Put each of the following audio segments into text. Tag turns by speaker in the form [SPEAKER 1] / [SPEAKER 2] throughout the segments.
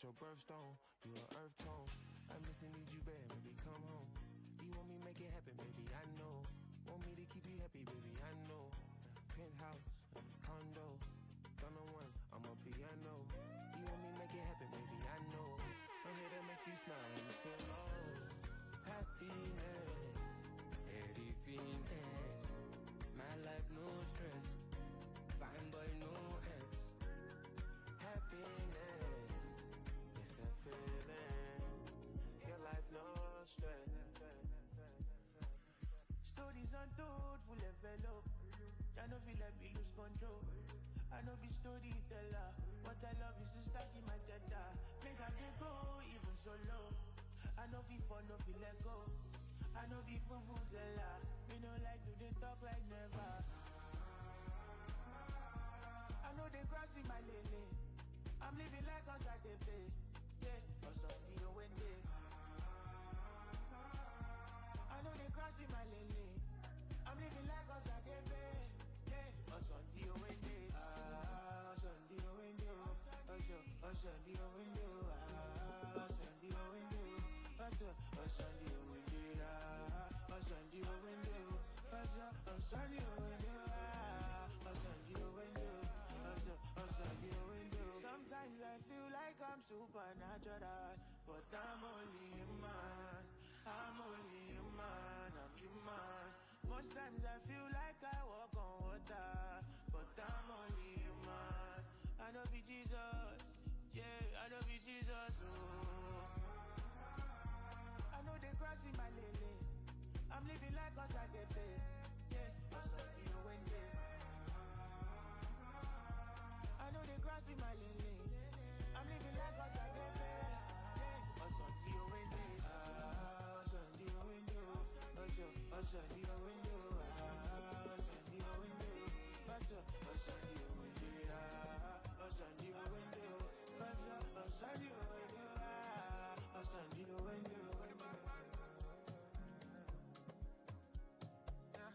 [SPEAKER 1] your birthstone, you an earth tone. I miss and need you bad, baby, come home. You want me make it happen, baby, I know. Want me to keep you happy, baby, I know. Penthouse, condo, gonna one, I'm a piano. You want me make it happen, baby, I know. I'm here to make you smile when you feel low. Happiness, everythingness. My life, no stress. Fine boy, no ex. Happiness, it's that feeling. Your life, no stress.
[SPEAKER 2] Stories untold, full envelope. I know feel like me lose control. I know be storyteller. What I love is to stack in my cheddar. Make I dey go even solo. I know be fun, no feel let go. I know be vuvuzela. Me no like to dey talk like never. I know they cross in my lane. I'm living like us at the pay. Yeah, or something you went there. I know they cross in my lane. I'm living like us at the pay. Yeah, or something you went there. Ah, something you went there. Or something you went there. Ah, something you went there. Or something you went there. Ah, or something you went there. Or something you went there. Ah, or something you went there. Sometimes I feel like I'm supernatural, but I'm only human. I'm only human, I'm human. Most times I feel like I walk on water, but I'm only human. I know be Jesus, yeah, I know be Jesus, oh. I know they cross in my lane. I'm living like us at the pay, yeah, or something you went there. I know they cross in my lane. I'm living like us at the bed. Yeah. Or something you window. Ah, something you window. Or something you window. Ah, something you window. Or something you window. Ah, or something you window. Or something you window. Ah, or something you window.
[SPEAKER 1] Yeah,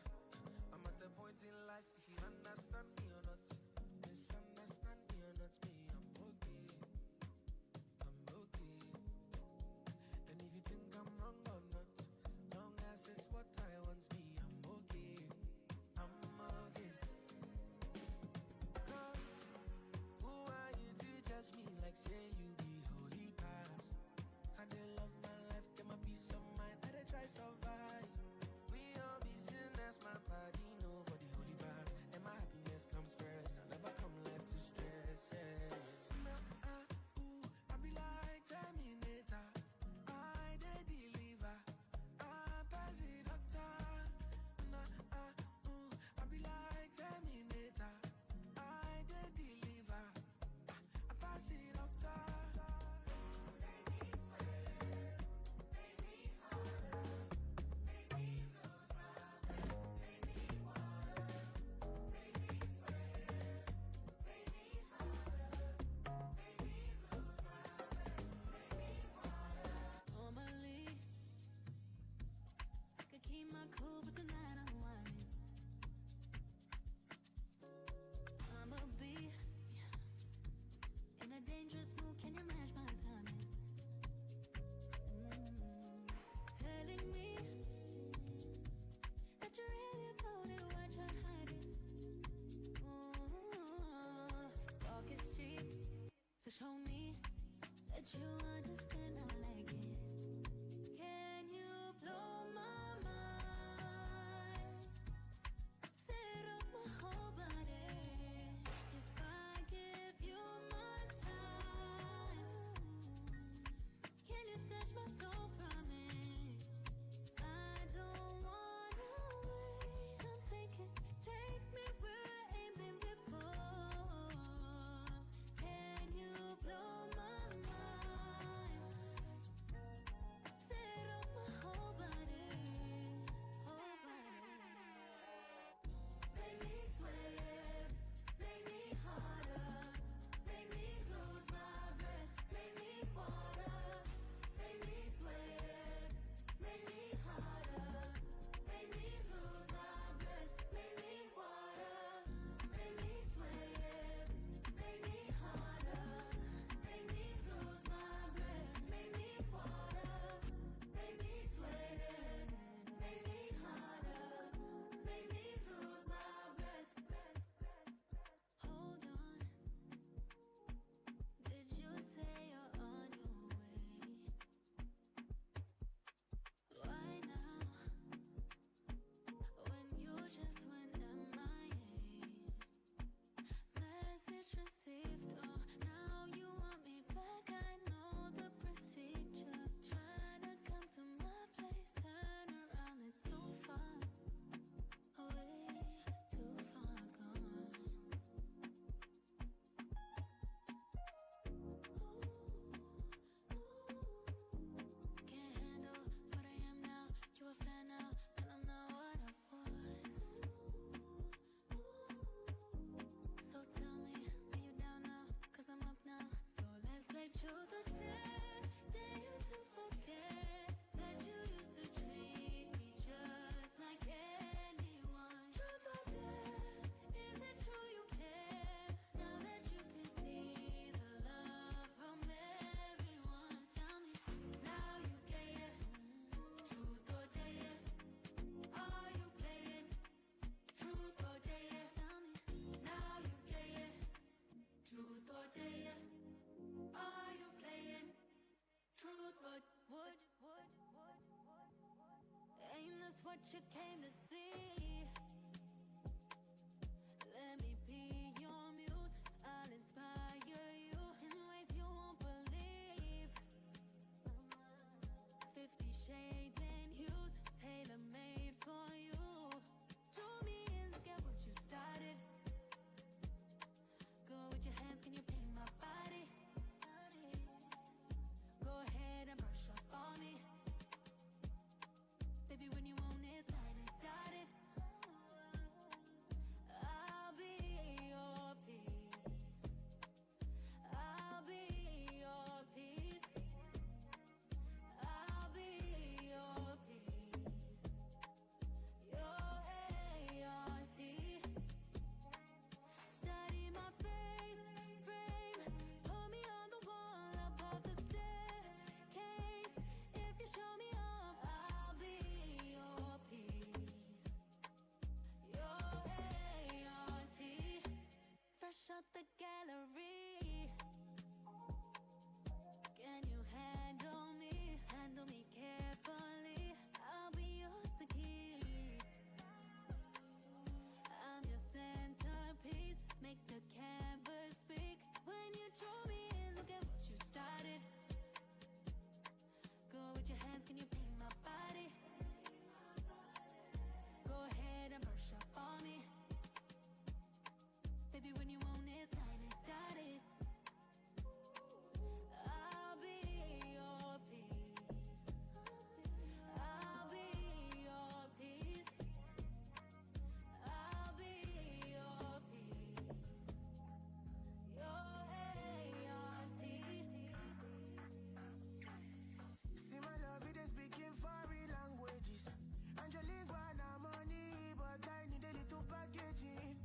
[SPEAKER 1] I'm at the point in life if you understand me or not. Misunderstand me or not me, I'm okay. I'm okay. And if you think I'm wrong or not, long as it's what I want me, I'm okay. I'm okay. Cause who are you to judge me like say you be holy past? I did love my life, get my peace of mind, I did try survive. We all be sinners, my body, nobody holy bad. And my happiness comes first, I never come left to stress, yeah. I be like Terminator, I dey deliver, I pass it doctor. I be like Terminator, I dey deliver, I pass it doctor.
[SPEAKER 3] So show me that you understand how I like it. Can you blow my mind? Set off my whole body. If I give you my time, can you search my soul from it? I don't wanna wait. Come take me where I ain't been before. Can you blow my mind? just what you came to see. Let me be your muse. I'll inspire you in ways you won't believe. 50 shades and hues, tailor-made for you. Draw me in, look at what you started. Go with your hands, can you paint my body? Go ahead and brush up on me. Baby, when you want it, sign it, dotted. I'll be your peace. I'll be your peace. I'll be your peace. Your ART. Study my face, frame. Put me on the wall above the staircase. If you show me off, I'll be your peace. Your ART. Fresh out the gallery. Can you handle me? Handle me carefully. I'll be yours to keep. I'm your centerpiece. Make the canvas speak. When you draw me in, look at what you started. Go with your hands, can you paint my body? Go ahead and brush up on me. Baby, when you want it, sign it, dotted. I'll be your peace. I'll be your peace. I'll be your peace. Your ART.
[SPEAKER 2] See my love, it is speaking foreign languages. Angelingua na money, but I need a little packaging.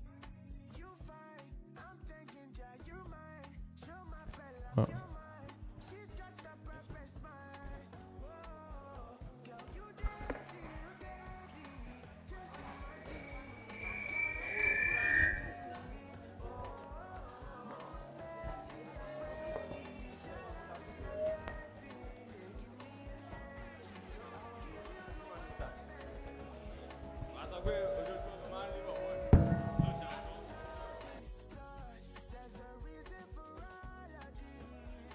[SPEAKER 2] You fine, I'm thinking, ja, you mine. Show my fella, you mine. She's got the perfect smile. Whoa, girl, you daddy, you daddy. Just imagine, there's a reason for all of this.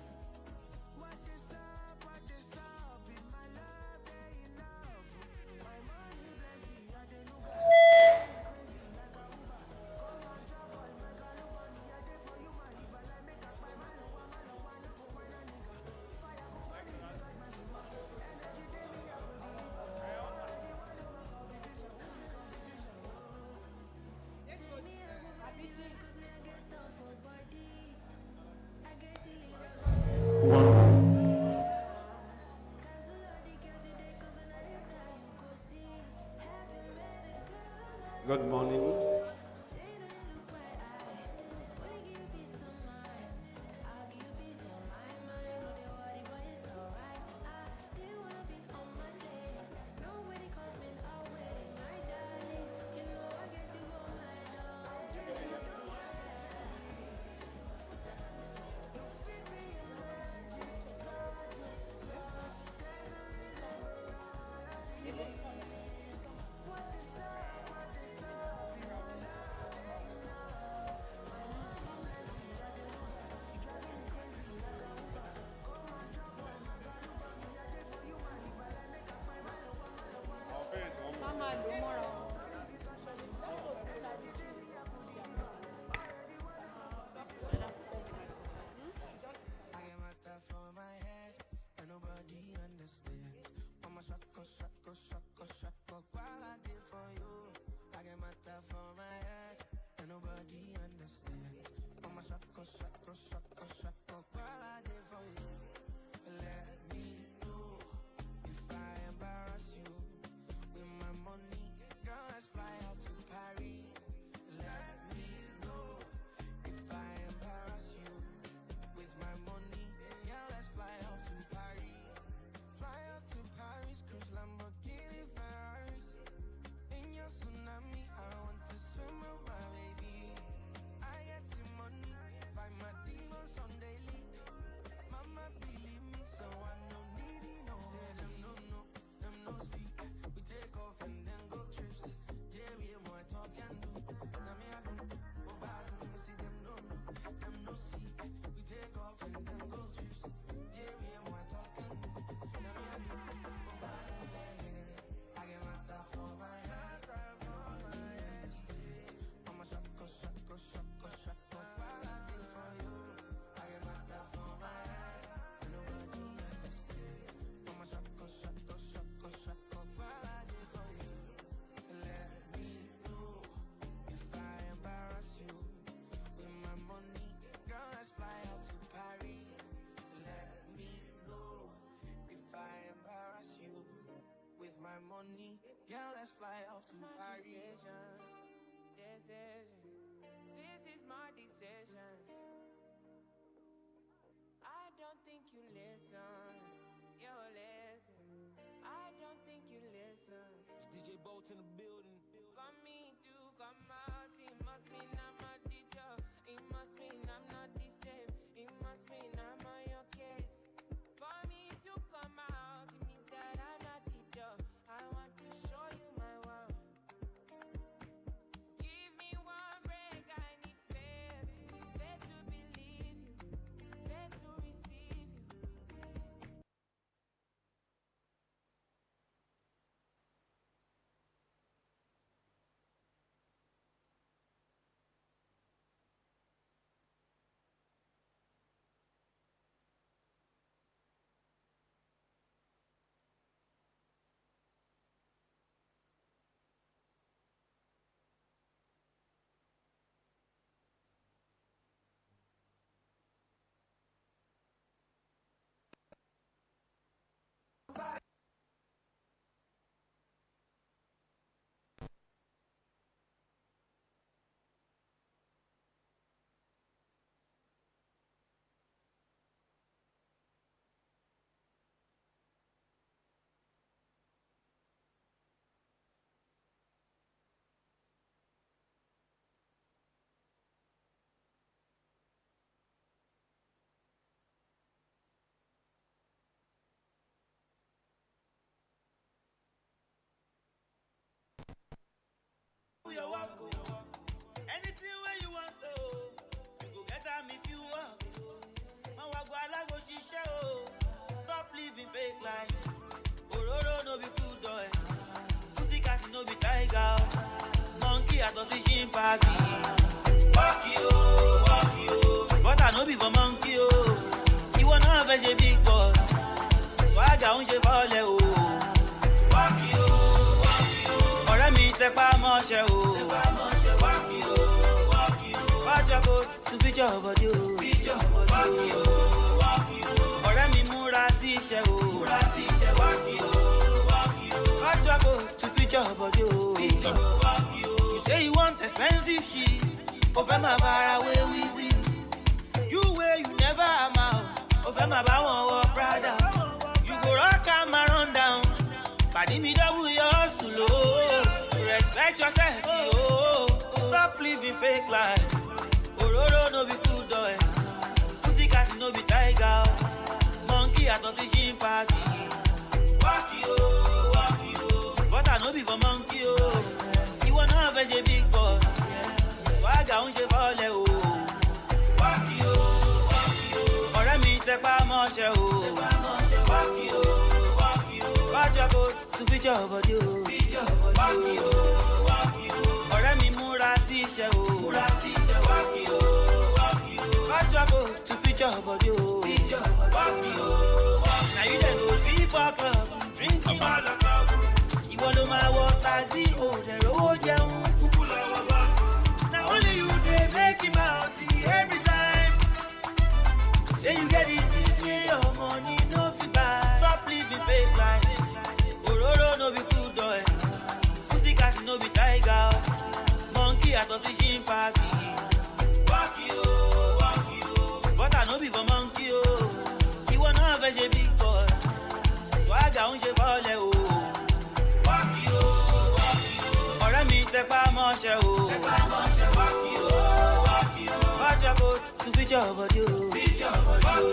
[SPEAKER 1] Provost in the building.
[SPEAKER 4] For me to come out, it must mean I'm a teacher. It must mean I'm not the same. It must mean I'm on your case. For me to come out, it means that I'm a teacher. I want to show you my world. Give me one break, I need faith. Faith to believe you, faith to receive you.
[SPEAKER 2] Anything where you want to, you go get am if you want. Man wa go alago sise o. Stop living fake life. Ororo no be good boy. Pussycat no be tiger. Monkey atosi chimpanzee. Walk you. But I no be for monkey o. You wanna have a big boy. Swagger on je vole o. Walk you. Ọ̀rẹ́ mi tẹpá mọ́ṣẹ́ o. Walk you. Watch your go to feature body o. Walk you. Ọ̀rẹ́ mi múra sí iṣẹ́ o. Walk you. Watch your go to feature body o. You say you want expensive shit. O fẹ́ máa fara wé wheezy. You way you never amount. O fẹ́ máa bá wọn wọ Prada. You go rock am and run down. Pàdé mi double your hustle o. Respect yourself yo. Stop living fake life. Ororo no be good boy. Pussycat no be tiger. Monkey atosi chimpanzee. Walk you. But I no be for monkey o. You wanna have a big boy. Swagger on je vole o. Walk you. Ọ̀rẹ́ mi tẹpá mọ́ṣẹ́ o. Walk you. Watch your go to feature body o. Walk you. Ọ̀rẹ́ mi múra sí iṣẹ́ o. Walk you. Watch your go to feature body o. Walk you. Now you dey go see for club, drinking. Ìwọ ló máa wọ taxi o, dẹ̀ rówó jẹun. Now only you dey make him out every time. Say you get it this way, your money no fit buy. Stop living fake life. Ororo no be good boy. Pussycat no be tiger. Monkey atosi chimpanzee. Walk you. But I no be for monkey o. You wanna have a big boy. Swagger on je vole o. Walk you. Ọ̀rẹ́ mi tẹpá mọ́ṣẹ́ o. Walk you. Watch your go to feature body o. Walk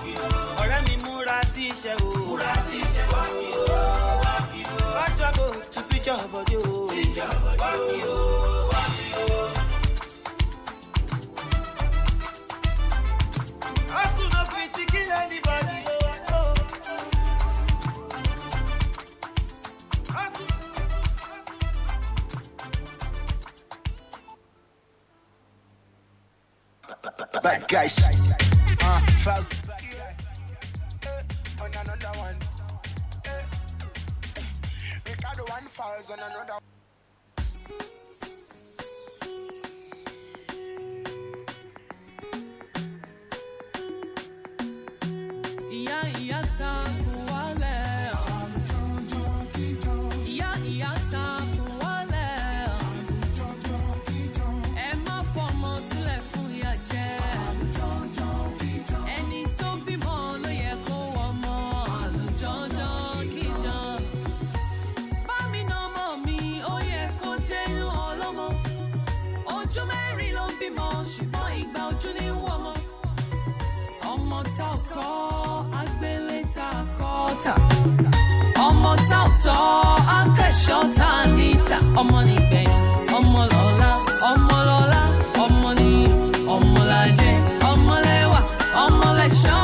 [SPEAKER 2] you. Ọ̀rẹ́ mi múra sí iṣẹ́ o. Walk you. Watch your go to feature body o. Walk you. Hustle no fit to kill anybody o. Hustle.
[SPEAKER 5] Bad guys. Fast.
[SPEAKER 6] On another one. Ricardo one falls on another.
[SPEAKER 4] Iya ta kuwale. Iya ta kuwale. Ẹ má fọmọ sílẹ̀ fún ìyà jẹ. Ẹni tó bímọ ló yẹ kó wọmọ. Àlùjọ́jọ́ kíjọ. Bá mi nà ọmọ
[SPEAKER 7] àgbà ojú ní wọ́mọ ọmọ tá ò kọ́ agbélé tá a kọ́ tà ọmọ tá ò tọ́ akẹ́ṣọ́ tá a níta ọmọ nígbẹ̀yìn ọmọ lọ́lá ọmọ níyì ọmọ ládé ọmọ lẹ́wà ọmọ lẹ́ṣọ́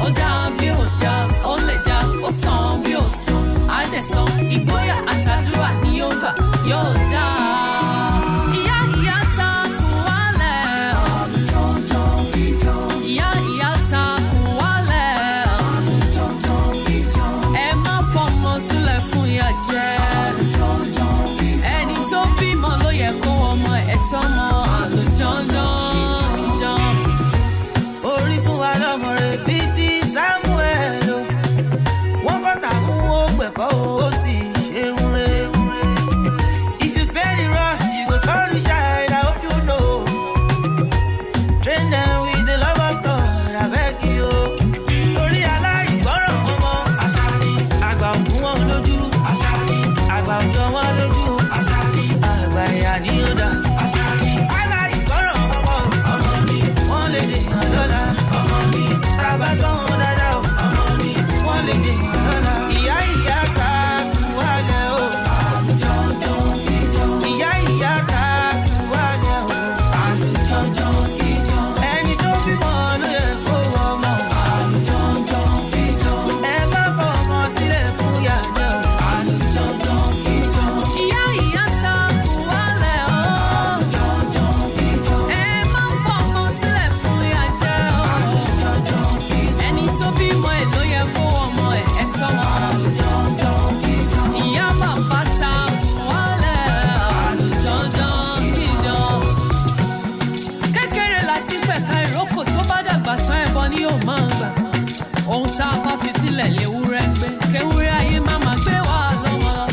[SPEAKER 7] ó dá bí ó dá ó lè dá ó sàn bí ó sàn á dẹ̀ sàn ìgboyà àtàdúrà ni yóò gbà yóò dá. Ìyá ta kùn wálẹ̀ ìyá ta kùn wálẹ̀ ẹ má fọmọ sílẹ̀ fún ìyà jẹ ẹni tó bímọ ló yẹ kó ọmọ ẹ̀ tọ́mọ àlùjọ́njọ́n.
[SPEAKER 8] Orí fún wa lọ́mọ rẹ̀ bíi ti Samuel o wọ́n kọ́ Sàmú ó gbẹ̀kọ́ ó sì ṣeun rẹ̀. If you spare the rod, you go spoil the child, I hope you know. Train them with the love of God, I beg you. Torí aláìgbọ́ràn ọmọ àṣà ni àgbà òkú wọn lójú àṣà ni àgbà òjò wọn lójú àṣà ni àgbà ìyá ni ó dá àṣà ni aláìgbọ́ràn ọmọ ni wọ́n lè dèèyàn lọ́la ọmọ ni tàbá tán wọn dáadáa ọmọ ni wọ́n lè dèèyàn lọ́la. Ìyá ká kú wálẹ̀ o ìyá ká kú wálẹ̀ o ẹni tó bímọ ló yẹ kó ọmọ ẹ má fọmọ sílẹ̀ fún yàrá o.
[SPEAKER 7] Ìyá ta kùn wálẹ̀ o ẹ má fọmọ sílẹ̀ fún ìyà jẹ o ẹni tó bímọ ẹ̀ ló yẹ kó ọmọ ẹ̀ tọ́mọ. Ìyá bàbá ta kùn wálẹ̀ àlùjọ́njọ́n kíjọ́n. Kékeré láti pẹ̀ka ìrókò tó bá dàgbà tán ẹbọ ni yóò máa gbà. Ohun tá a bá fi sílẹ̀ léwúrẹ́ ń gbé kéwúrẹ́ ayé má máa gbé wá lọ́mọ lọ.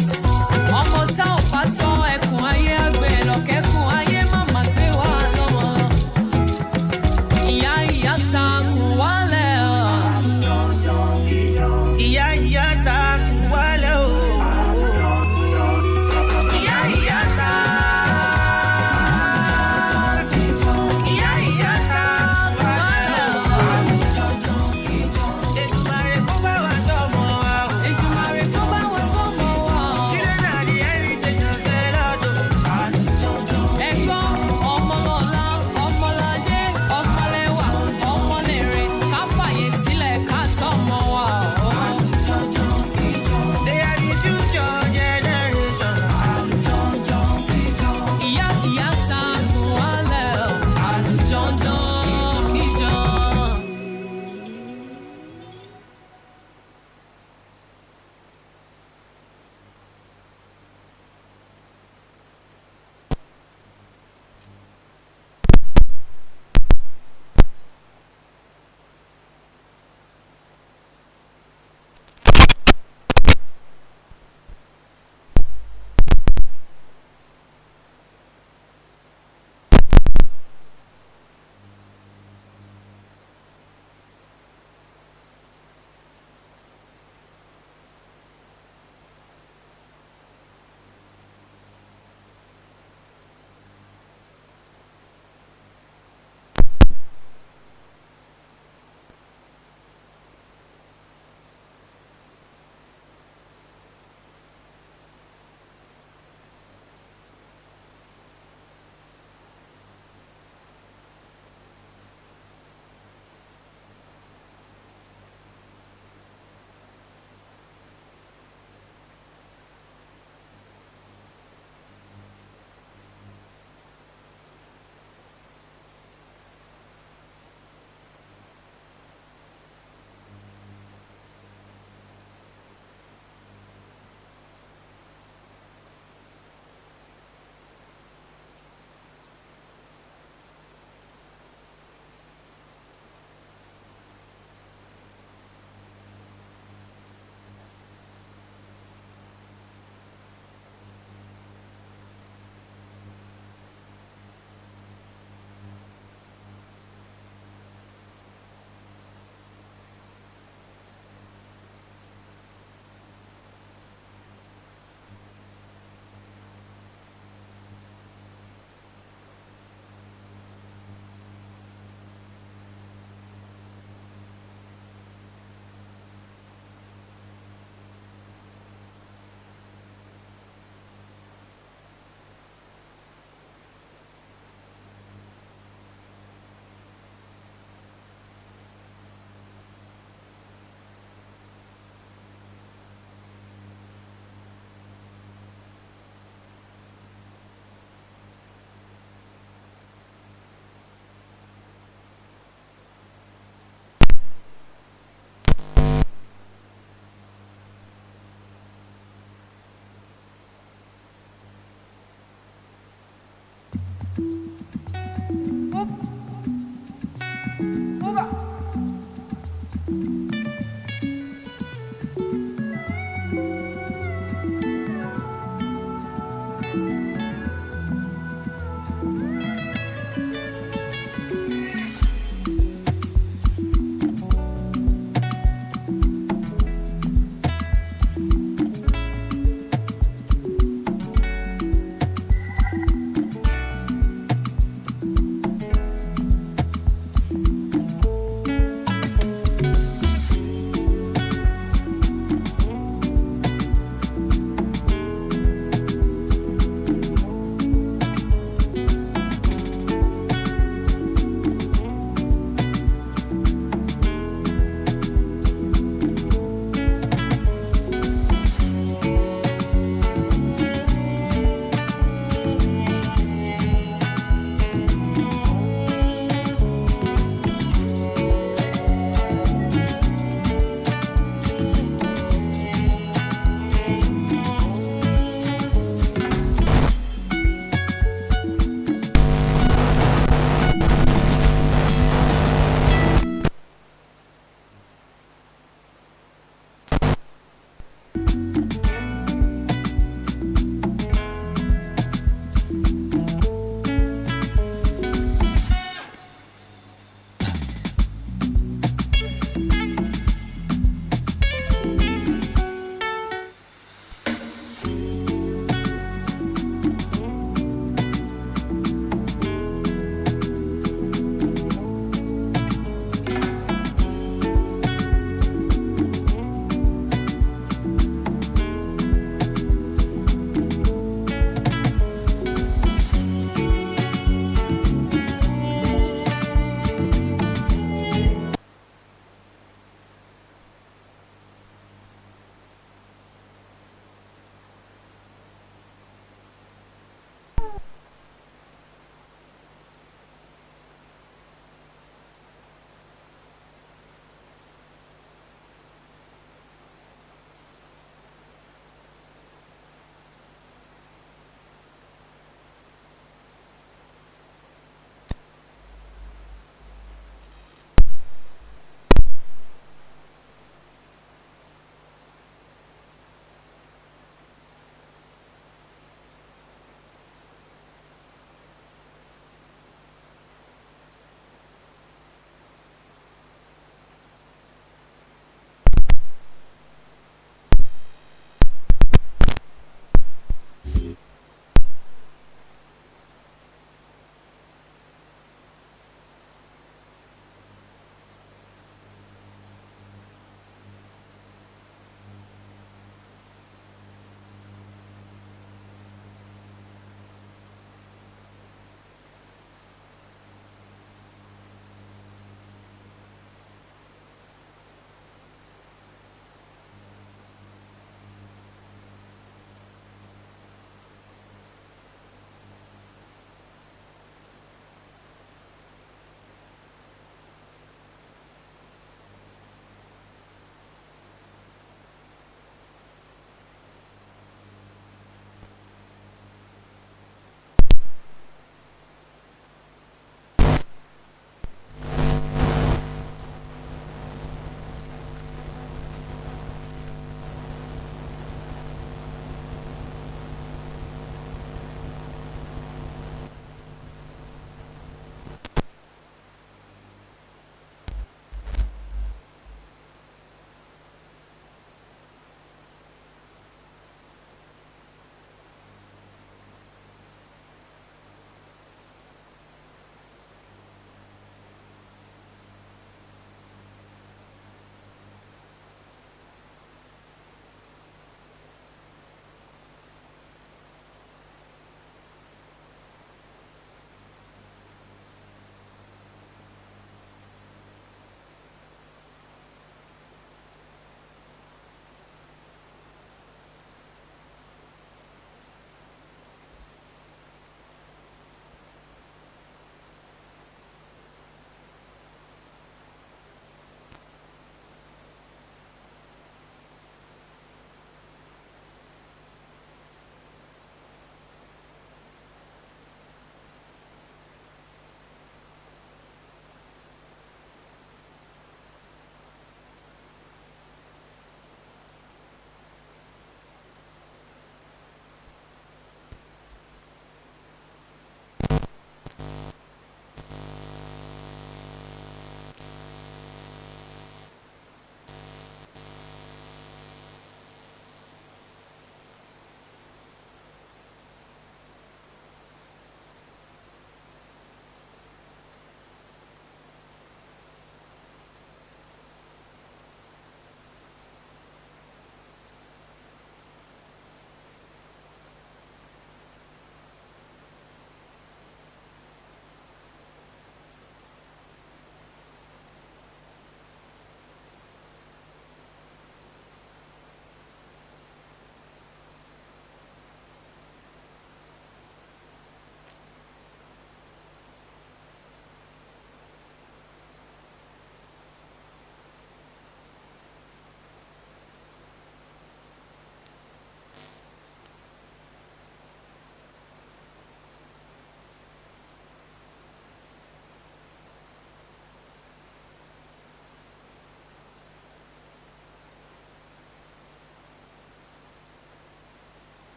[SPEAKER 7] Ọmọ tá ò bá tọ́ ẹkùn ayé àgbẹ̀ lọ́kẹ́kùn ayé má máa gbé wá lọ́mọ lọ. Ìyá ta kùn wálẹ̀ o.
[SPEAKER 8] Ìyá ta kú wálẹ̀ o.
[SPEAKER 7] Ìyá ta. Ìyá ta kùn wálẹ̀ o.
[SPEAKER 8] Èdùmàrè kó bá wa ṣọmọ wa o.
[SPEAKER 7] Èdùmàrè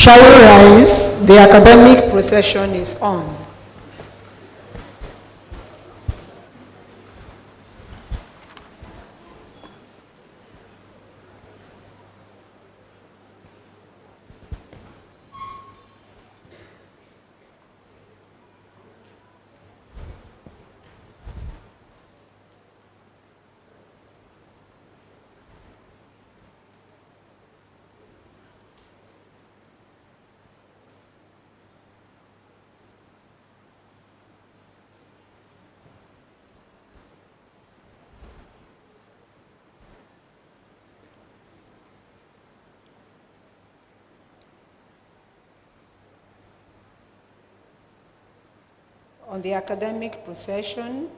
[SPEAKER 9] Shall we rise? The academic procession is on. On the academic procession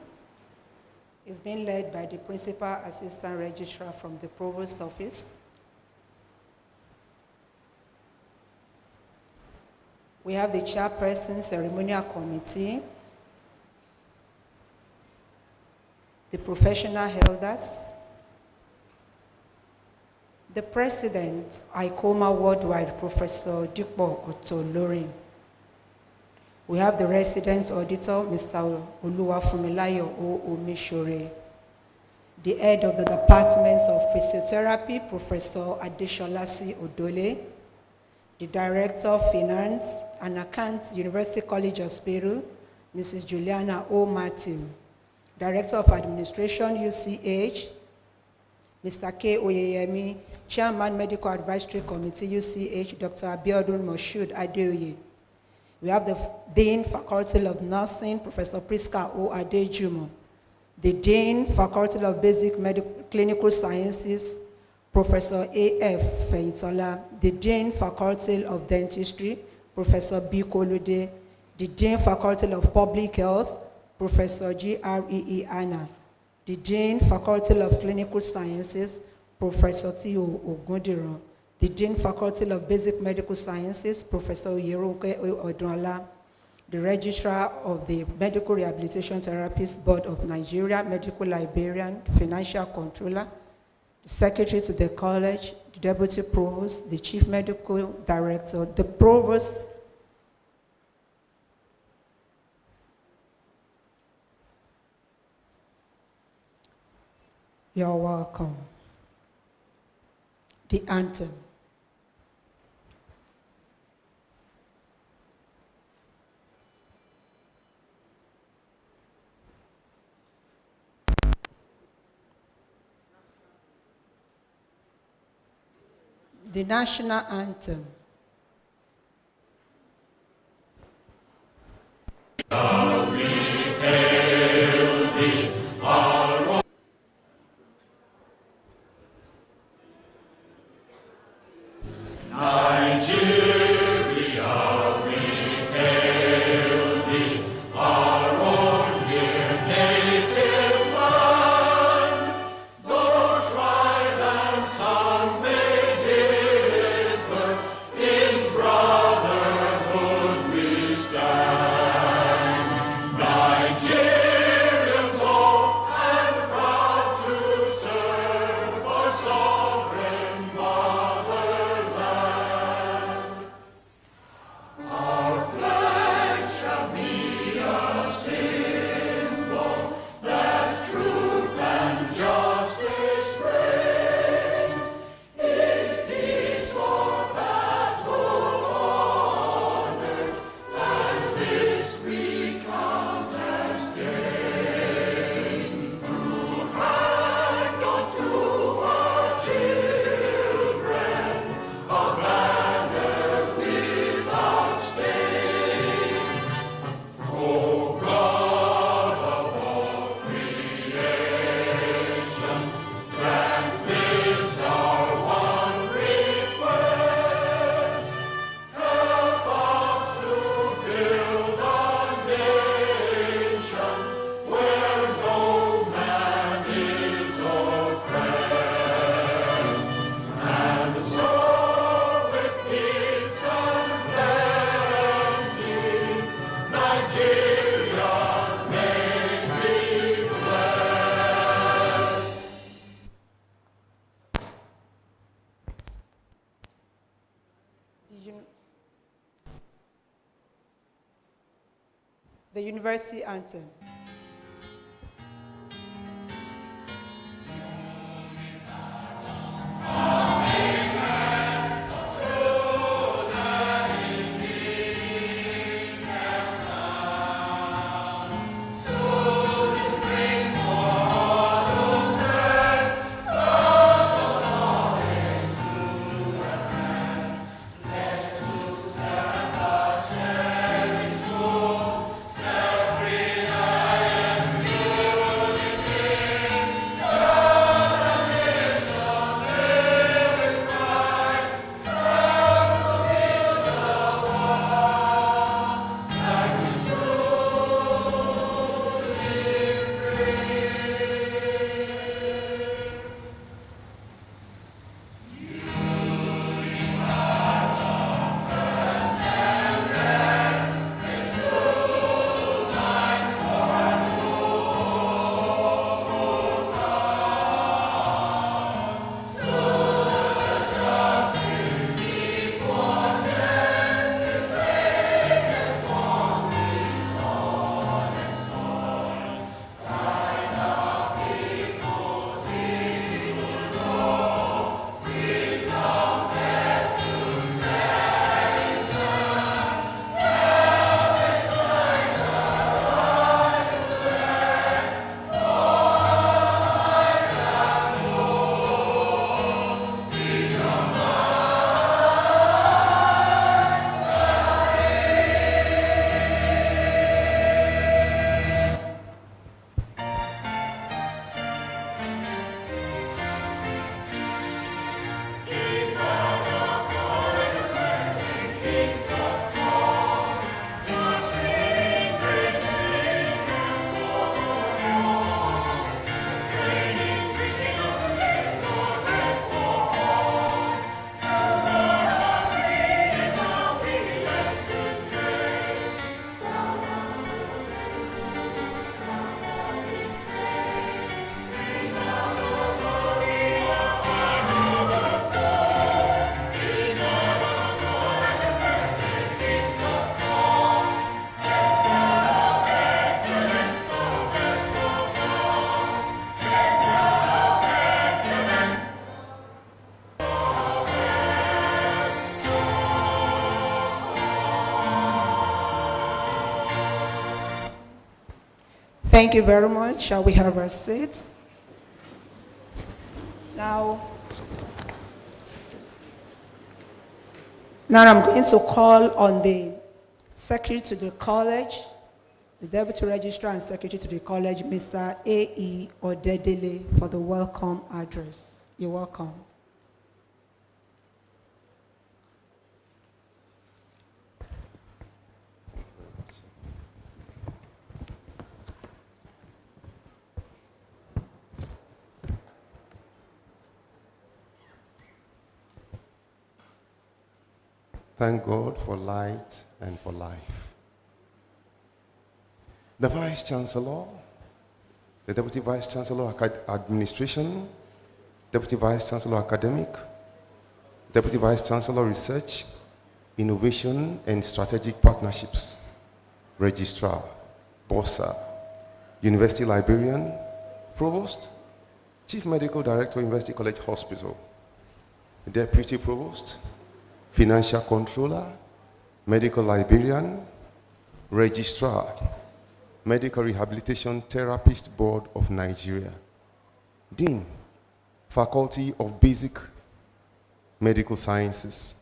[SPEAKER 9] is being led by the Principal Assistant Registrar from the Provost Office. We have the Chairperson Ceremonial Committee, the professional elders, the President, ICOMA Worldwide, Professor Dikpo Otolorin. We have the resident auditor, Mr. Oluwafunmilayo O. Omishore. The head of the Department of Physiotherapy, Professor Adeshola C. Odole. The Director of Finance and Accounts, University College of Peru, Mrs. Juliana O. Martin. Director of Administration, UCH, Mr. K. Oyeyemi. Chairman, Medical Advisory Committee, UCH, Dr. Abiodun Moshood Adeoye. We have the Dean, Faculty of Nursing, Professor Priska O. Adejumo. The Dean, Faculty of Basic Medical Clinical Sciences, Professor A.F. Feintola. The Dean, Faculty of Dentistry, Professor B. Kolude. The Dean, Faculty of Public Health, Professor G.R.E.E. Anna. The Dean, Faculty of Clinical Sciences, Professor T.O. Ogundiran. The Dean, Faculty of Basic Medical Sciences, Professor Yeronke Odunala. The Registrar of the Medical Rehabilitation Therapists Board of Nigeria, Medical Librarian, Financial Controller, the Secretary to the College, the Deputy Provost, the Chief Medical Director, the Provost, you're welcome. The anthem. The national anthem. The university anthem. Thank you very much. Shall we have our seats? Now I'm going to call on the Secretary to the College, the Deputy Registrar and Secretary to the College, Mr. A.E. Odedele, for the welcome address. You're welcome.
[SPEAKER 10] Thank God for light and for life. The Vice Chancellor, the Deputy Vice Chancellor Administration, Deputy Vice Chancellor Academic, Deputy Vice Chancellor Research, Innovation and Strategic Partnerships, Registrar, Bossa, University Librarian, Provost, Chief Medical Director, University College Hospital, Deputy Provost, Financial Controller, Medical Librarian, Registrar, Medical Rehabilitation Therapist Board of Nigeria, Dean, Faculty of Basic Medical Sciences,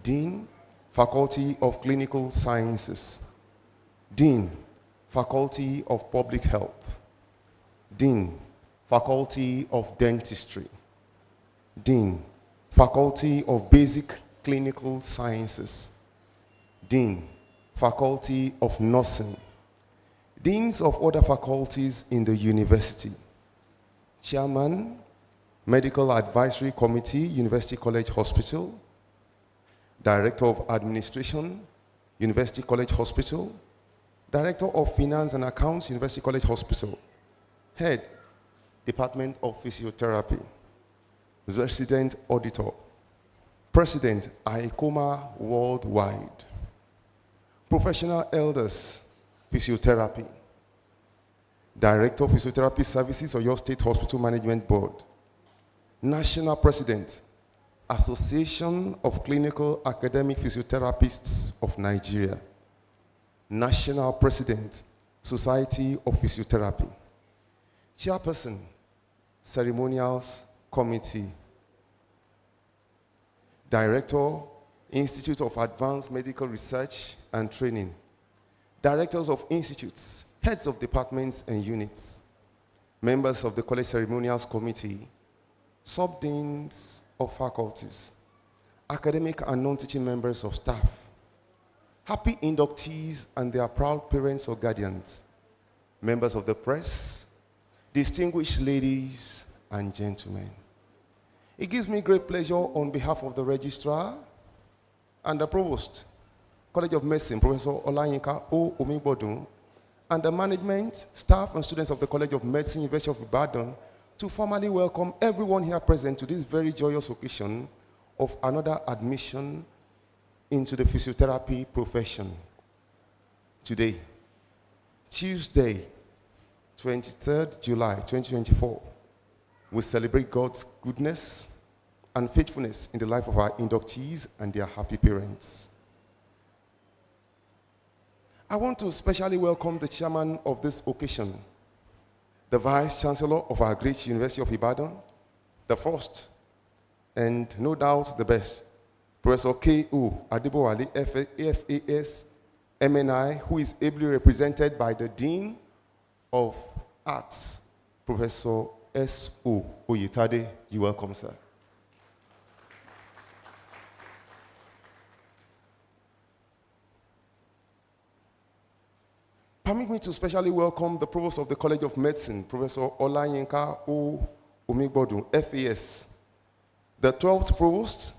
[SPEAKER 10] Dean, Faculty of Clinical Sciences, Dean, Faculty of Public Health, Dean, Faculty of Dentistry, Dean, Faculty of Basic Clinical Sciences, Dean, Faculty of Nursing, Deans of other faculties in the university, Chairman, Medical Advisory Committee, University College Hospital, Director of Administration, University College Hospital, Director of Finance and Accounts, University College Hospital, Head, Department of Physiotherapy, Resident Auditor, President, ICOMA Worldwide, Professional Elders, Physiotherapy. Director of Physiotherapy Services of your State Hospital Management Board. National President, Association of Clinical Academic Physiotherapists of Nigeria. National President, Society of Physiotherapy. Chairperson, Ceremonials Committee. Director, Institute of Advanced Medical Research and Training. Directors of institutes, heads of departments and units. Members of the College Ceremonials Committee. Sub-deans of faculties. Academic and non-teaching members of staff. Happy inductees and their proud parents or guardians. Members of the press. Distinguished ladies and gentlemen. It gives me great pleasure on behalf of the registrar and the provost, College of Medicine, Professor Olayinka O. Omigbodun, and the management, staff, and students of the College of Medicine, University of Ibadan, to formally welcome everyone here present to this very joyous occasion of another admission into the physiotherapy profession. Today, Tuesday, 23rd July 2024, we celebrate God's goodness and faithfulness in the life of our inductees and their happy parents. I want to especially welcome the chairman of this occasion, the Vice Chancellor of our great University of Ibadan, the first, and no doubt the best, Professor K.U. Adibowale, FAS, MNI, who is ably represented by the Dean of Arts, Professor S.O. Oyetade. You're welcome, sir. Permit me to specially welcome the Provost of the College of Medicine, Professor Olayinka O. Omigbodun, FAS, the 12th Provost,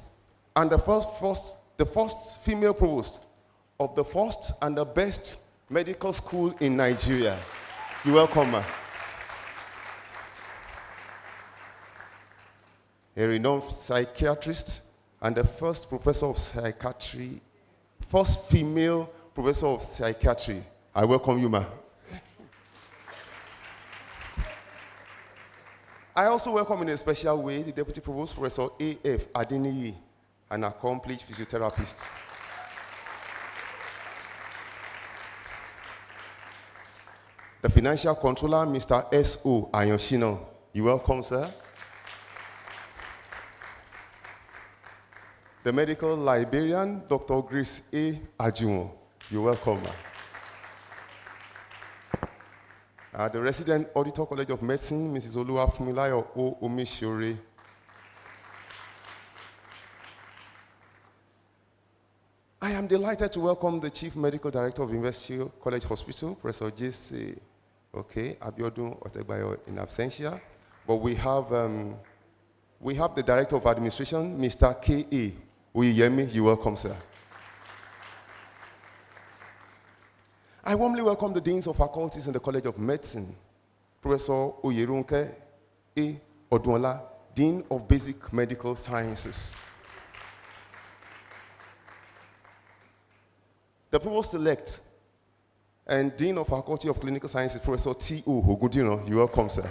[SPEAKER 10] and the first female Provost of the first and the best medical school in Nigeria. You're welcome, ma'am. A renowned psychiatrist and the first professor of psychiatry, first female professor of psychiatry. I welcome you, ma. I also welcome in a special way the Deputy Provost, Professor A.F. Adeniyi, an accomplished physiotherapist. The Financial Controller, Mr. S.O. Ayanshino. You're welcome, sir. The Medical Librarian, Dr. Grace A. Ajumo. You're welcome, ma. The Resident Auditor, College of Medicine, Mrs. Oluwafunmilayo O. Omishore. I am delighted to welcome the Chief Medical Director of University College Hospital, Professor J.C. Abiodun Otegbayo in absentia. But we have the Director of Administration, Mr. K.A. Uyemi. You're welcome, sir. I warmly welcome the Deans of Faculties in the College of Medicine, Professor Oyerunke A. Odunla, Dean of Basic Medical Sciences. The Provost-elect and Dean of Faculty of Clinical Sciences, Professor T.O. Ogudino. You're welcome, sir.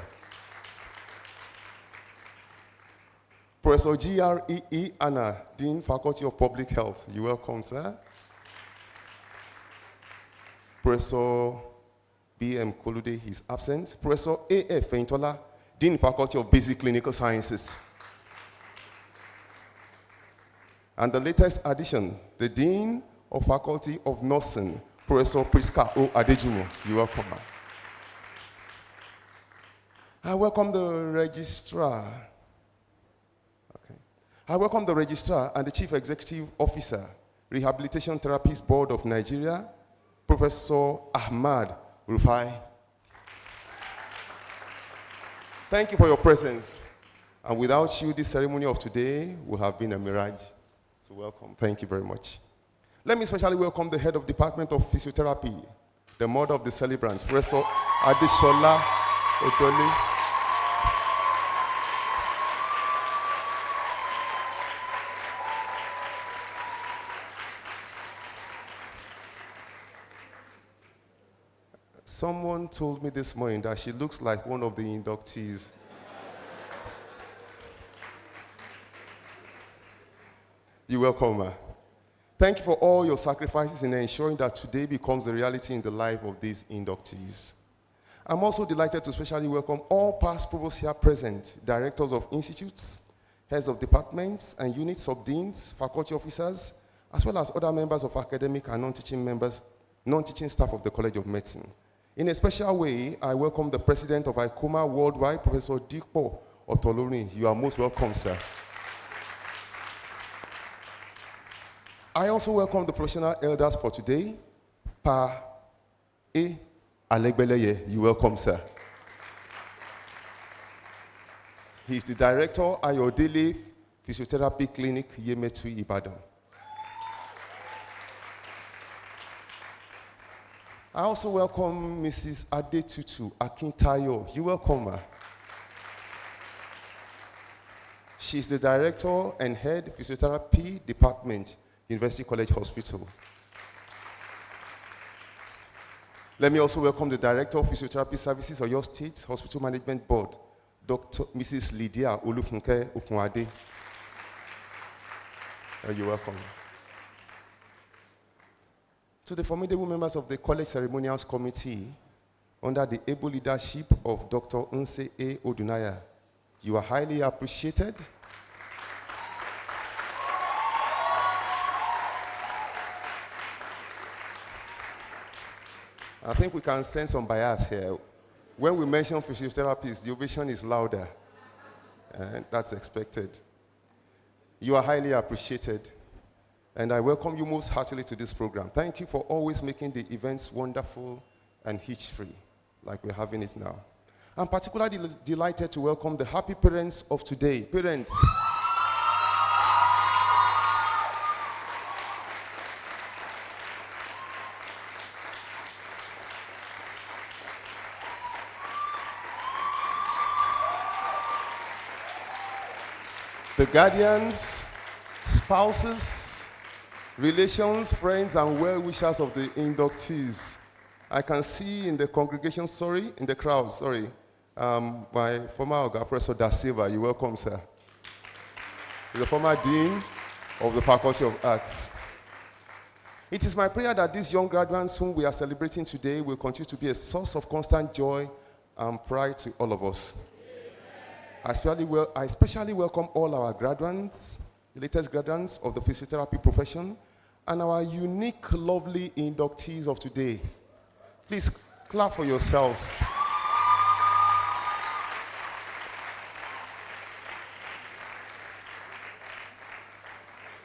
[SPEAKER 10] Professor G.R.E.E. Anna, Dean, Faculty of Public Health. You're welcome, sir. Professor B.M. Kolude, he's absent. Professor A.F. Feintola, Dean, Faculty of Basic Clinical Sciences. And the latest addition, the Dean of Faculty of Nursing, Professor Priska O. Adejumo. You're welcome, ma'am. I welcome the registrar. I welcome the registrar and the Chief Executive Officer, Rehabilitation Therapists Board of Nigeria, Professor Ahmad Rufai. Thank you for your presence. And without you, this ceremony of today would have been a mirage. So welcome. Thank you very much. Let me especially welcome the Head of Department of Physiotherapy, the mother of the celebrants, Professor Adeshola Odole. Someone told me this morning that she looks like one of the inductees. You're welcome, ma. Thank you for all your sacrifices in ensuring that today becomes a reality in the life of these inductees. I'm also delighted to especially welcome all past provosts here present, directors of institutes, heads of departments and unit sub-deans, faculty officers, as well as other members of academic and non-teaching staff of the College of Medicine. In a special way, I welcome the president of ICOMA Worldwide, Professor Hendrickse Otolorin. You are most welcome, sir. I also welcome the professional elders for today. Pa E. Alegbeleye, you welcome, sir. He's the director, Ayodele Physiotherapy Clinic, Yemetu, Ibadan. I also welcome Mrs. Adetutu Akintayo. You welcome her. She's the director and head physiotherapy department, University College Hospital. Let me also welcome the director of physiotherapy services of your state hospital management board, Dr. Mrs. Lydia Olufunke Okunade. You're welcome. To the formidable members of the college ceremonials committee, under the able leadership of Dr. Nse A. Odunaya, you are highly appreciated. I think we can sense some bias here. When we mention physiotherapists, the ovation is louder, and that's expected. You are highly appreciated, and I welcome you most heartily to this program. Thank you for always making the events wonderful and hitch-free, like we're having it now. I'm particularly delighted to welcome the happy parents of today. Parents. The guardians, spouses, relations, friends, and well-wishers of the inductees. I can see in the congregation, in the crowd, my former Oga, Professor Da Silva. You're welcome, sir. He's the former dean of the Faculty of Arts. It is my prayer that these young graduates whom we are celebrating today will continue to be a source of constant joy and pride to all of us. I especially welcome all our graduates, the latest graduates of the physiotherapy profession, and our unique, lovely inductees of today. Please clap for yourselves.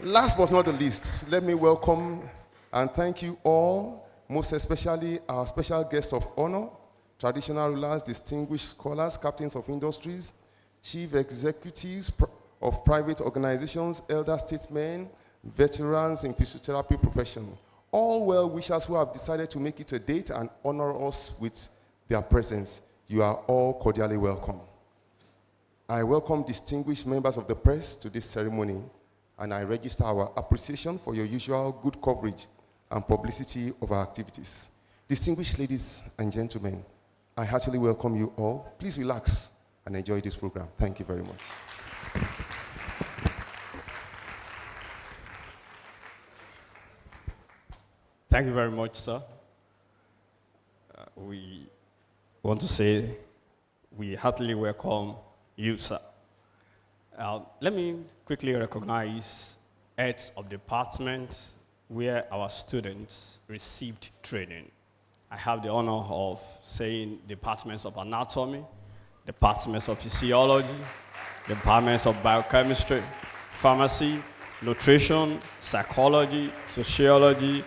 [SPEAKER 10] Last but not the least, let me welcome and thank you all, most especially our special guests of honor, traditional rulers, distinguished scholars, captains of industries, chief executives of private organizations, elder statesmen, veterans in physiotherapy profession, all well-wishers who have decided to make it a date and honor us with their presence. You are all cordially welcome. I welcome distinguished members of the press to this ceremony, and I register our appreciation for your usual good coverage and publicity of our activities. Distinguished ladies and gentlemen, I heartily welcome you all. Please relax and enjoy this program. Thank you very much.
[SPEAKER 11] Thank you very much, sir. We want to say we heartily welcome you, sir. Let me quickly recognize heads of departments where our students received training. I have the honor of saying departments of anatomy, departments of physiology, departments of biochemistry, pharmacy, nutrition, psychology, sociology,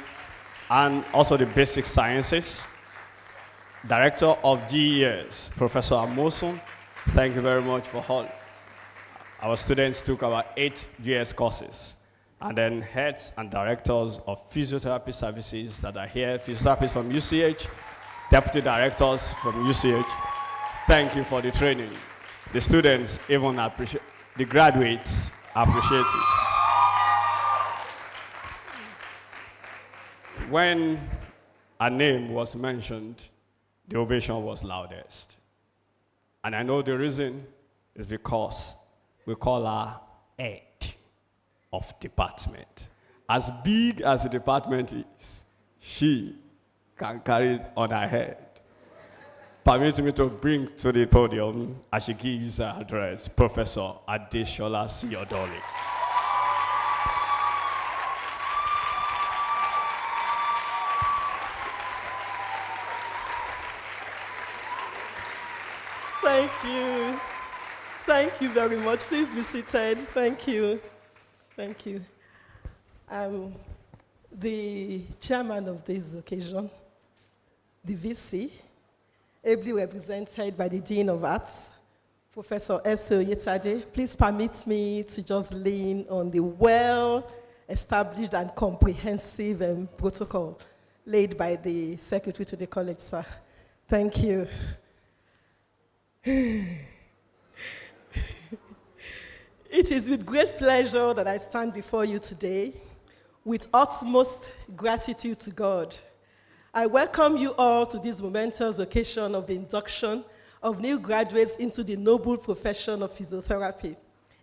[SPEAKER 11] and also the basic sciences. Director of GES, Professor Amosun, thank you very much for all. Our students took about 8 GS courses. And then heads and directors of physiotherapy services that are here, physiotherapists from UCH, deputy directors from UCH. Thank you for the training. The students even appreciate, the graduates appreciate it. When a name was mentioned, the ovation was loudest. And I know the reason is because we call her head of department. As big as the department is, she can carry it on her head. Permit me to bring to the podium, as she gives her address, Professor Adeshola Siodoli.
[SPEAKER 12] Thank you. Thank you very much. Please be seated. Thank you. Thank you. I'm the chairman of this occasion, the VC, ably represented by the Dean of Arts, Professor S.O. Yetade. Please permit me to just lean on the well-established and comprehensive protocol laid by the Secretary to the College, sir. Thank you. It is with great pleasure that I stand before you today with utmost gratitude to God. I welcome you all to this momentous occasion of the induction of new graduates into the noble profession of physiotherapy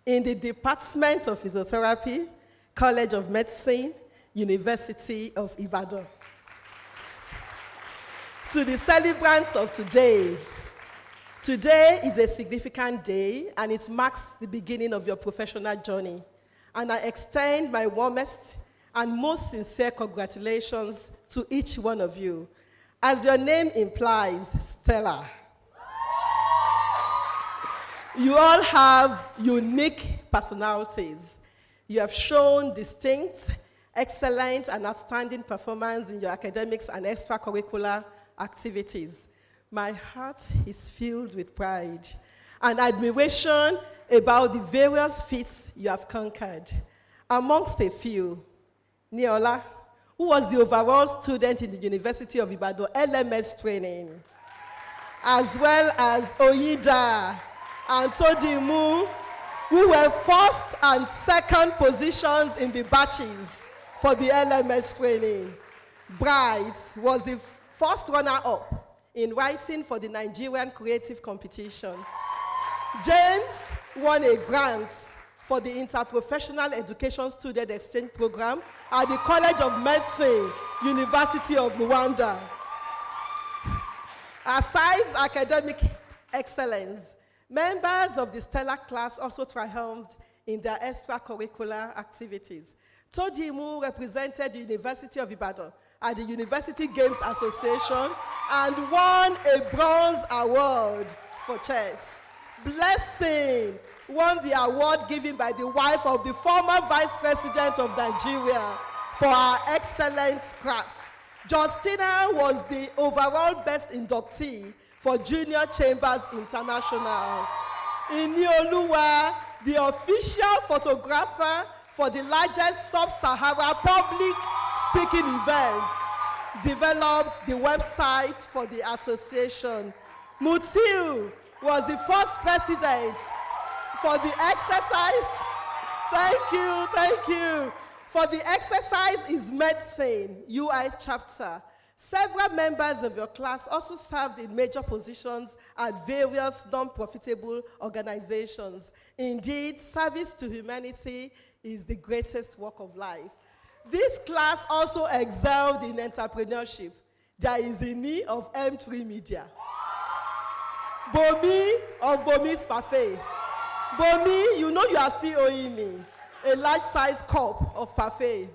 [SPEAKER 12] in the Department of Physiotherapy, College of Medicine, University of Ibadan. To the celebrants of today, today is a significant day, and it marks the beginning of your professional journey. And I extend my warmest and most sincere congratulations to each one of you. As your name implies, Stella. You all have unique personalities. You have shown distinct, excellent, and outstanding performance in your academics and extracurricular activities. My heart is filled with pride and admiration about the various feats you have conquered. Amongst a few, Niola, who was the overall student in the University of Ibadan LMS training, as well as Oyida and Todimu, who were first and second positions in the batches for the LMS training. Bright was the first runner-up in writing for the Nigerian Creative Competition. James won a grant for the Interprofessional Education Student Exchange Program at the College of Medicine, University of Rwanda. Aside academic excellence, members of the Stellar class also triumphed in their extracurricular activities. Todimu represented the University of Ibadan at the University Games Association and won a bronze award for chess. Blessing won the award given by the wife of the former Vice President of Nigeria for her excellent craft. Justina was the overall best inductee for Junior Chambers International. Inioluwa, the official photographer for the largest sub-Sahara public speaking event, developed the website for the association. Mutiu was the first president for the exercise. Thank you. For the exercise is medicine, UI chapter. Several members of your class also served in major positions at various non-profitable organizations. Indeed, service to humanity is the greatest work of life. This class also excelled in entrepreneurship. There is a need of M3 Media. Bomi of Bomi's Parfait. Bomi, you know you are still owing me a large-sized cup of parfait.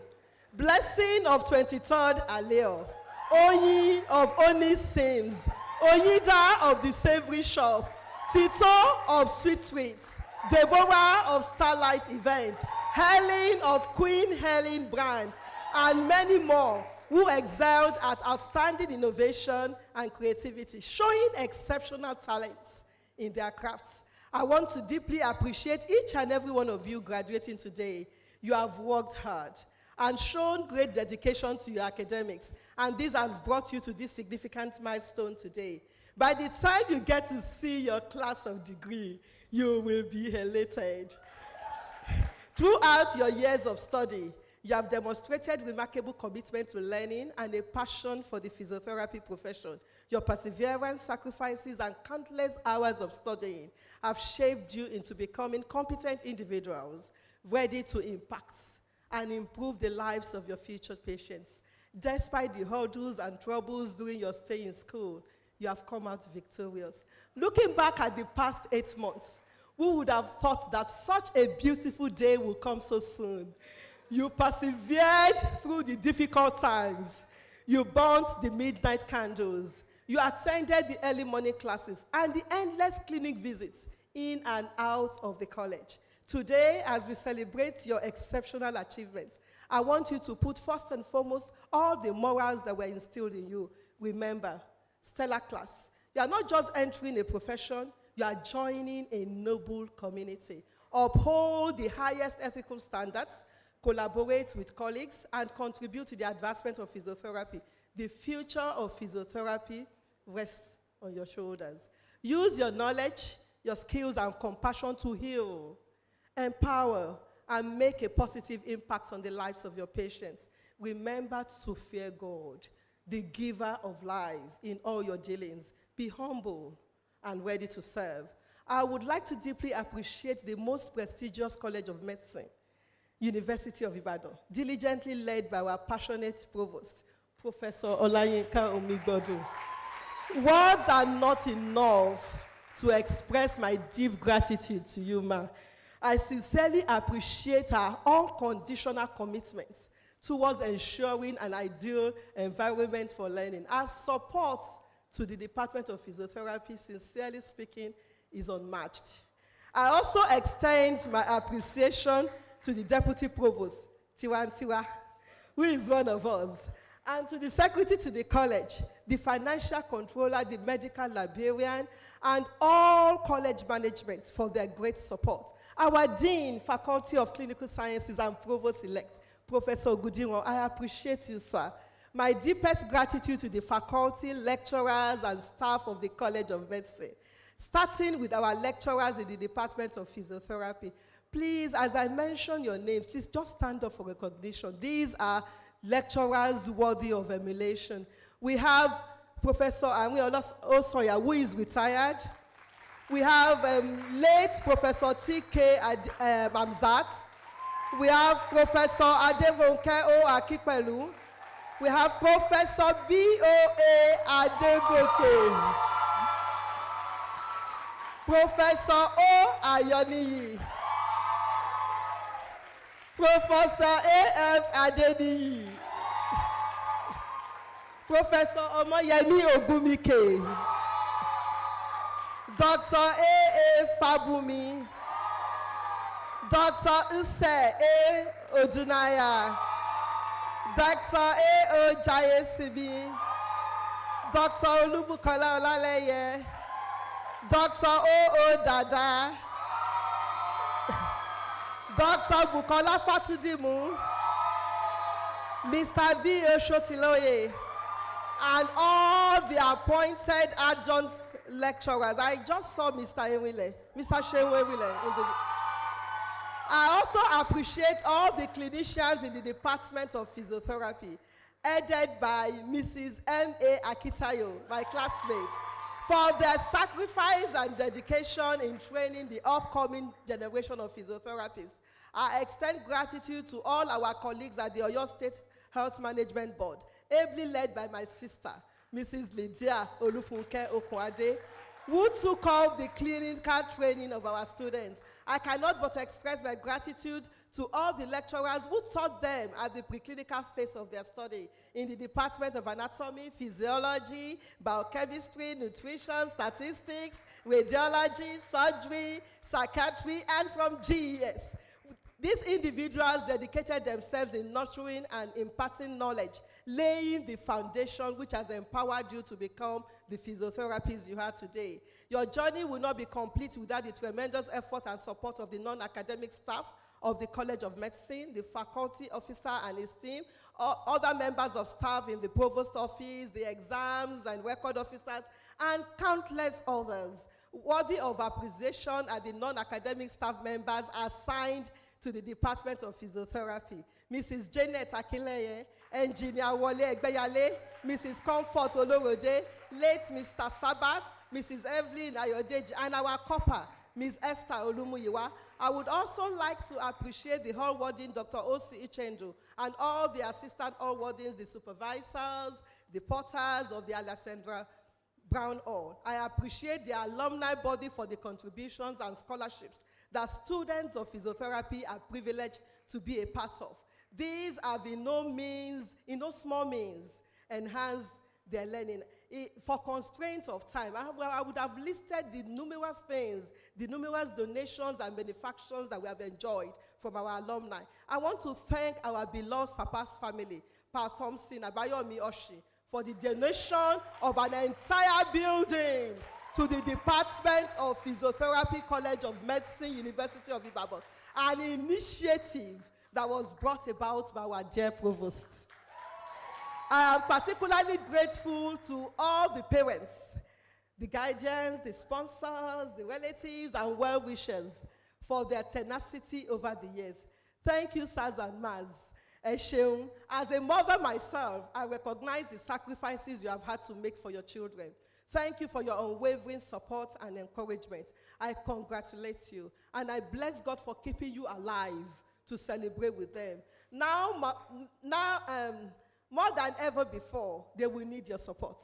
[SPEAKER 12] Blessing of 23rd Allele. Oyi of Oni Sims. Oyida of the Savory Shop. Tito of Sweet Sweets. Deborah of Starlight Event. Helen of Queen Helen Brand. And many more who excelled at outstanding innovation and creativity, showing exceptional talents in their crafts. I want to deeply appreciate each and every one of you graduating today. You have worked hard and shown great dedication to your academics, and this has brought you to this significant milestone today. By the time you get to see your class of degree, you will be elated. Throughout your years of study, You have demonstrated remarkable commitment to learning and a passion for the physiotherapy profession. Your perseverance, sacrifices, and countless hours of studying have shaped you into becoming competent individuals, ready to impact and improve the lives of your future patients. Despite the hurdles and troubles during your stay in school, you have come out victorious. Looking back at the past 8 months, who would have thought that such a beautiful day would come so soon? You persevered through the difficult times. You burnt the midnight candles. You attended the early morning classes and the endless clinic visits in and out of the college. Today, as we celebrate your exceptional achievements, I want you to put first and foremost all the morals that were instilled in you. Remember, stellar class. You are not just entering a profession, you are joining a noble community. Uphold the highest ethical standards, collaborate with colleagues, and contribute to the advancement of physiotherapy. The future of physiotherapy rests on your shoulders. Use your knowledge, your skills, and compassion to heal, empower, and make a positive impact on the lives of your patients. Remember to fear God, the giver of life, in all your dealings. Be humble and ready to serve. I would like to deeply appreciate the most prestigious College of Medicine, University of Ibadan, diligently led by our passionate Provost, Professor Olayinka Omigbodu. Words are not enough to express my deep gratitude to you, ma. I sincerely appreciate her unconditional commitment towards ensuring an ideal environment for learning. Our support to the Department of Physiotherapy, sincerely speaking, is unmatched. I also extend my appreciation to the Deputy Provost, Tiwa, who is one of us, and to the Secretary to the College, the Financial Controller, the Medical Librarian, and all college management for their great support. Our Dean, Faculty of Clinical Sciences, and Provost-elect, Professor Gudinwo, I appreciate you, sir. My deepest gratitude to the faculty, lecturers, and staff of the College of Medicine, starting with our lecturers in the Department of Physiotherapy. Please, as I mention your names, please just stand up for recognition. These are lecturers worthy of emulation. We have Professor Ami Osoya, who is retired. We have late Professor T.K. Amzat. We have Professor Adewonke O. Akipelu. We have Professor B.O.A. Adegoke. Professor O. Ayoniyi. Professor A.F. Adeniyi. Professor Omoyemi Ogumike. Dr. A.A. Fabumi. Dr. Use A. Odunaya. Dr. A.O. Jayesibi. Dr. Olubukola Olaleye. Dr. O.O. Dada. Dr. Bukola Fatudimu. Mr. V. Oshotiloye. And all the appointed adjunct lecturers. I just saw Mr. Ewile, Mr. Shewewile. I also appreciate all the clinicians in the Department of Physiotherapy, headed by Mrs. M.A. Akitayo, my classmate, for their sacrifice and dedication in training the upcoming generation of physiotherapists. I extend gratitude to all our colleagues at the Oyo State Health Management Board, ably led by my sister, Mrs. Lydia Olufunke Okwade, who took up the clinical training of our students. I cannot but express my gratitude to all the lecturers who taught them at the preclinical phase of their study in the Department of Anatomy, Physiology, Biochemistry, Nutrition, Statistics, Radiology, Surgery, Psychiatry, and from GES. These individuals dedicated themselves in nurturing and imparting knowledge, laying the foundation which has empowered you to become the physiotherapists you are today. Your journey will not be complete without the tremendous effort and support of the non-academic staff of the College of Medicine, the faculty officer and his team, other members of staff in the provost office, the exams and record officers, and countless others. Worthy of appreciation are the non-academic staff members assigned to the Department of Physiotherapy. Mrs. Janet Akinleye, Engineer Wole Egbeyale, Mrs. Comfort Olorode, late Mr. Sabat, Mrs. Evelyn Ayodeji, and our copper, Ms. Esther Olumuyiwa. I would also like to appreciate the Hall Warden, Dr. O.C. Ichendu, and all the assistant Hall Wardens, the supervisors, the porters of the Alessandra Brown Hall. I appreciate the alumni body for the contributions and scholarships that students of physiotherapy are privileged to be a part of. These have in no small means, enhanced their learning. For constraints of time, I would have listed the numerous things, the numerous donations and benefactions that we have enjoyed from our alumni. I want to thank our beloved Papa's family, Pa Thompson, Abayomi Oshi, for the donation of an entire building to the Department of Physiotherapy College of Medicine, University of Ibadan, an initiative that was brought about by our dear Provost. I am particularly grateful to all the parents, the guardians, the sponsors, the relatives, and well-wishers for their tenacity over the years. Thank you, sirs and mas. Esheun, as a mother myself, I recognize the sacrifices you have had to make for your children. Thank you for your unwavering support and encouragement. I congratulate you, and I bless God for keeping you alive to celebrate with them. Now, more than ever before, they will need your support.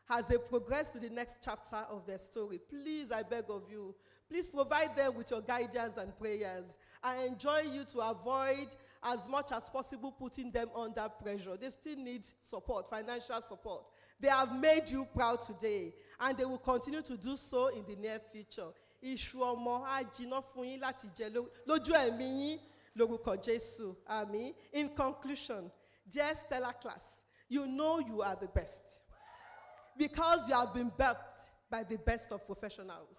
[SPEAKER 12] As they progress to the next chapter of their story, please, I beg of you, please provide them with your guidance and prayers. I enjoin you to avoid as much as possible putting them under pressure. They still need support, financial support. They have made you proud today, and they will continue to do so in the near future. Iṣu ọmọ á jiná fún yín láti jẹ lójú ẹ̀mí yín lórúkọ Jésù. Àmín. In conclusion, dear Stellar class, you know you are the best because you have been built by the best of professionals.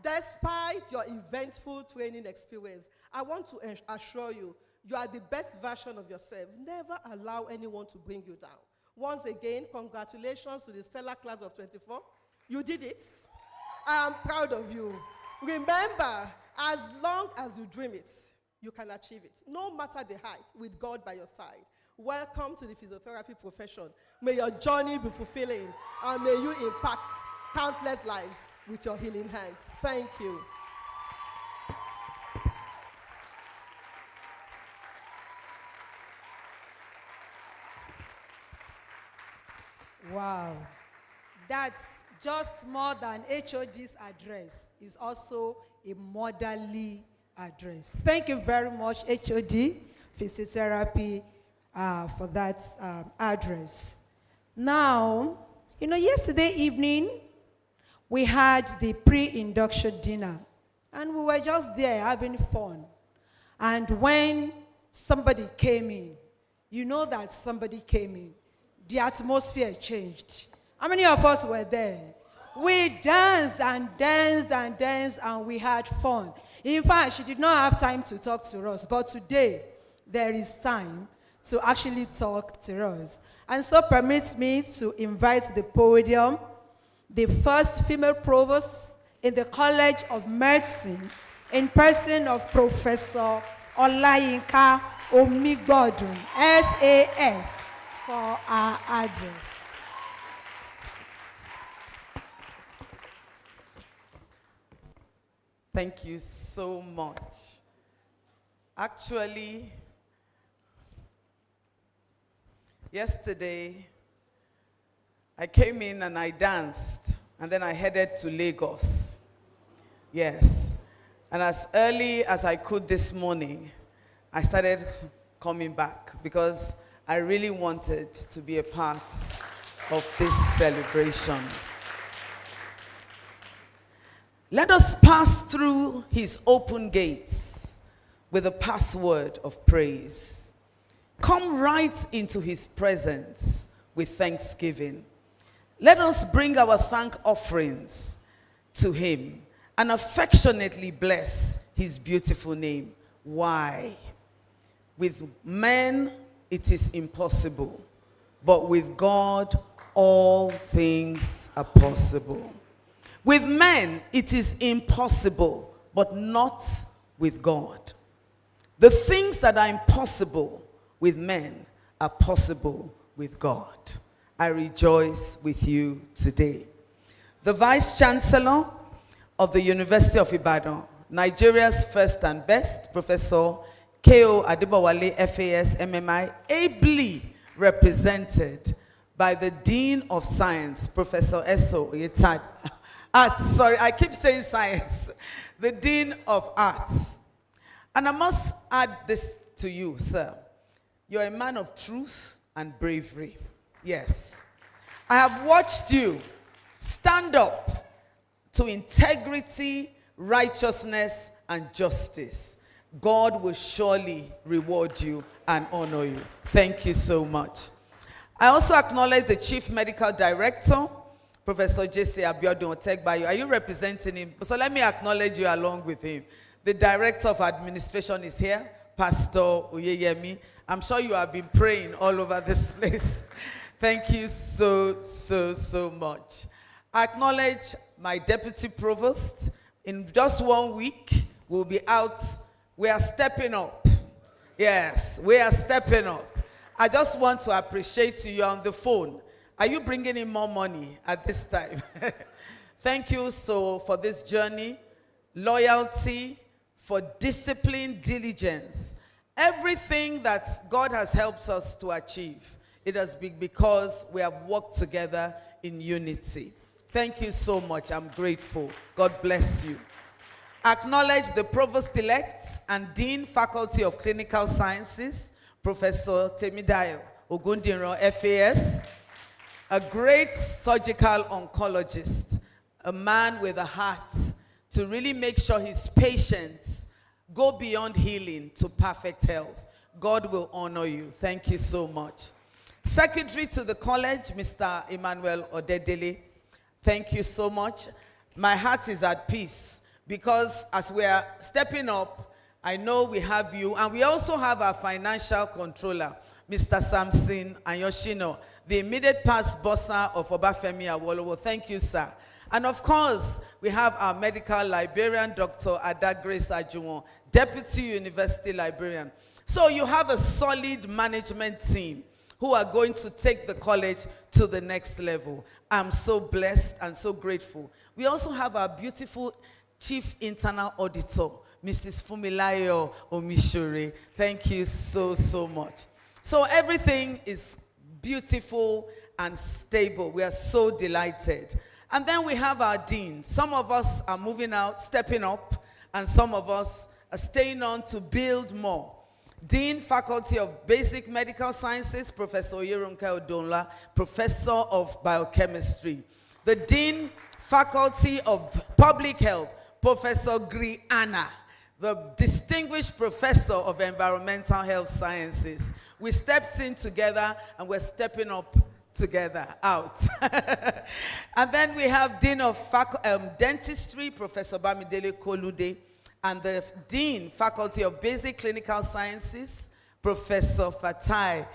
[SPEAKER 12] Despite your eventful training experience, I want to assure you, you are the best version of yourself. Never allow anyone to bring you down. Once again, congratulations to the Stellar class of 24. You did it. I am proud of you. Remember, as long as you dream it, you can achieve it, no matter the height, with God by your side. Welcome to the physiotherapy profession. May your journey be fulfilling, and may you impact countless lives with your healing hands. Thank you.
[SPEAKER 9] Wow. That's just more than HOD's address. It's also a motherly address. Thank you very much, HOD Physiotherapy, for that address. Now, yesterday evening, we had the pre-induction dinner, and we were just there having fun. And when somebody came in, you know that somebody came in, the atmosphere changed. How many of us were there? We danced and danced and danced, and we had fun. In fact, she did not have time to talk to us, but today there is time to actually talk to us. And so permit me to invite to the podium the first female provost in the College of Medicine, in person of Professor Olayinka Omigbodun, FAS, for our address.
[SPEAKER 13] Thank you so much. Actually, yesterday, I came in and I danced, and then I headed to Lagos. Yes. And as early as I could this morning, I started coming back because I really wanted to be a part of this celebration. Let us pass through his open gates with a password of praise. Come right into his presence with thanksgiving. Let us bring our thank offerings to him and affectionately bless his beautiful name. Why? With men, it is impossible, but with God, all things are possible. With men, it is impossible, but not with God. The things that are impossible with men are possible with God. I rejoice with you today. The Vice Chancellor of the University of Ibadan, Nigeria's first and best, Professor K.O. Adebowale, FAS, MMI, ably represented by the Dean of Science, Professor Eso Oyetad. Sorry, I keep saying science. The Dean of Arts. And I must add this to you, sir. You're a man of truth and bravery. Yes. I have watched you stand up to integrity, righteousness, and justice. God will surely reward you and honor you. Thank you so much. I also acknowledge the Chief Medical Director, Professor J.C. Abiodun Otegbayo. Are you representing him? So let me acknowledge you along with him. The Director of Administration is here, Pastor Oyeyemi. I'm sure you have been praying all over this place. Thank you so much. I acknowledge my Deputy Provost. In just 1 week, we'll be out. We are stepping up. Yes, we are stepping up. I just want to appreciate you on the phone. Are you bringing in more money at this time? Thank you for this journey, loyalty, for discipline, diligence. Everything that God has helped us to achieve, it has been because we have worked together in unity. Thank you so much. I'm grateful. God bless you. Acknowledge the Provost-elect and Dean, Faculty of Clinical Sciences, Professor Temidayo Ogundinro, FAS, a great surgical oncologist, a man with a heart to really make sure his patients go beyond healing to perfect health. God will honor you. Thank you so much. Secretary to the college, Mr. Emmanuel Odedele, thank you so much. My heart is at peace because as we are stepping up, I know we have you, and we also have our financial controller, Mr. Samson Ayoshino, the immediate past bossa of Obafemi Awolowo. Thank you, sir. And of course, we have our medical librarian, Dr. Ada Grace Ajuwon, Deputy University Librarian. So you have a solid management team who are going to take the college to the next level. I'm so blessed and so grateful. We also have our beautiful Chief Internal Auditor, Mrs. Fumilayo Omishore. Thank you so much. So everything is beautiful and stable. We are so delighted. And then we have our dean. Some of us are moving out, stepping up, and some of us are staying on to build more. Dean, Faculty of Basic Medical Sciences, Professor Yerunke Odonla, Professor of Biochemistry. The Dean, Faculty of Public Health, Professor Griana, the distinguished Professor of Environmental Health Sciences. We stepped in together and we're stepping up together out. And then we have Dean of Dentistry, Professor Bamidele Kolude, and the Dean, Faculty of Basic Clinical Sciences, Professor Fatai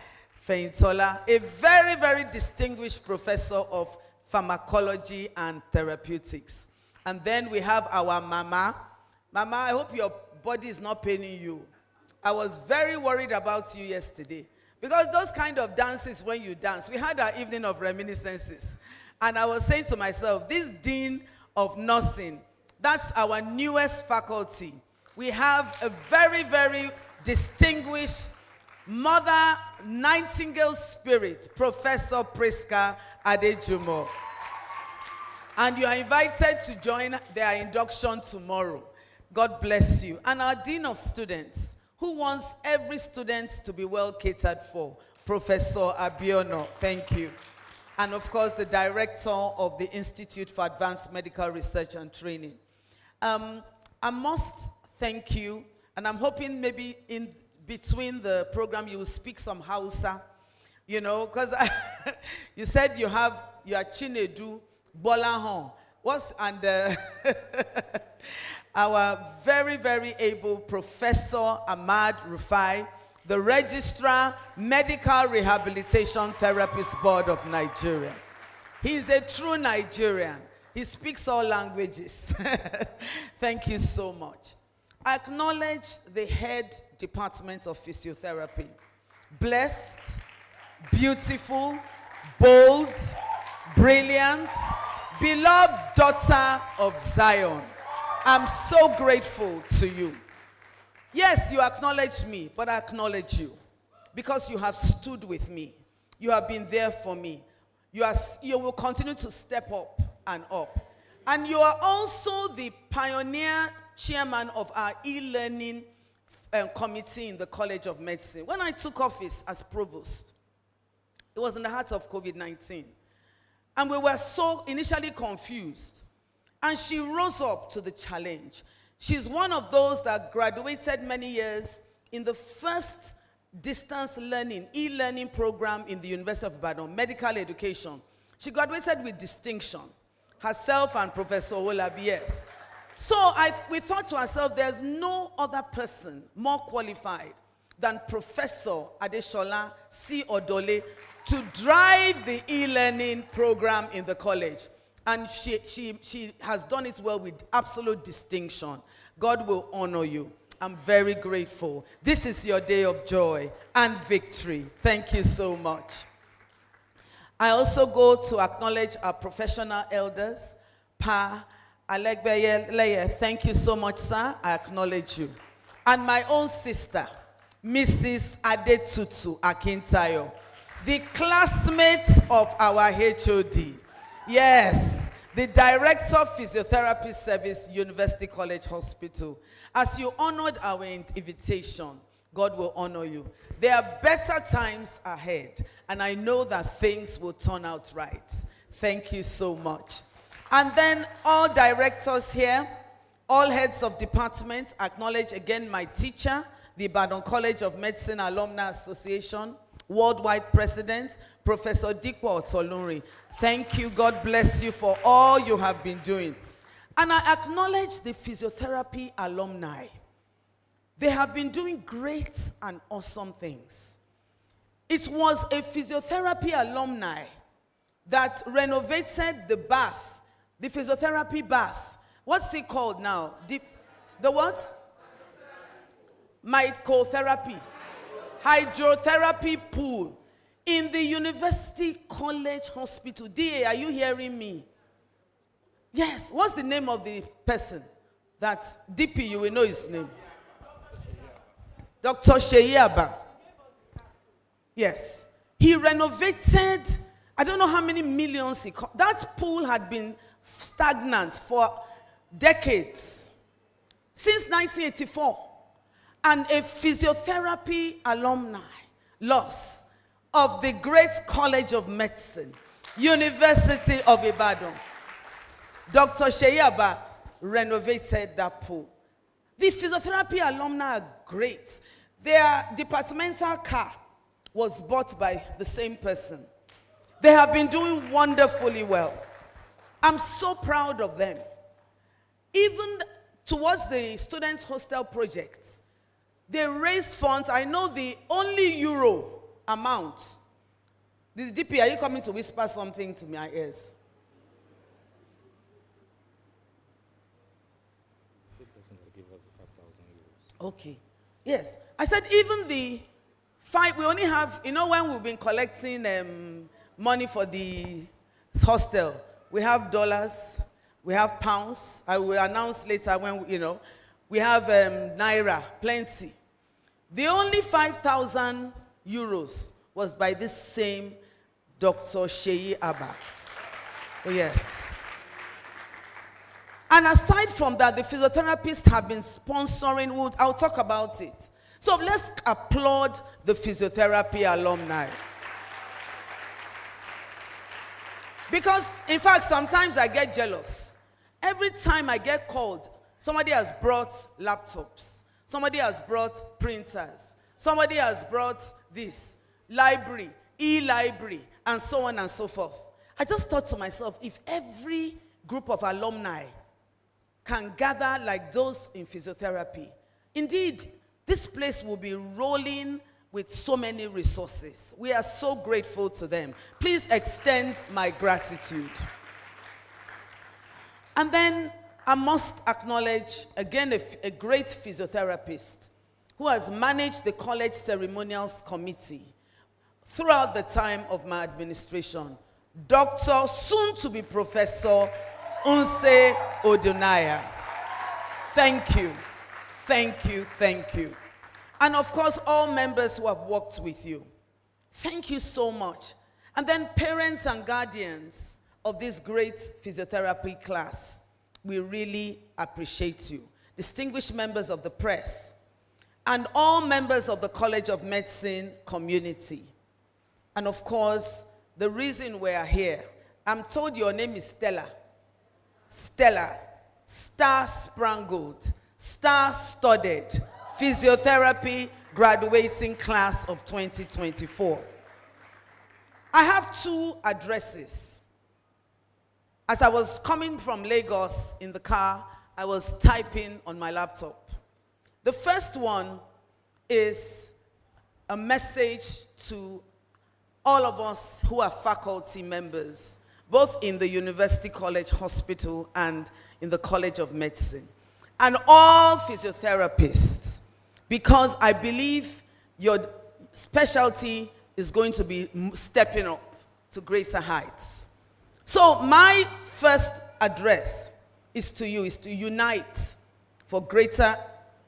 [SPEAKER 13] Feintola, a very, very distinguished Professor of Pharmacology and Therapeutics. And then we have our Mama. Mama, I hope your body is not paining you. I was very worried about you yesterday. Because those kind of dances, when you dance, we had our evening of reminiscences. And I was saying to myself, this Dean of Nursing, that's our newest faculty. We have a very, very distinguished Mother Nightingale spirit, Professor Priska Adejumo. And you are invited to join their induction tomorrow. God bless you. And our Dean of Students, who wants every student to be well catered for, Professor Abiono. Thank you. And of course, the Director of the Institute for Advanced Medical Research and Training. I must thank you, and I'm hoping maybe in between the program you will speak some Hausa, you know, because you said you are Chinedu Bolahon. And our very, very able Professor Ahmad Rufai, the Registrar, Medical Rehabilitation Therapists Board of Nigeria. He's a true Nigerian. He speaks all languages. Thank you so much. I acknowledge the head department of physiotherapy. Blessed, beautiful, bold, brilliant, beloved daughter of Zion. I'm so grateful to you. Yes, you acknowledge me, but I acknowledge you because you have stood with me. You have been there for me. You will continue to step up and up. And you are also the pioneer chairman of our e-learning committee in the College of Medicine. When I took office as provost, it was in the heart of COVID-19. And we were so initially confused. And she rose up to the challenge. She's one of those that graduated many years in the first distance learning, e-learning program in the University of Ibadan, medical education. She graduated with distinction, herself and Professor Olabi, yes. So we thought to ourselves, there's no other person more qualified than Professor Adeshola C. Odole to drive the e-learning program in the college. And she has done it well with absolute distinction. God will honor you. I'm very grateful. This is your day of joy and victory. Thank you so much. I also go to acknowledge our professional elders. Pa Alegbeye, thank you so much, sir. I acknowledge you. And my own sister, Mrs. Adetutu Akintayo, the classmate of our HOD. Yes, the Director of Physiotherapy Service, University College Hospital. As you honored our invitation, God will honor you. There are better times ahead, and I know that things will turn out right. Thank you so much. And then all directors here, all heads of departments, acknowledge again my teacher, the Ibadan College of Medicine Alumni Association, worldwide president, Professor Dikwa Otolunri. Thank you. God bless you for all you have been doing. And I acknowledge the physiotherapy alumni. They have been doing great and awesome things. It was a physiotherapy alumni that renovated the bath, the physiotherapy bath. What's it called now? The what? Mycotherapy. Hydrotherapy pool in the University College Hospital. DA, are you hearing me? Yes. What's the name of the person? That's DP, you will know his name. Dr. Sheyiaba. Yes. He renovated, I don't know how many millions he cost. That pool had been stagnant for decades. Since 1984. And a physiotherapy alumni, loss of the great College of Medicine, University of Ibadan. Dr. Sheyiaba renovated that pool. The physiotherapy alumni are great. Their departmental car was bought by the same person. They have been doing wonderfully well. I'm so proud of them. Even towards the Students' Hostel project, they raised funds. I know the only euro amount. This DP, are you coming to whisper something to my ears? Okay. Yes. I said even the we only have, you know, when we've been collecting money for the hostel, we have dollars, we have pounds. I will announce later when, you know, we have naira, plenty. The only 5,000 euros was by this same Dr. Sheyiaba. Oh, yes. And aside from that, the physiotherapists have been sponsoring, I'll talk about it. So let's applaud the physiotherapy alumni. Because, in fact, sometimes I get jealous. Every time I get called, somebody has brought laptops. Somebody has brought printers. Somebody has brought this, library, e-library, and so on and so forth. I just thought to myself, if every group of alumni can gather like those in physiotherapy, indeed, this place will be rolling with so many resources. We are so grateful to them. Please extend my gratitude. And then I must acknowledge again a great physiotherapist who has managed the college ceremonials committee throughout the time of my administration, Dr. soon-to-be Professor Unse Odunaya. Thank you, thank you, thank you. And of course, all members who have worked with you. Thank you so much. And then parents and guardians of this great physiotherapy class, we really appreciate you. Distinguished members of the press, and all members of the College of Medicine community. And of course, the reason we are here, I'm told your name is Stella. Stella, star-sprangled, star-studded physiotherapy graduating class of 2024. I have 2 addresses. As I was coming from Lagos in the car, I was typing on my laptop. The first one is a message to all of us who are faculty members, both in the University College Hospital and in the College of Medicine, and all physiotherapists, because I believe your specialty is going to be stepping up to greater heights. So my first address is to you, is to unite for greater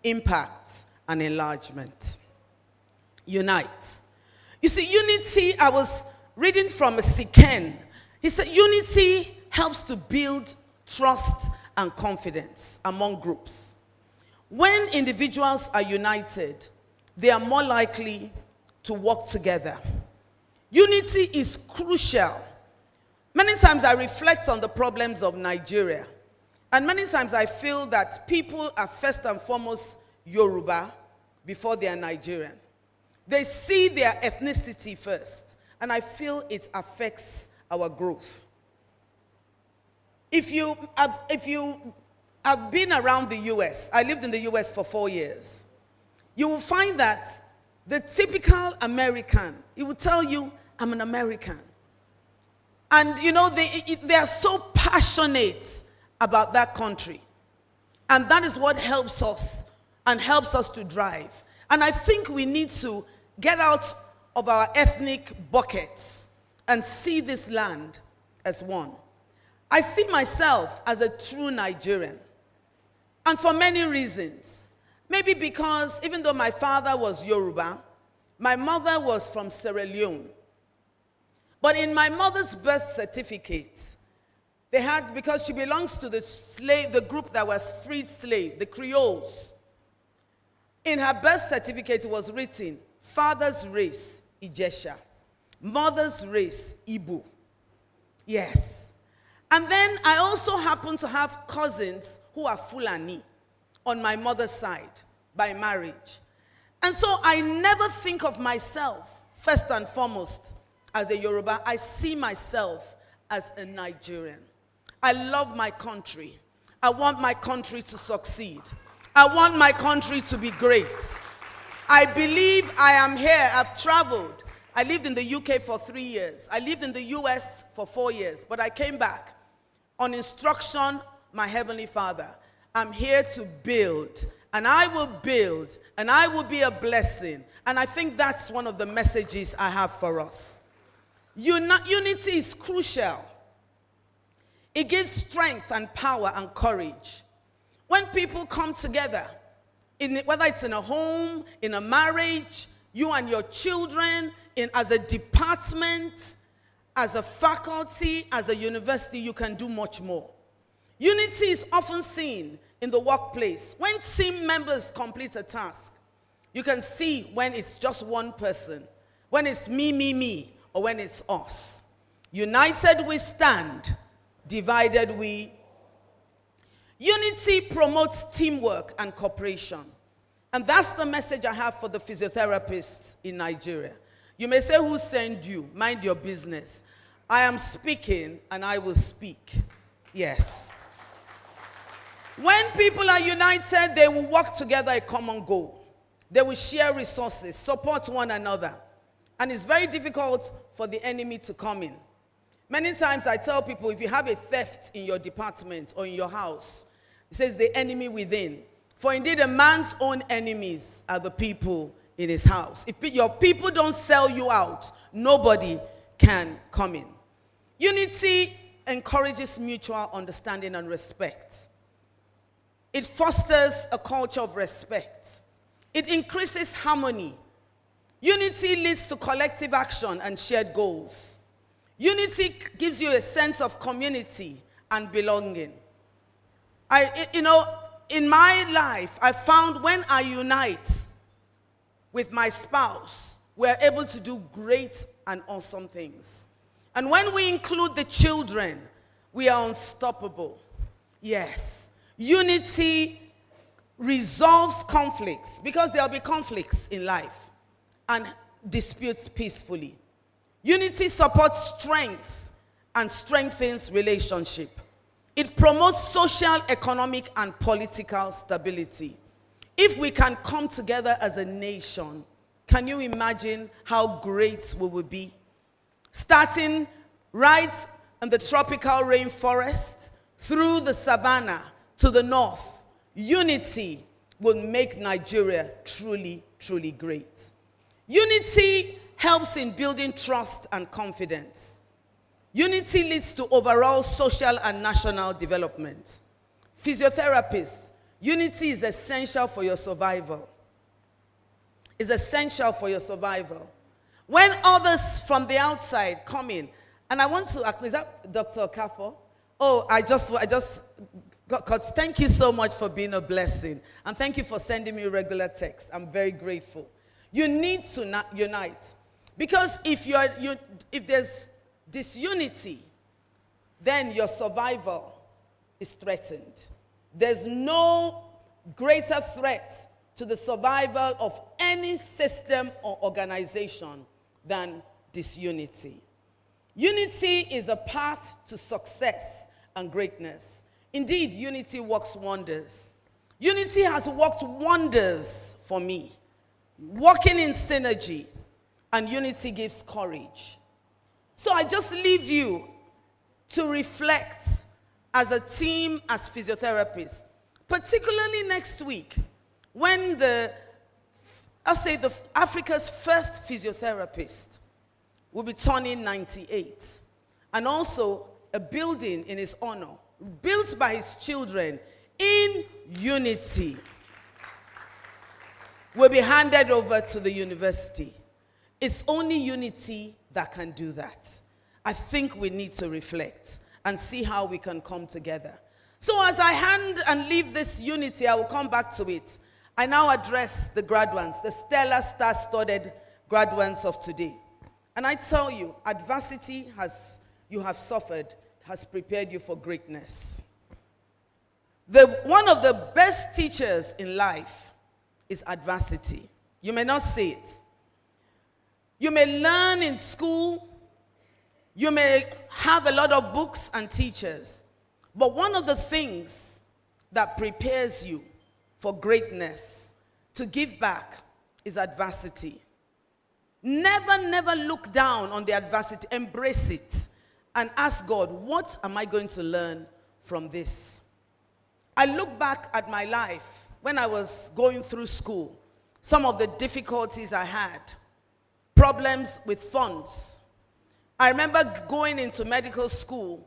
[SPEAKER 13] impact and enlargement. Unite. You see, unity, I was reading from a Siken. He said, unity helps to build trust and confidence among groups. When individuals are united, they are more likely to work together. Unity is crucial. Many times I reflect on the problems of Nigeria, and many times I feel that people are first and foremost Yoruba before they are Nigerian. They see their ethnicity first, and I feel it affects our growth. If you have been around the US, I lived in the US for 4 years, you will find that the typical American, he will tell you, I'm an American. And you know, they are so passionate about that country. And that is what helps us and helps us to drive. And I think we need to get out of our ethnic buckets and see this land as one. I see myself as a true Nigerian. And for many reasons. Maybe because even though my father was Yoruba, my mother was from Sierra Leone. But in my mother's birth certificate, they had, because she belongs to the group that was freed slave, the Creoles. In her birth certificate, it was written, father's race, Ijesha. Mother's race, Igbo. Yes. And then I also happen to have cousins who are Fulani on my mother's side by marriage. And so I never think of myself, first and foremost, as a Yoruba. I see myself as a Nigerian. I love my country. I want my country to succeed. I want my country to be great. I believe I am here. I've traveled. I lived in the UK for 3 years. I lived in the US for 4 years. But I came back on instruction, my Heavenly Father. I'm here to build. And I will build. And I will be a blessing. And I think that's one of the messages I have for us. Unity is crucial. It gives strength and power and courage. When people come together, whether it's in a home, in a marriage, you and your children, as a department, as a faculty, as a university, you can do much more. Unity is often seen in the workplace. When team members complete a task, you can see when it's just one person, when it's me, or when it's us. United we stand, divided we. Unity promotes teamwork and cooperation. And that's the message I have for the physiotherapists in Nigeria. You may say, who sent you? Mind your business. I am speaking and I will speak. Yes. When people are united, they will work together a common goal. They will share resources, support one another. And it's very difficult for the enemy to come in. Many times I tell people, if you have a theft in your department or in your house, It says the enemy within. For indeed a man's own enemies are the people in his house. If your people don't sell you out, nobody can come in. Unity encourages mutual understanding and respect. It fosters a culture of respect. It increases harmony. Unity leads to collective action and shared goals. Unity gives you a sense of community and belonging. In my life, I found when I unite with my spouse, we're able to do great and awesome things. And when we include the children, we are unstoppable. Yes. Unity resolves conflicts, because there will be conflicts in life, and disputes peacefully. Unity supports strength and strengthens relationship. It promotes social, economic, and political stability. If we can come together as a nation, can you imagine how great we will be? Starting right in the tropical rainforest, through the savannah to the north, unity will make Nigeria truly, truly great. Unity helps in building trust and confidence. Unity leads to overall social and national development. Physiotherapists, unity is essential for your survival. It's essential for your survival. When others from the outside come in, and I want to ask, is that Dr. Kafo? Oh, I just thank you so much for being a blessing. And thank you for sending me regular texts. I'm very grateful. You need to unite. Because if there's disunity, then your survival is threatened. There's no greater threat to the survival of any system or organization than disunity. Unity is a path to success and greatness. Indeed, unity works wonders. Unity has worked wonders for me. Working in synergy, and unity gives courage. So I just leave you to reflect as a team, as physiotherapists, particularly next week, when Africa's first physiotherapist will be turning 98. And also a building in his honor, built by his children in unity, will be handed over to the university. It's only unity that can do that. I think we need to reflect and see how we can come together. So as I hand and leave this unity, I will come back to it. I now address the graduates, the stellar, star-studded graduates of today. And I tell you, adversity you have suffered has prepared you for greatness. One of the best teachers in life is adversity. You may not see it. You may learn in school. You may have a lot of books and teachers. But one of the things that prepares you for greatness, to give back, is adversity. Never look down on the adversity. Embrace it and ask God, what am I going to learn from this? I look back at my life when I was going through school, some of the difficulties I had, problems with funds. I remember going into medical school,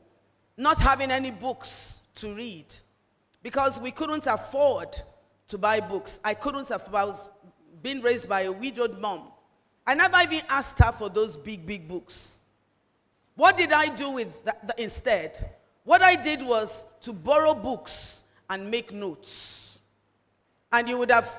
[SPEAKER 13] not having any books to read because we couldn't afford to buy books. I was being raised by a widowed mom. I never even asked her for those big books. What did I do with that instead? What I did was to borrow books and make notes. And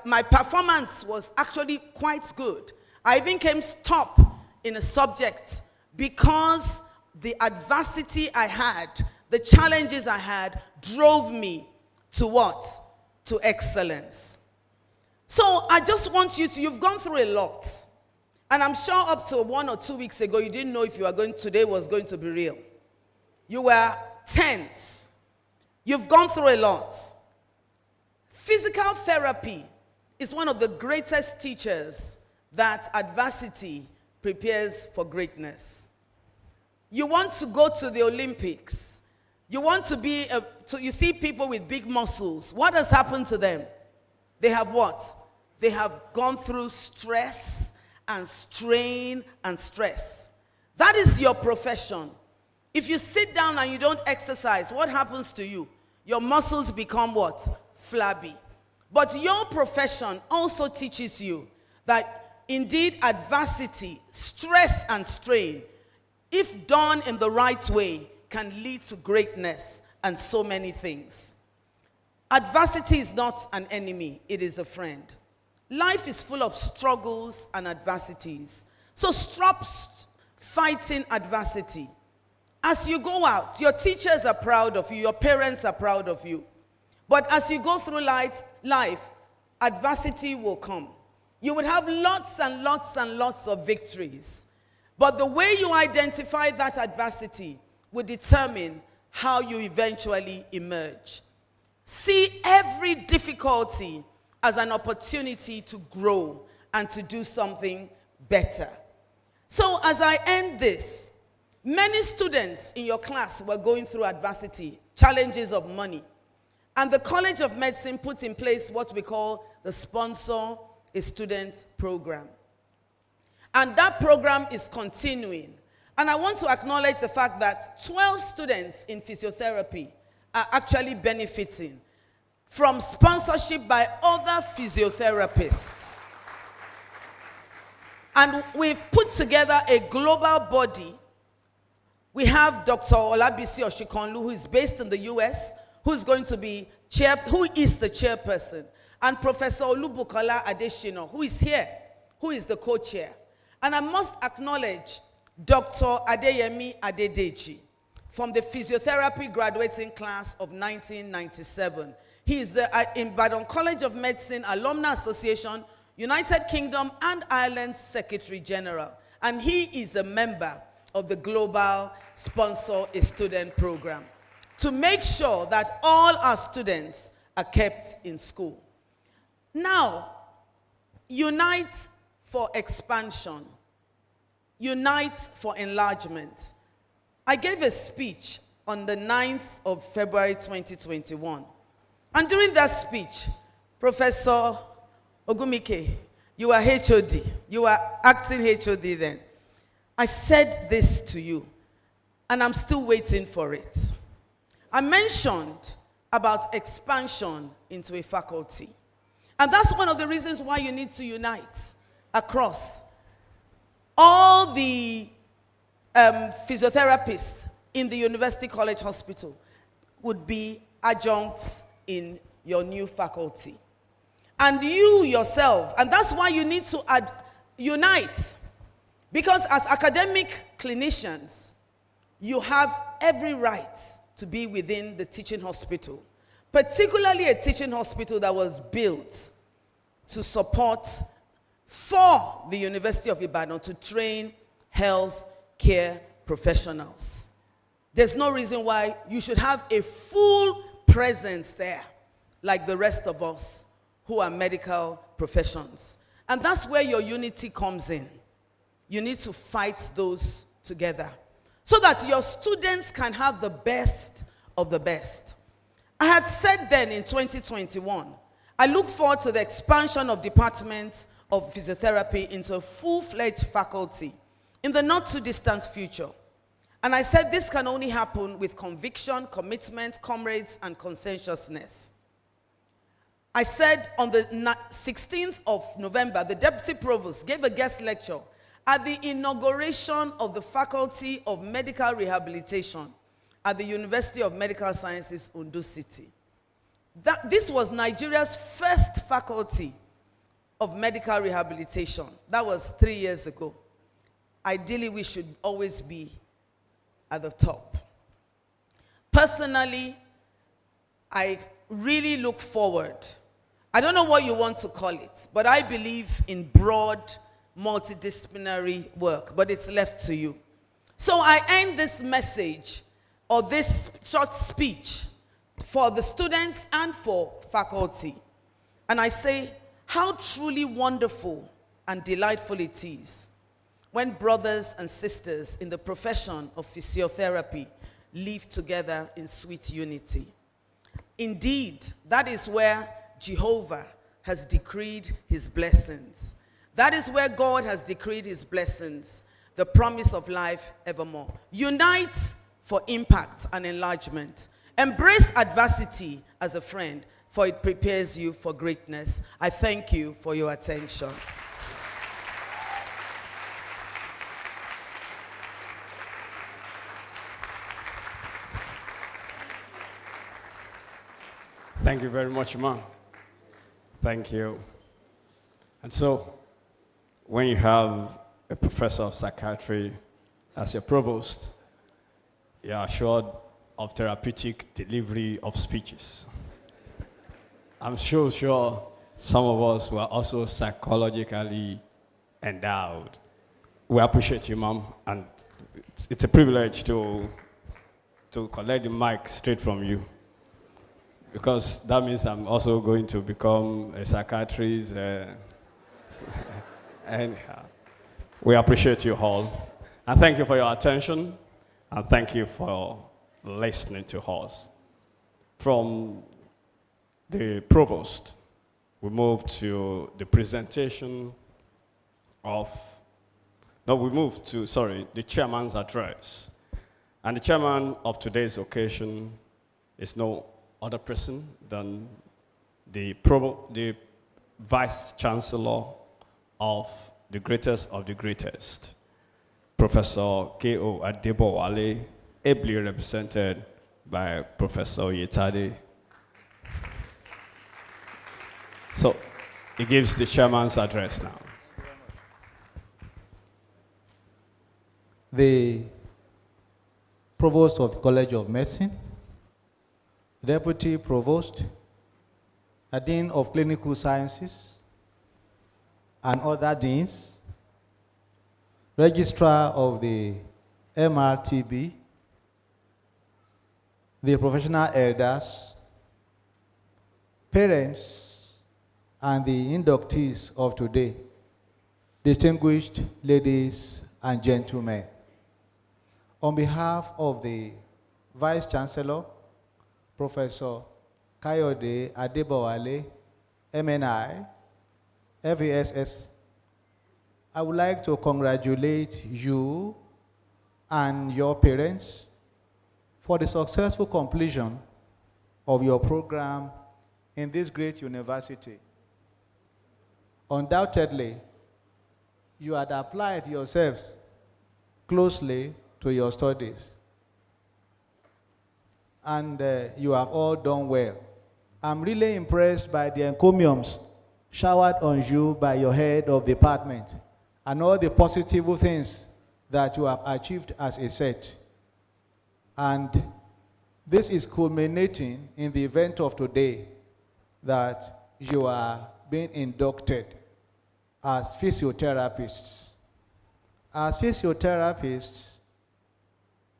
[SPEAKER 13] my performance was actually quite good. I even came top in a subject because the adversity I had, the challenges I had, drove me to what? To excellence. So I just want you've gone through a lot. And I'm sure up to 1 or 2 weeks ago, you didn't know if today was going to be real. You were tense. You've gone through a lot. Physical therapy is one of the greatest teachers that adversity prepares for greatness. You want to go to the Olympics, You want to be, you see people with big muscles. What has happened to them? They have what? They have gone through stress and strain and stress. That is your profession. If you sit down and you don't exercise, what happens to you? Your muscles become what? Flabby. But your profession also teaches you that indeed adversity, stress and strain, if done in the right way, can lead to greatness and so many things. Adversity is not an enemy, it is a friend. Life is full of struggles and adversities. So stop fighting adversity. As you go out, your teachers are proud of you, your parents are proud of you. But as you go through life, adversity will come. You would have lots and lots and lots of victories. But the way you identify that adversity will determine how you eventually emerge. See every difficulty as an opportunity to grow and to do something better. So as I end this, many students in your class were going through adversity, challenges of money. And the College of Medicine put in place what we call the Sponsor a Student program. And that program is continuing. And I want to acknowledge the fact that 12 students in physiotherapy are actually benefiting from sponsorship by other physiotherapists. And we've put together a global body. We have Dr. Olabisi Oshikonlu, who is based in the US, who is the chairperson, and Professor Olubukola Adeshino, who is here, who is the co-chair. And I must acknowledge Dr. Adeyemi Adedeji from the physiotherapy graduating class of 1997. He is the Ibadan College of Medicine Alumni Association, United Kingdom and Ireland Secretary General. And he is a member of the Global Sponsor a Student program to make sure that all our students are kept in school. Now, unite for expansion. Unite for enlargement. I gave a speech on the 9th of February 2021. And during that speech, Professor Ogumike, you were HOD. You were acting HOD then. I said this to you, and I'm still waiting for it. I mentioned about expansion into a faculty. And that's one of the reasons why you need to unite across. All the physiotherapists in the University College Hospital would be adjuncts in your new faculty. And you yourself, and that's why you need to unite. Because as academic clinicians, you have every right to be within the teaching hospital, particularly a teaching hospital that was built to support for the University of Ibadan to train health care professionals. There's no reason why you should have a full presence there like the rest of us who are medical professions. And that's where your unity comes in. You need to fight those together so that your students can have the best of the best. I had said then in 2021, I look forward to the expansion of departments of physiotherapy into a full-fledged faculty in the not-too-distant future. And I said this can only happen with conviction, commitment, comrades, and consensuousness. I said on the 16th of November, the Deputy Provost gave a guest lecture at the inauguration of the Faculty of Medical Rehabilitation at the University of Medical Sciences, Ondo City. This was Nigeria's first faculty of medical rehabilitation. That was 3 years ago. Ideally, we should always be at the top. Personally, I really look forward. I don't know what you want to call it, but I believe in broad, multidisciplinary work, but it's left to you. So I end this message, or this short speech, for the students and for faculty. And I say, how truly wonderful and delightful it is when brothers and sisters in the profession of physiotherapy live together in sweet unity. Indeed, that is where Jehovah has decreed his blessings. That is where God has decreed his blessings, the promise of life evermore. Unite for impact and enlargement. Embrace adversity as a friend, for it prepares you for greatness. I thank you for your attention.
[SPEAKER 11] Thank you very much, ma'am. Thank you. And so, when you have a professor of psychiatry as your provost, you are assured of therapeutic delivery of speeches. I'm sure some of us were also psychologically endowed. We appreciate you, ma'am, and it's a privilege to collect the mic straight from you, because that means I'm also going to become a psychiatrist, and we appreciate you all. And thank you for your attention, and thank you for listening to us. From the provost, we move to the presentation of, the chairman's address. And the chairman of today's occasion is no other person than the vice chancellor of the greatest of the greatest, Professor K.O. Adebowale, ably represented by Professor Yetade. So, he gives the chairman's address now.
[SPEAKER 14] The Provost of the College of Medicine, Deputy Provost, a Dean of Clinical Sciences, and other deans, Registrar of the MRTB, the professional elders, parents, and the inductees of today, distinguished ladies and gentlemen. On behalf of the Vice Chancellor, Professor Kayode Adebowale, MNI, FASS, I would like to congratulate you and your parents for the successful completion of your program in this great university. Undoubtedly, you had applied yourselves closely to your studies, and you have all done well. I'm really impressed by the encomiums showered on you by your head of department and all the positive things that you have achieved as a set. And this is culminating in the event of today that you are being inducted as physiotherapists. As physiotherapists,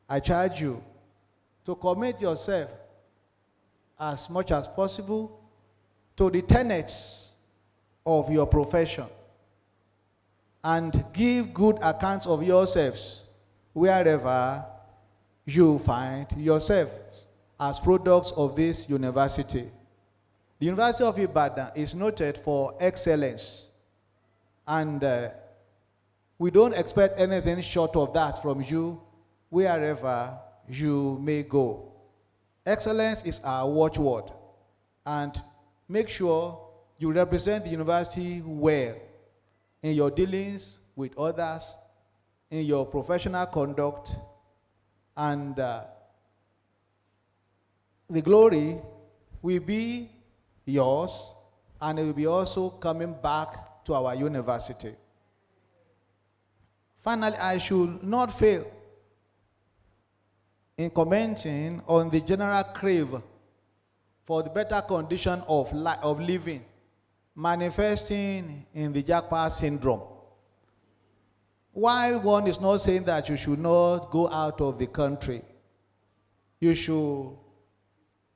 [SPEAKER 14] I charge you to commit yourself as much as possible to the tenets of your profession and give good accounts of yourselves wherever you find yourselves as products of this university. The University of Ibadan is noted for excellence, and we don't expect anything short of that from you wherever you may go. Excellence is our watchword, and make sure you represent the university well in your dealings with others, in your professional conduct, and the glory will be yours, and it will be also coming back to our university. Finally, I should not fail in commenting on the general crave for the better condition of living manifesting in the Jackpot syndrome. While one is not saying that you should not go out of the country, you should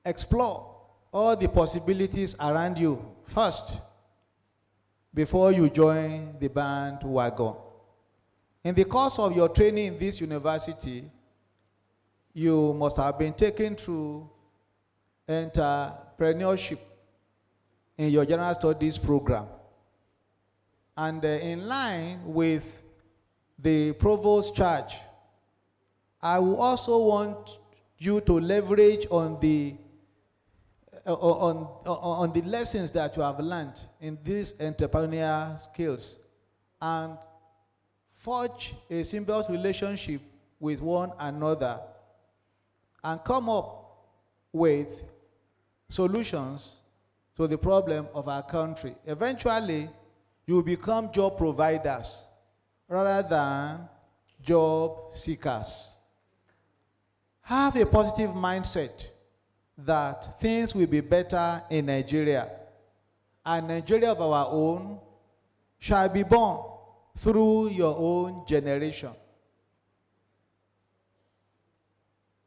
[SPEAKER 14] explore all the possibilities around you first before you join the bandwagon. In the course of your training in this university, you must have been taken through entrepreneurship in your general studies program. And in line with the provost charge, I will also want you to leverage on the lessons that you have learned in these entrepreneurial skills and forge a symbiotic relationship with one another and come up with solutions to the problem of our country. Eventually, you will become job providers rather than job seekers. Have a positive mindset that things will be better in Nigeria, and Nigeria of our own shall be born through your own generation.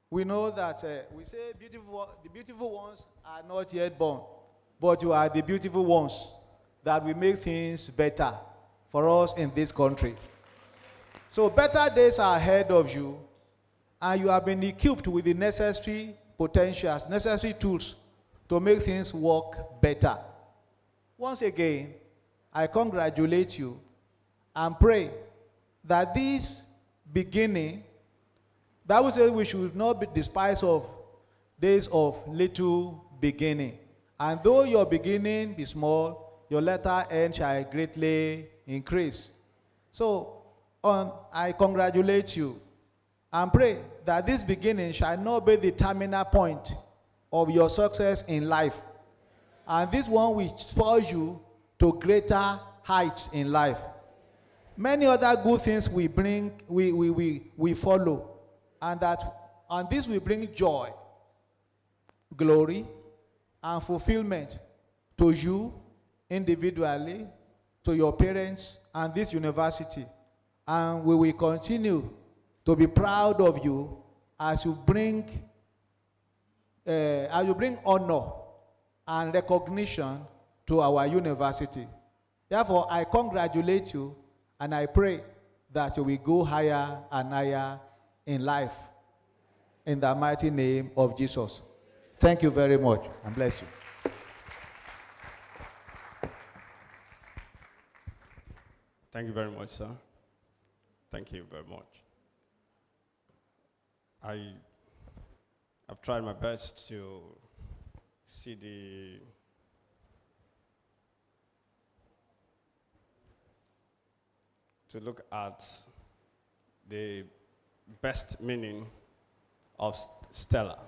[SPEAKER 14] We know that we say the beautiful ones are not yet born, but you are the beautiful ones that will make things better for us in this country. So better days are ahead of you, and you have been equipped with the necessary potentials, necessary tools to make things work better. Once again, I congratulate you and pray that this beginning, Bible says we should not be despised of days of little beginning. And though your beginning be small, your latter end shall greatly increase. So I congratulate you and pray that this beginning shall not be the terminal point of your success in life. And this one will spur you to greater heights in life. Many other good things we follow, and this will bring joy, glory, and fulfillment to you individually, to your parents, and this university. And we will continue to be proud of you as you bring honor and recognition to our university. Therefore, I congratulate you and I pray that you will go higher and higher in life. In the mighty name of Jesus. Thank you very much and bless you.
[SPEAKER 11] Thank you very much, sir. Thank you very much. I've tried my best to see to look at the best meaning of Stella.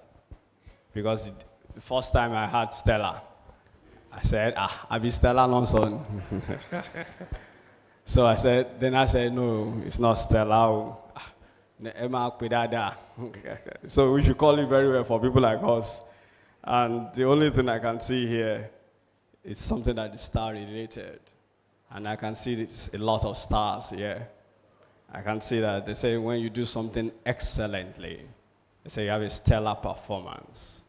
[SPEAKER 11] Because the first time I heard Stella, I said, I be Stella Lonson. So I said, no, it's not Stella. So we should call it very well for people like us. And the only thing I can see here is something that is star related. And I can see a lot of stars here. I can see that they say when you do something excellently, they say you have a stellar performance.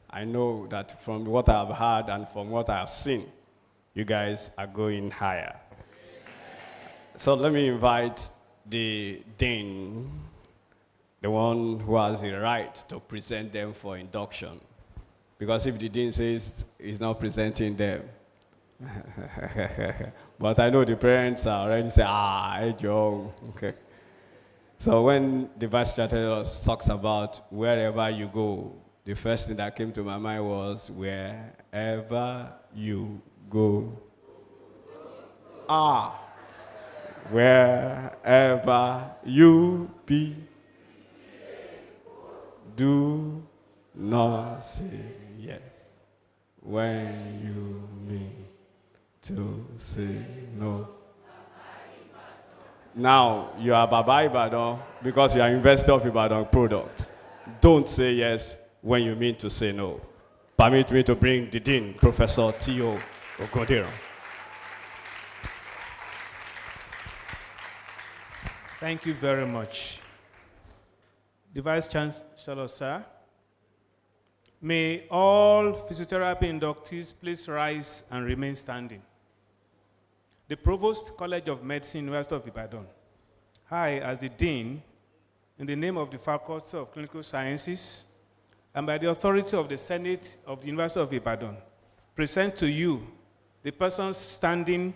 [SPEAKER 11] I know that from what I've heard and from what I've seen, you guys are going higher. So let me invite the dean, the one who has the right to present them for induction. Because if the dean says he's not presenting them, but I know the parents are already saying, hey, Joe. Okay. So when the Vice Chancellor talks about wherever you go, the first thing that came to my mind was, wherever you go. Wherever you be, do not say yes when you mean to say no. Now, you are Baba Ibadan because you are investor of Ibadan products. Don't say yes when you mean to say no. Permit me to bring the Dean, Professor T.O. Okodero.
[SPEAKER 15] Thank you very much. The Vice Chancellor, sir. May all physiotherapy inductees please rise and remain standing. The Provost, College of Medicine, University of Ibadan. I, as the Dean, in the name of the Faculty of Clinical Sciences and by the authority of the Senate of the University of Ibadan, present to you the persons standing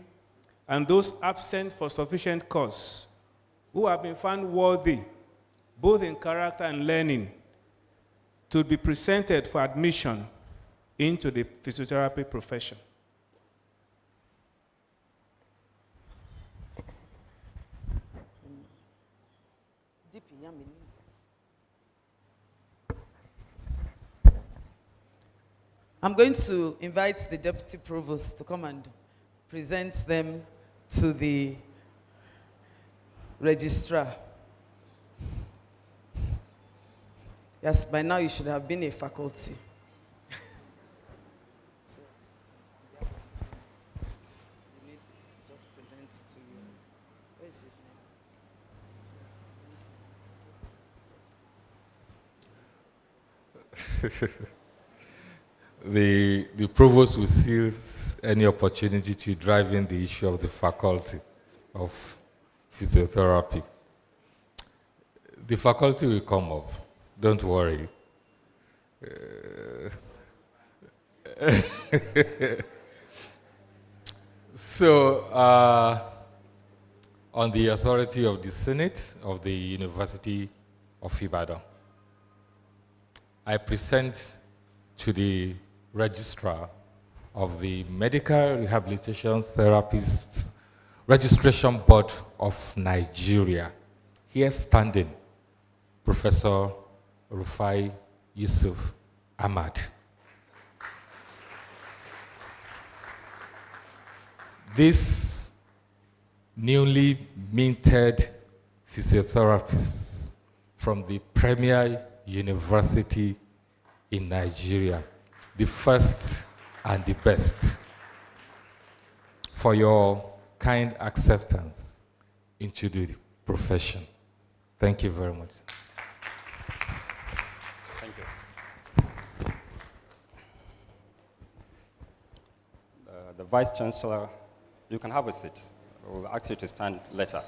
[SPEAKER 15] and those absent for sufficient cause who have been found worthy, both in character and learning, to be presented for admission into the physiotherapy profession.
[SPEAKER 13] I'm going to invite the Deputy Provost to come and present them to the registrar. Yes, by now you should have been a faculty. So, you need to just present to you. Where is his
[SPEAKER 16] name? The provost will seize any opportunity to drive in the issue of the faculty of physiotherapy. The faculty will come up, don't worry. So, on the authority of the Senate of the University of Ibadan, I present to the registrar of the Medical Rehabilitation Therapists Registration Board of Nigeria, here standing, Professor Rufai Yusuf Ahmad. This newly minted physiotherapist from the premier university in Nigeria, the first and the best, for your kind acceptance into the profession. Thank you very much.
[SPEAKER 11] Thank you. The Vice Chancellor, you can have a seat. We'll ask you to stand later.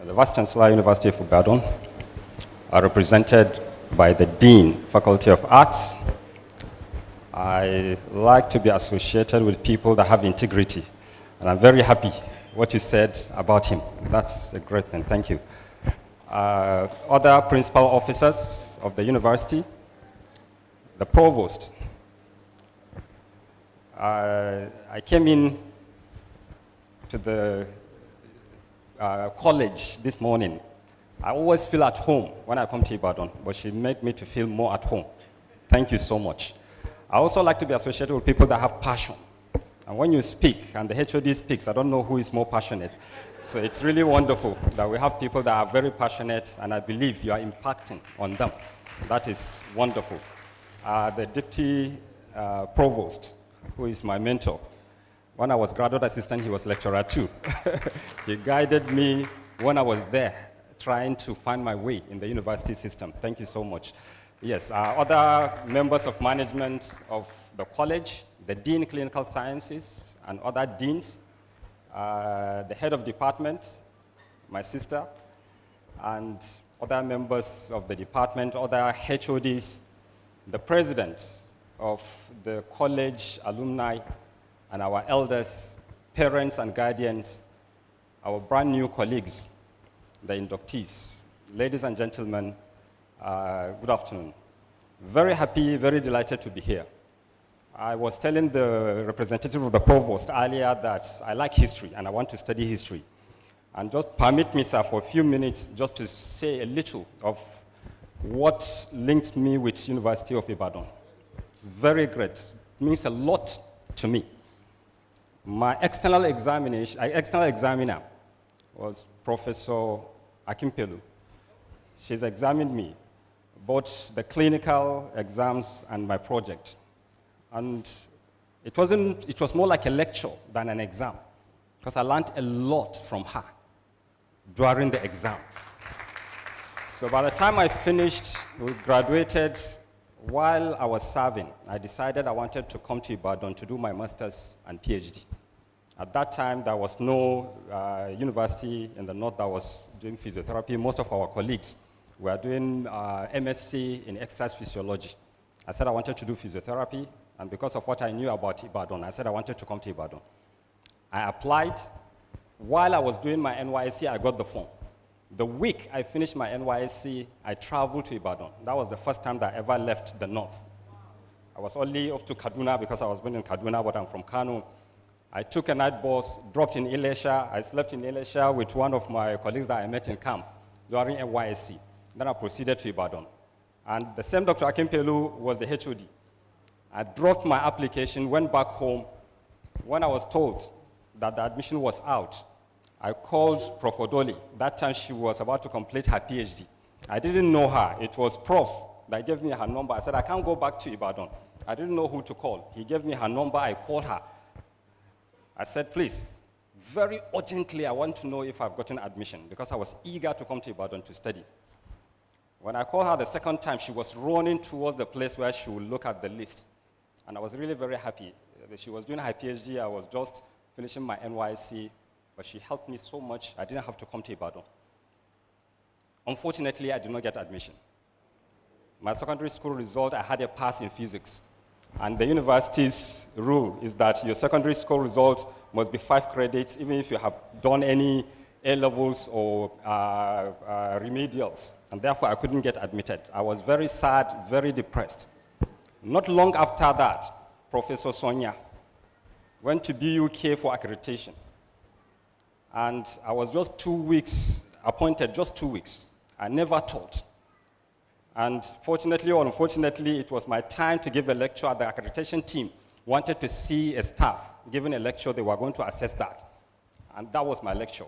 [SPEAKER 11] The Vice Chancellor, University of Ibadan, are represented by the Dean, Faculty of Arts. I like to be associated with people that have integrity, and I'm very happy what you said about him. That's a great thing, thank you. Other principal officers of the university, the Provost. I came in to the college this morning. I always feel at home when I come to Ibadan, but she made me to feel more at home. Thank you so much. I also like to be associated with people that have passion. And when you speak, and the HOD speaks, I don't know who is more passionate. So it's really wonderful that we have people that are very passionate, and I believe you are impacting on them. That is wonderful. The Deputy Provost, who is my mentor. When I was graduate assistant, he was lecturer too. He guided me when I was there, trying to find my way in the university system. Thank you so much. Yes, other members of management of the college, the Dean Clinical Sciences, and other deans, the head of department, my sister, and other members of the department, other HODs, the president of the college alumni, and our elders, parents and guardians, our brand new colleagues, the inductees. Ladies and gentlemen, good afternoon. Very happy, very delighted to be here. I was telling the representative of the provost earlier that I like history and I want to study history. And just permit me, sir, for a few minutes just to say a little of what linked me with University of Ibadan. Very great. It means a lot to me. My external examiner was Professor Akimpelu. She's examined me, both the clinical exams and my project. And it was more like a lecture than an exam, because I learned a lot from her during the exam. So by the time I finished, we graduated, while I was serving, I decided I wanted to come to Ibadan to do my master's and PhD. At that time, there was no university in the north that was doing physiotherapy. Most of our colleagues We are doing MSc in exercise physiology. I said I wanted to do physiotherapy, and because of what I knew about Ibadan, I said I wanted to come to Ibadan. I applied. While I was doing my NYSC, I got the phone. The week I finished my NYSC, I traveled to Ibadan. That was the first time that I ever left the north. I was only up to Kaduna because I was born in Kaduna, but I'm from Kano. I took a night bus, dropped in Ilesha. I slept in Ilesha with one of my colleagues that I met in camp during NYSC. Then I proceeded to Ibadan. And the same Dr. Akimpelu was the HOD. I dropped my application, went back home. When I was told that the admission was out, I called Prof. Odoli. That time she was about to complete her PhD. I didn't know her. It was Prof that gave me her number. I said, I can't go back to Ibadan. I didn't know who to call. He gave me her number. I called her. I said, please, very urgently, I want to know if I've gotten admission, because I was eager to come to Ibadan to study. When I called her the second time, she was running towards the place where she would look at the list. And I was really very happy. She was doing her PhD. I was just finishing my NYSC, but she helped me so much, I didn't have to come to Ibadan. Unfortunately, I did not get admission. My secondary school result, I had a pass in physics. And the university's rule is that your secondary school result must be 5 credits, even if you have done any A-levels or remedials. And therefore, I couldn't get admitted. I was very sad, very depressed. Not long after that, Professor Sonia went to BUK for accreditation. And I was just 2 weeks appointed, just 2 weeks. I never taught. And fortunately or unfortunately, it was my time to give a lecture. The accreditation team wanted to see a staff giving a lecture. They were going to assess that. And that was my lecture.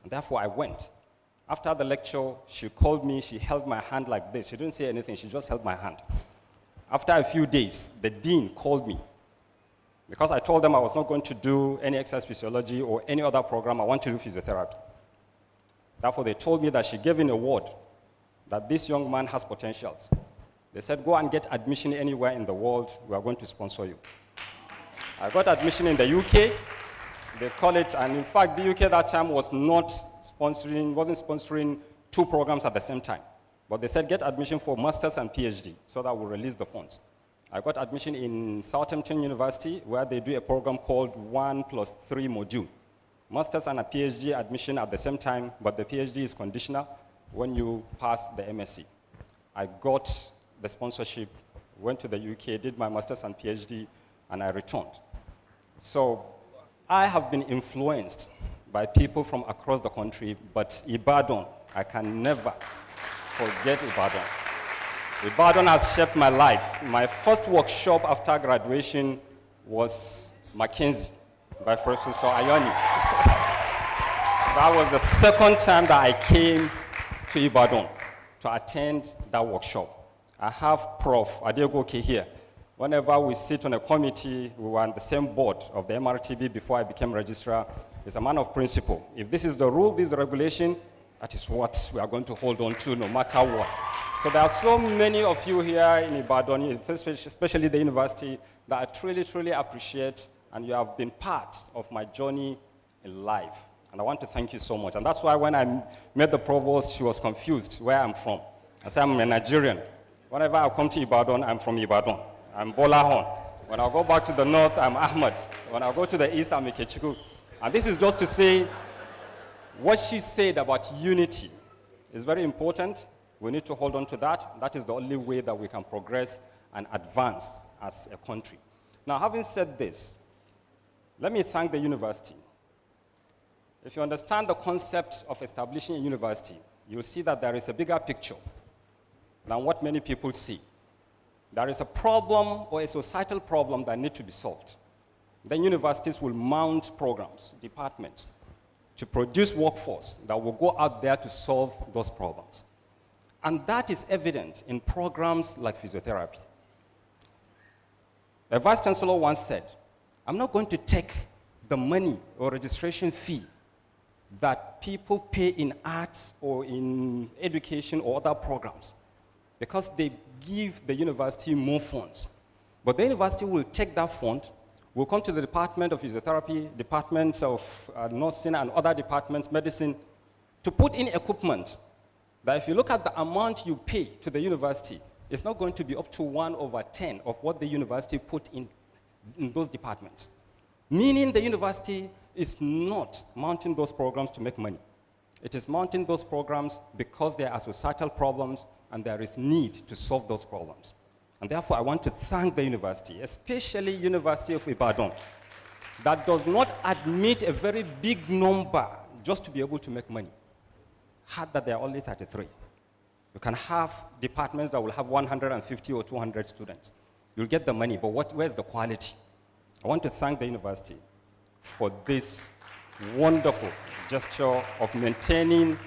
[SPEAKER 11] And therefore, I went. After the lecture, she called me. She held my hand like this. She didn't say anything. She just held my hand. After a few days, the dean called me. Because I told them I was not going to do any exercise physiology or any other program. I want to do physiotherapy. Therefore, they told me that she gave an award, that this young man has potentials. They said, go and get admission anywhere in the world. We are going to sponsor you. I got admission in the UK. They call it, and in fact, the UK that time wasn't sponsoring 2 programs at the same time. But they said, get admission for master's and PhD, so that we'll release the funds. I got admission in Southampton University, where they do a program called 1+3 module. Master's and a PhD admission at the same time, but the PhD is conditional when you pass the MSc. I got the sponsorship, went to the UK, did my master's and PhD, and I returned. So I have been influenced by people from across the country, but Ibadan, I can never forget Ibadan. Ibadan has shaped my life. My first workshop after graduation was Mackenzie by Professor Ayoni. That was the second time that I came to Ibadan to attend that workshop. I have Prof. Adegoke here. Whenever we sit on a committee, we were on the same board of the MRTB before I became registrar. He's a man of principle. If this is the rule, this is the regulation, that is what we are going to hold on to no matter what. So there are so many of you here in Ibadan, especially the university, that I truly, truly appreciate, and you have been part of my journey in life. And I want to thank you so much. And that's why when I met the provost, she was confused where I'm from. I said, I'm a Nigerian. Whenever I come to Ibadan, I'm from Ibadan. I'm Bolahon. When I go back to the north, I'm Ahmed. When I go to the east, I'm Ikechukwu. And this is just to say, what she said about unity is very important. We need to hold on to that. That is the only way that we can progress and advance as a country. Now, having said this, let me thank the university. If you understand the concept of establishing a university, you'll see that there is a bigger picture than what many people see. There is a problem or a societal problem that needs to be solved. Then universities will mount programs, departments, to produce workforce that will go out there to solve those problems. And that is evident in programs like physiotherapy. A vice chancellor once said, I'm not going to take the money or registration fee that people pay in arts or in education or other programs, because they give the university more funds. But the university will take that fund, will come to the Department of Physiotherapy, Department of Nursing and other departments, medicine, to put in equipment that if you look at the amount you pay to the university, it's not going to be up to 1/10 of what the university put in those departments. Meaning the university is not mounting those programs to make money. It is mounting those programs because there are societal problems and there is need to solve those problems. And therefore, I want to thank the university, especially University of Ibadan, that does not admit a very big number just to be able to make money. Had that there are only 33. You can have departments that will have 150 or 200 students. You'll get the money, but where's the quality? I want to thank the university for this wonderful gesture of maintaining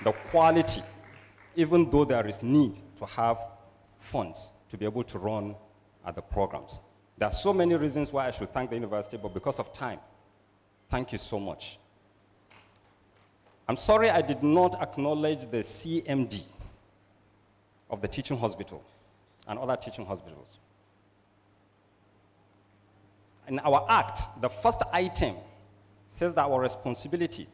[SPEAKER 11] the quality, even though there is need to have funds to be able to run the programs. There are so many reasons why I should thank the university, but because of time, thank you so much. I'm sorry I did not acknowledge the CMD of the teaching hospital and other teaching hospitals. In our act, the first item says that our responsibility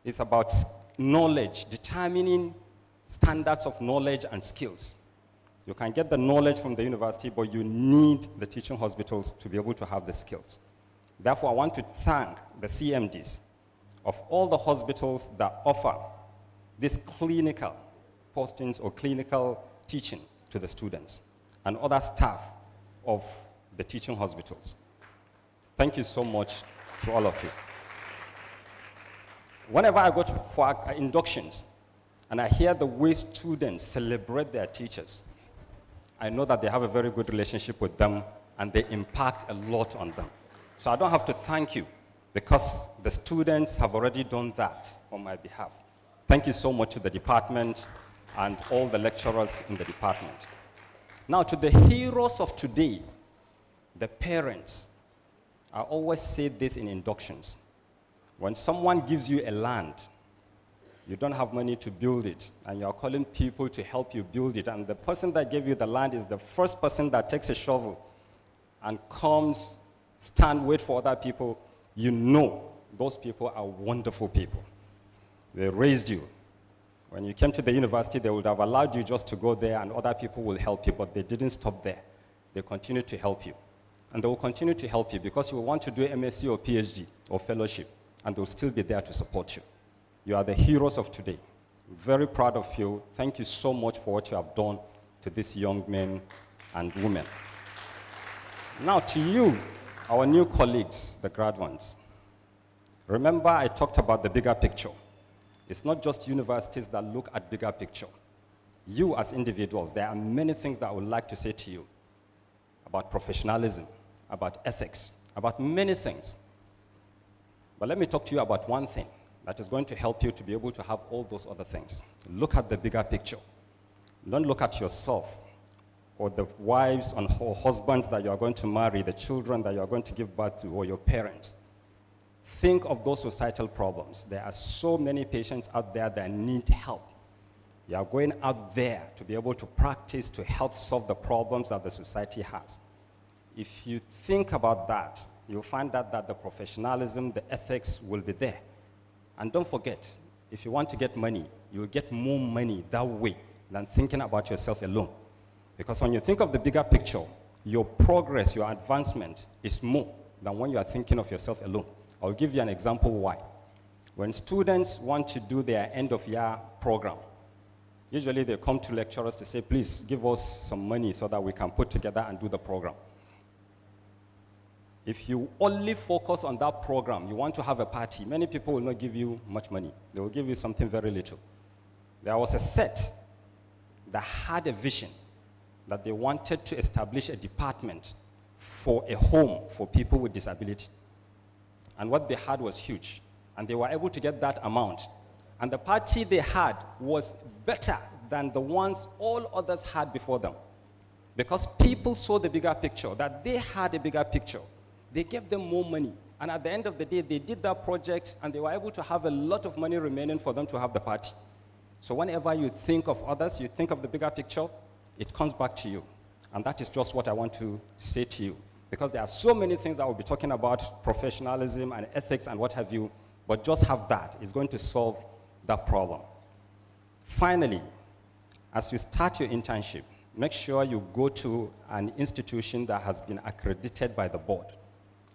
[SPEAKER 11] is about knowledge, determining standards of knowledge and skills. You can get the knowledge from the university, but you need the teaching hospitals to be able to have the skills. Therefore, I want to thank the CMDs of all the hospitals that offer this clinical postings or clinical teaching to the students and other staff of the teaching hospitals. Thank you so much to all of you. Whenever I go for inductions and I hear the way students celebrate their teachers, I know that they have a very good relationship with them and they impact a lot on them. So I don't have to thank you because the students have already done that on my behalf. Thank you so much to the department and all the lecturers in the department. Now, to the heroes of today, the parents, I always say this in inductions. When someone gives you a land, you don't have money to build it, and you're calling people to help you build it, and the person that gave you the land is the first person that takes a shovel and comes, wait for other people, you know those people are wonderful people. They raised you. When you came to the university, they would have allowed you just to go there and other people will help you, but they didn't stop there. They continued to help you. And they will continue to help you because you will want to do MSc or PhD or fellowship, and they'll still be there to support you. You are the heroes of today. I'm very proud of you. Thank you so much for what you have done to these young men and women. Now to you, our new colleagues, the grad ones. Remember I talked about the bigger picture. It's not just universities that look at bigger picture. You as individuals, there are many things that I would like to say to you about professionalism, about ethics, about many things. But let me talk to you about one thing that is going to help you to be able to have all those other things. Look at the bigger picture. Don't look at yourself or the wives or husbands that you are going to marry, the children that you are going to give birth to, or your parents. Think of those societal problems. There are so many patients out there that need help. You are going out there to be able to practice to help solve the problems that the society has. If you think about that, you'll find out that the professionalism, the ethics will be there. And don't forget, if you want to get money, you'll get more money that way than thinking about yourself alone. Because when you think of the bigger picture, your progress, your advancement is more than when you are thinking of yourself alone. I'll give you an example why. When students want to do their end-of-year program, usually they come to lecturers to say, please give us some money so that we can put together and do the program. If you only focus on that program, you want to have a party, many people will not give you much money. They will give you something very little. There was a set that had a vision that they wanted to establish a department for a home for people with disability. And what they had was huge. And they were able to get that amount. And the party they had was better than the ones all others had before them. Because people saw the bigger picture, that they had a bigger picture. They gave them more money. And at the end of the day, they did that project, and they were able to have a lot of money remaining for them to have the party. So whenever you think of others, you think of the bigger picture, it comes back to you. And that is just what I want to say to you. Because there are so many things that we'll be talking about, professionalism and ethics and what have you, but just have that. It's going to solve that problem. Finally, as you start your internship, make sure you go to an institution that has been accredited by the board.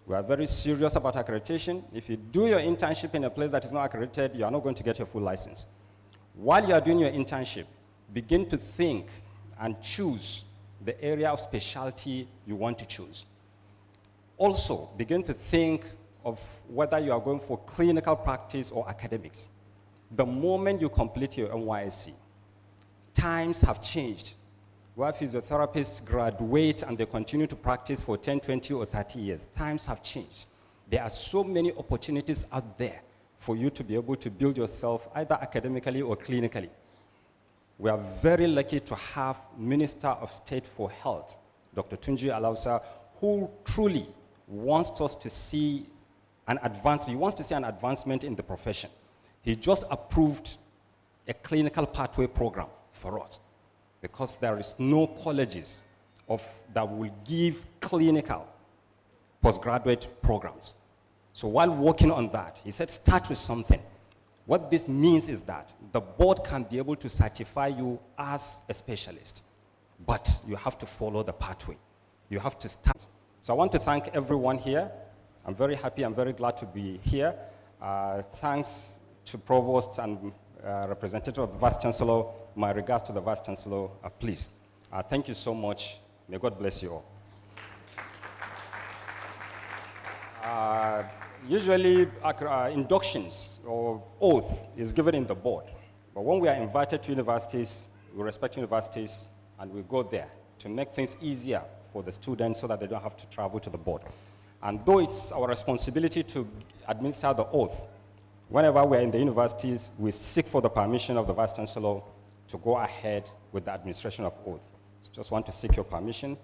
[SPEAKER 11] We are very serious about accreditation. If you do your internship in a place that is not accredited, you are not going to get your full license. While you are doing your internship, begin to think and choose the area of specialty you want to choose. Also, begin to think of whether you are going for clinical practice or academics. The moment you complete your NYSC, times have changed. Where physiotherapists graduate and they continue to practice for 10, 20, or 30 years. Times have changed. There are so many opportunities out there for you to be able to build yourself either academically or clinically. We are very lucky to have Minister of State for Health, Dr. Tunji Alausa, who truly wants us to see an advancement. He wants to see an advancement in the profession. He just approved a clinical pathway program for us, because there is no colleges that will give clinical postgraduate programs. So while working on that, he said, start with something. What this means is that the board can be able to certify you as a specialist, but you have to follow the pathway. You have to start. So I want to thank everyone here. I'm very happy, I'm very glad to be here. Thanks to Provost and representative of the Vice Chancellor. My regards to the Vice Chancellor, please. Thank you so much. May God bless you all. Usually, inductions or oath is given in the board. But when we are invited to universities, we respect universities, and we go there to make things easier for the students so that they don't have to travel to the board. And though it's our responsibility to administer the oath, whenever we're in the universities, we seek for the permission of the Vice Chancellor to go ahead with the administration of oath. So just want to seek your permission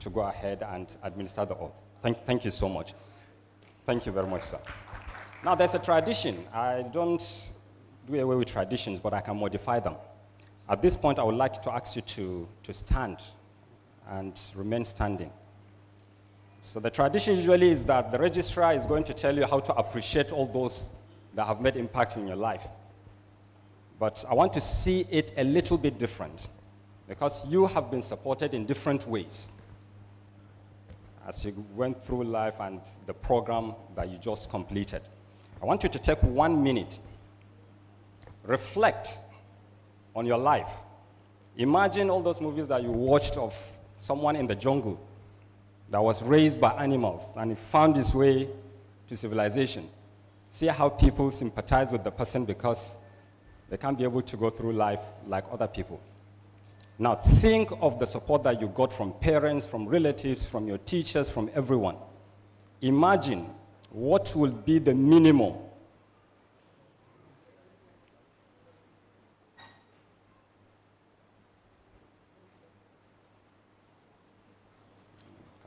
[SPEAKER 11] to go ahead and administer the oath. Thank you so much. Thank you very much, sir. Now, there's a tradition. I don't do away with traditions, but I can modify them. At this point, I would like to ask you to stand and remain standing. So the tradition usually is that the registrar is going to tell you how to appreciate all those that have made impact in your life. But I want to see it a little bit different, because you have been supported in different ways as you went through life and the program that you just completed. I want you to take 1 minute, reflect on your life. Imagine all those movies that you watched of someone in the jungle that was raised by animals and he found his way to civilization. See how people sympathize with the person because they can't be able to go through life like other people. Now think of the support that you got from parents, from relatives, from your teachers, from everyone. Imagine what will be the minimum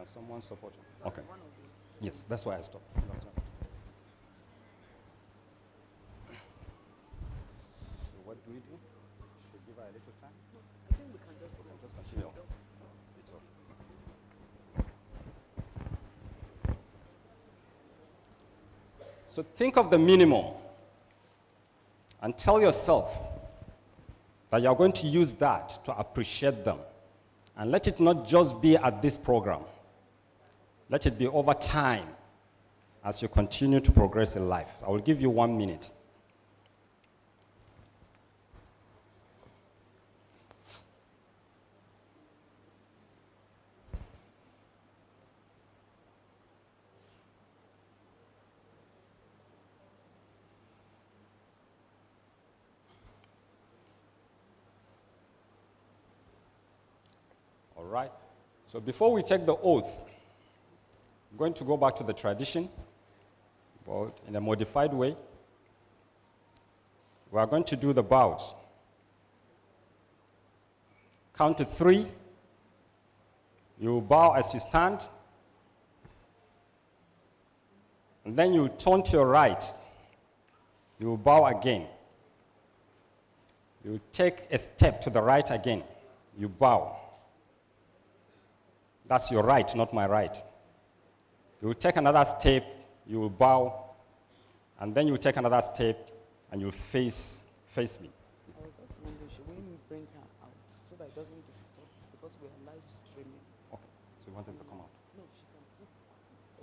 [SPEAKER 11] Can someone support you? Okay. Yes, that's why I stopped. That's why I stopped. So what do we do? Should we give her a little time?
[SPEAKER 12] No, I think we can just
[SPEAKER 11] continue. It's okay. So think of the minimum and tell yourself that you're going to use that to appreciate them. And let it not just be at this program. Let it be over time as you continue to progress in life. I will give you 1 minute. All right. So before we take the oath, I'm going to go back to the tradition, but in a modified way. We are going to do the bows. Count to 3. You bow as you stand. And then you turn to your right. You bow again. You take a step to the right again. You bow. That's your right, not my right. You will take another step, you will bow, and then you will take another step, and you will face Face me.
[SPEAKER 13] I was just wondering, should we bring her out so that it doesn't distort because we are live streaming?
[SPEAKER 11] Okay. So you want them to come out?
[SPEAKER 13] No, she can sit.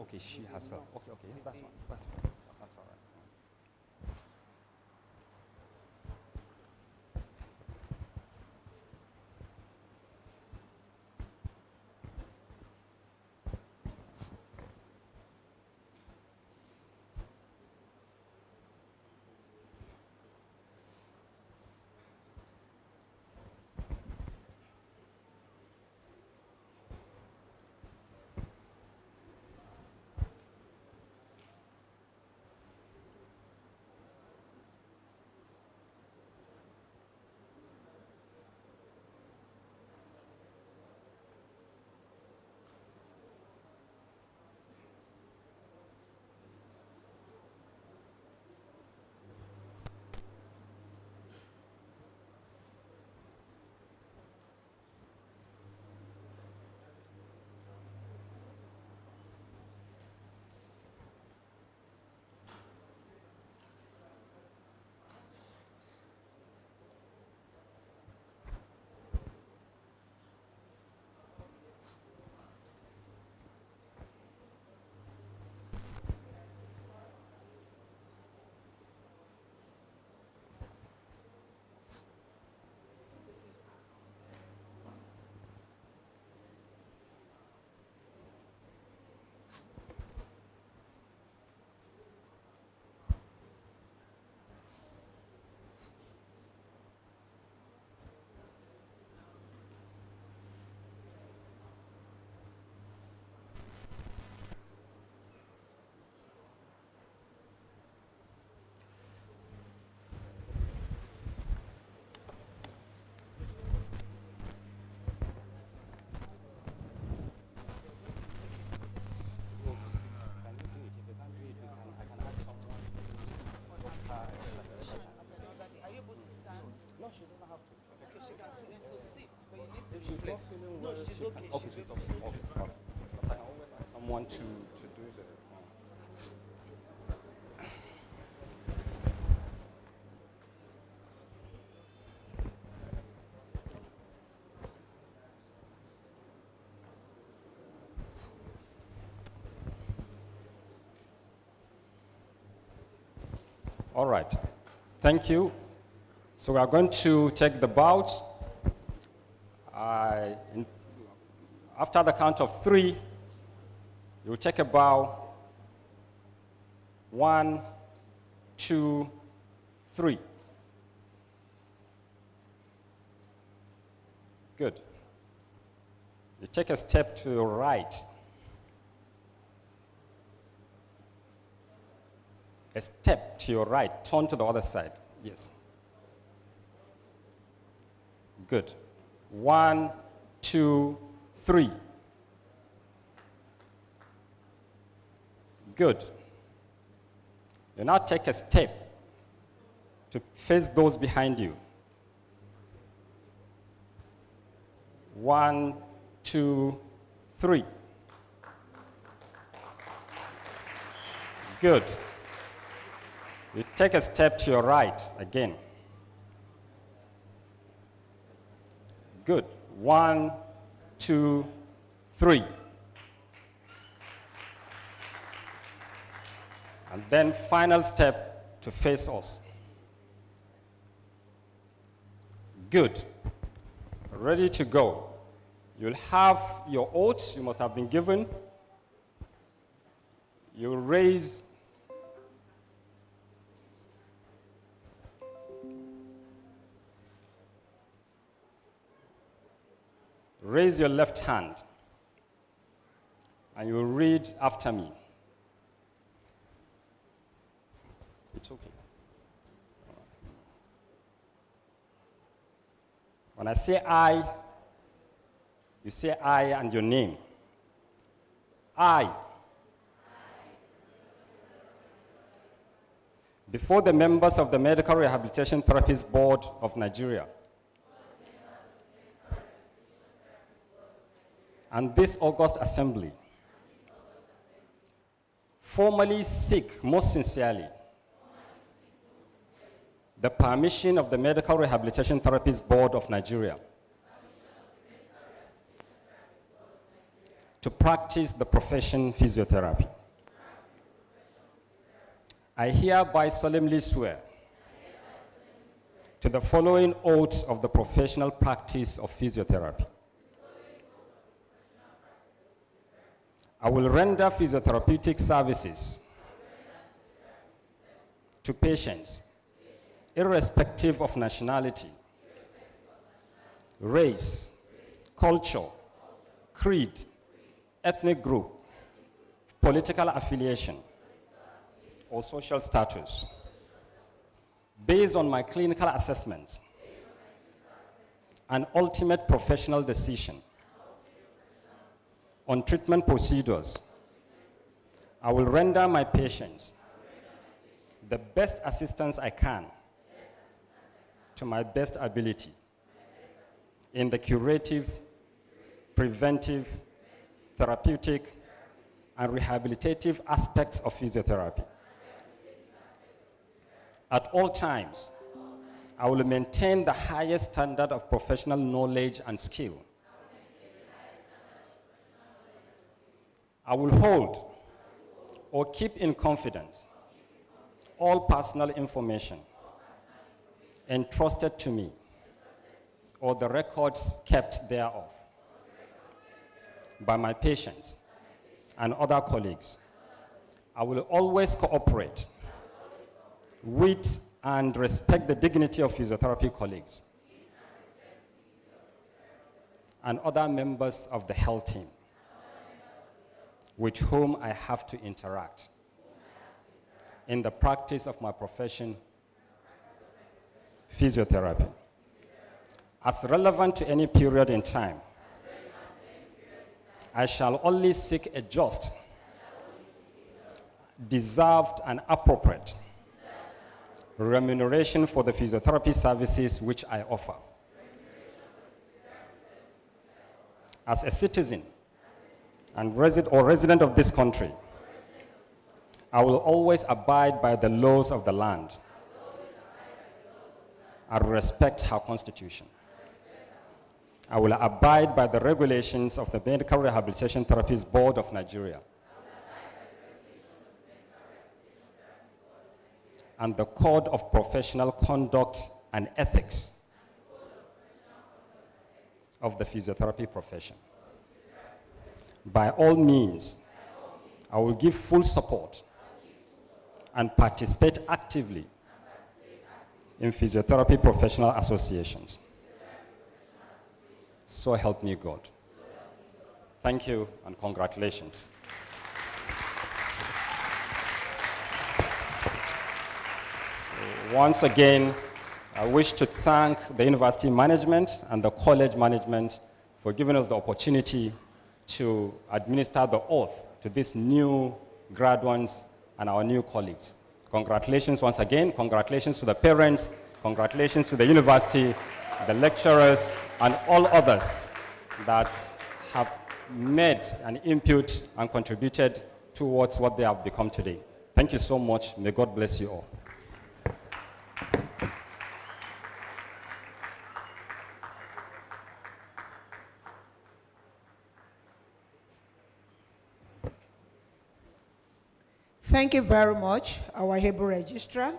[SPEAKER 11] Okay, she
[SPEAKER 13] with the
[SPEAKER 11] herself.
[SPEAKER 13] nurse.
[SPEAKER 11] Okay, yes, that's fine. That's fine. That's all right.
[SPEAKER 13] She's not feeling well. No, she's okay.
[SPEAKER 11] Okay, she's okay. Okay. I always ask someone to do the. All right. Thank you. So we are going to take the bout. After the count of 3, you'll take a bow. 1, 2, 3. Good. You take a step to your right. A step to your right. Turn to the other side. Yes. Good. 1, 2, 3. Good. You now take a step to face those behind you. 1, 2, 3. Good. You take a step to your right again. Good. 1, 2, 3. And then final step to face us. Good. Ready to go. You'll have your oath you must have been given. You'll raise your left hand and you read after me. It's okay. When I say I, you say I and your name. I. Before the members of the Medical Rehabilitation Therapists Board of Nigeria and this August Assembly, formally seek most sincerely the permission of the Medical Rehabilitation Therapists Board of Nigeria to practice the profession physiotherapy. I hereby solemnly swear to the following oaths of the professional practice of physiotherapy. I will render physiotherapeutic services to patients irrespective of nationality, race, culture, creed, ethnic group, political affiliation, or social status, based on my clinical assessment and ultimate professional decision on treatment procedures. I will render my patients the best assistance I can to my best ability in the curative, preventive, therapeutic, and rehabilitative aspects of physiotherapy. At all times, I will maintain the highest standard of professional knowledge and skill. I will hold or keep in confidence all personal information entrusted to me or the records kept thereof by my patients and other colleagues. I will always cooperate with and respect the dignity of physiotherapy colleagues and other members of the health team with whom I have to interact in the practice of my profession, physiotherapy. As relevant to any period in time, I shall only seek a just, deserved, and appropriate remuneration for the physiotherapy services which I offer. As a citizen and resident of this country, I will always abide by the laws of the land and respect her constitution. I will abide by the regulations of the Medical Rehabilitation Therapists Board of Nigeria and the Code of Professional Conduct and Ethics of the physiotherapy profession. By all means, I will give full support and participate actively in physiotherapy professional associations. So help me God. Thank you and congratulations. So once again, I wish to thank the university management and the college management for giving us the opportunity to administer the oath to these new graduates and our new colleagues. Congratulations once again. Congratulations to the parents. Congratulations to the university, the lecturers, and all others that have made an input and contributed towards what they have become today. Thank you so much. May God bless you all.
[SPEAKER 9] Thank you very much, our Hebrew registrar.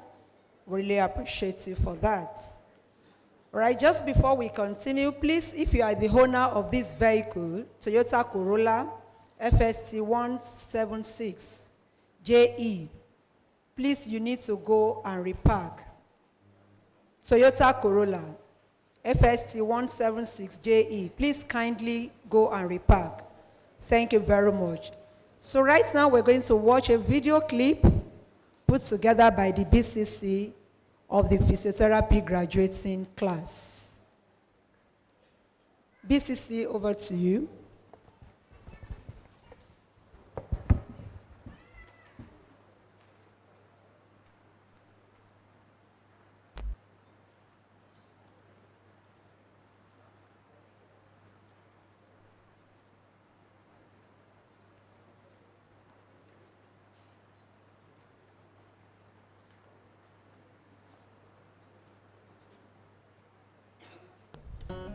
[SPEAKER 9] Really appreciate you for that. All right, just before we continue, please, if you are the owner of this vehicle, Toyota Corolla FST 176 JE, please, you need to go and repark. Toyota Corolla FST 176 JE, please kindly go and repark. Thank you very much. So right now we're going to watch a video clip put together by the BCC of the physiotherapy graduating class. BCC, over to you.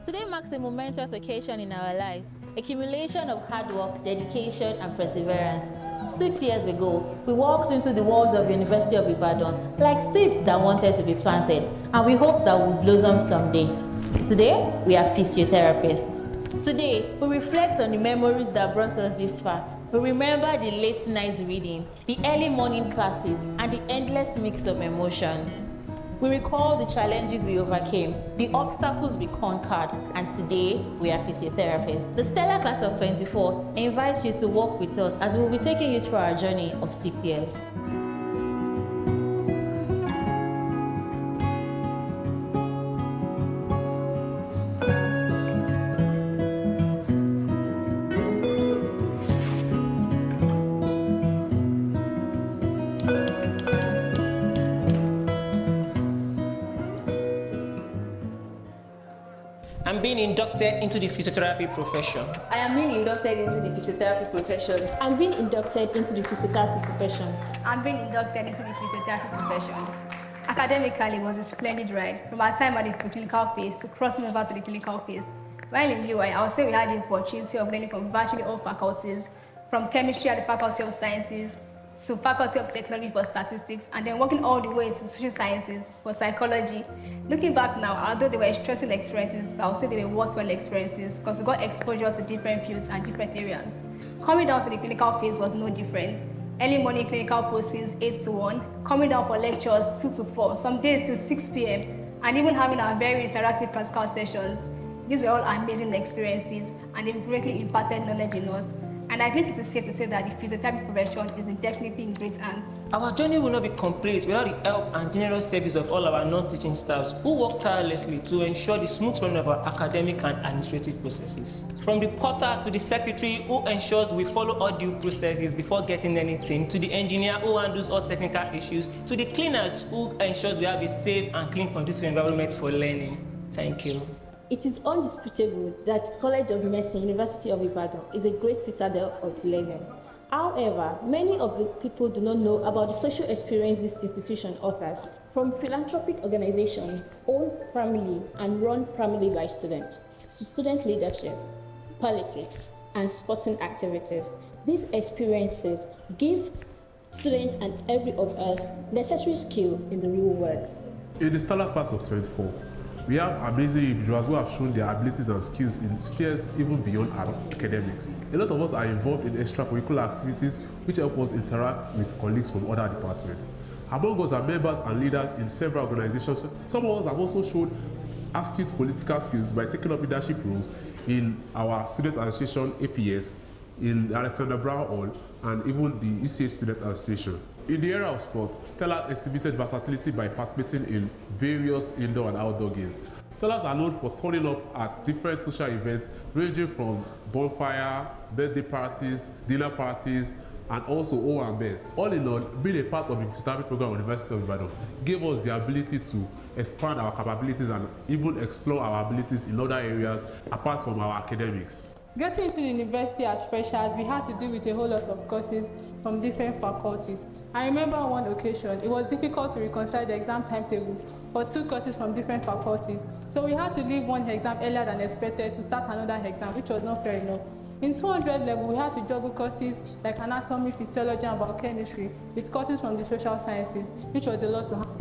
[SPEAKER 17] Today marks a momentous occasion in our lives, accumulation of hard work, dedication, and perseverance. 6 years ago, we walked into the walls of the University of Ibadan like seeds that wanted to be planted, and we hoped that would blossom someday. Today, we are physiotherapists. Today, we reflect on the memories that brought us this far. We remember the late night reading, the early morning classes, and the endless mix of emotions. We recall the challenges we overcame, the obstacles we conquered, and today we are physiotherapists. The Stellar Class of 24 invites you to walk with us as we will be taking you through our journey of 6 years.
[SPEAKER 18] I'm being inducted into the physiotherapy profession.
[SPEAKER 19] I am being inducted into the physiotherapy profession.
[SPEAKER 20] I'm being inducted into the physiotherapy profession.
[SPEAKER 21] I'm being inducted into the physiotherapy profession. Academically, it was a splendid ride from our time at the preclinical phase to crossing over to the clinical phase. While in UI, I would say we had the opportunity of learning from virtually all faculties, from chemistry at the Faculty of Sciences, to Faculty of Technology for Statistics, and then working all the way to social sciences for psychology. Looking back now, although they were stressful experiences, but I would say they were worthwhile experiences because we got exposure to different fields and different areas. Coming down to the clinical phase was no different. Early morning clinical postings 8 to 1, coming down for lectures 2 to 4, some days till 6 p.m., and even having our very interactive practical sessions. These were all amazing experiences, and they greatly impacted knowledge in us. And I think it is safe to say that the physiotherapy profession is definitely in great hands.
[SPEAKER 18] Our journey will not be complete without the help and generous service of all our non-teaching staffs who work tirelessly to ensure the smooth running of our academic and administrative processes. From the porter to the secretary who ensures we follow all due processes before getting anything, to the engineer who handles all technical issues, to the cleaners who ensures we have a safe and clean conducive environment for learning. Thank you.
[SPEAKER 20] It is undisputable that College of Medicine, University of Ibadan is a great citadel of learning. However, many of the people do not know about the social experience this institution offers, from philanthropic organizations owned primarily and run primarily by students, to student leadership, politics, and sporting activities. These experiences give students and every of us necessary skill in the real world.
[SPEAKER 22] In the Stellar Class of 24, we have amazing individuals who have shown their abilities and skills in spheres even beyond our academics. A lot of us are involved in extracurricular activities which help us interact with colleagues from other departments. Among us are members and leaders in several organizations. Some of us have also shown astute political skills by taking up leadership roles in our student association, APS, in Alexander Brown Hall, and even the ECH Student Association. In the area of sports, Stellar exhibited versatility by participating in various indoor and outdoor games. Stellars are known for turning up at different social events ranging from bonfire, birthday parties, dinner parties, and also O&Bs. All in all, being a part of the physiotherapy program at the University of Ibadan gave us the ability to expand our capabilities and even explore our abilities in other areas apart from our academics.
[SPEAKER 23] Getting into the university as freshers, we had to deal with a whole lot of courses from different faculties. I remember on one occasion, it was difficult to reconcile the exam timetables for 2 courses from different faculties. So we had to leave one exam earlier than expected to start another exam, which was not fair enough. In 200 level, we had to juggle courses like anatomy, physiology, and biochemistry with courses from the social sciences, which was a lot to handle.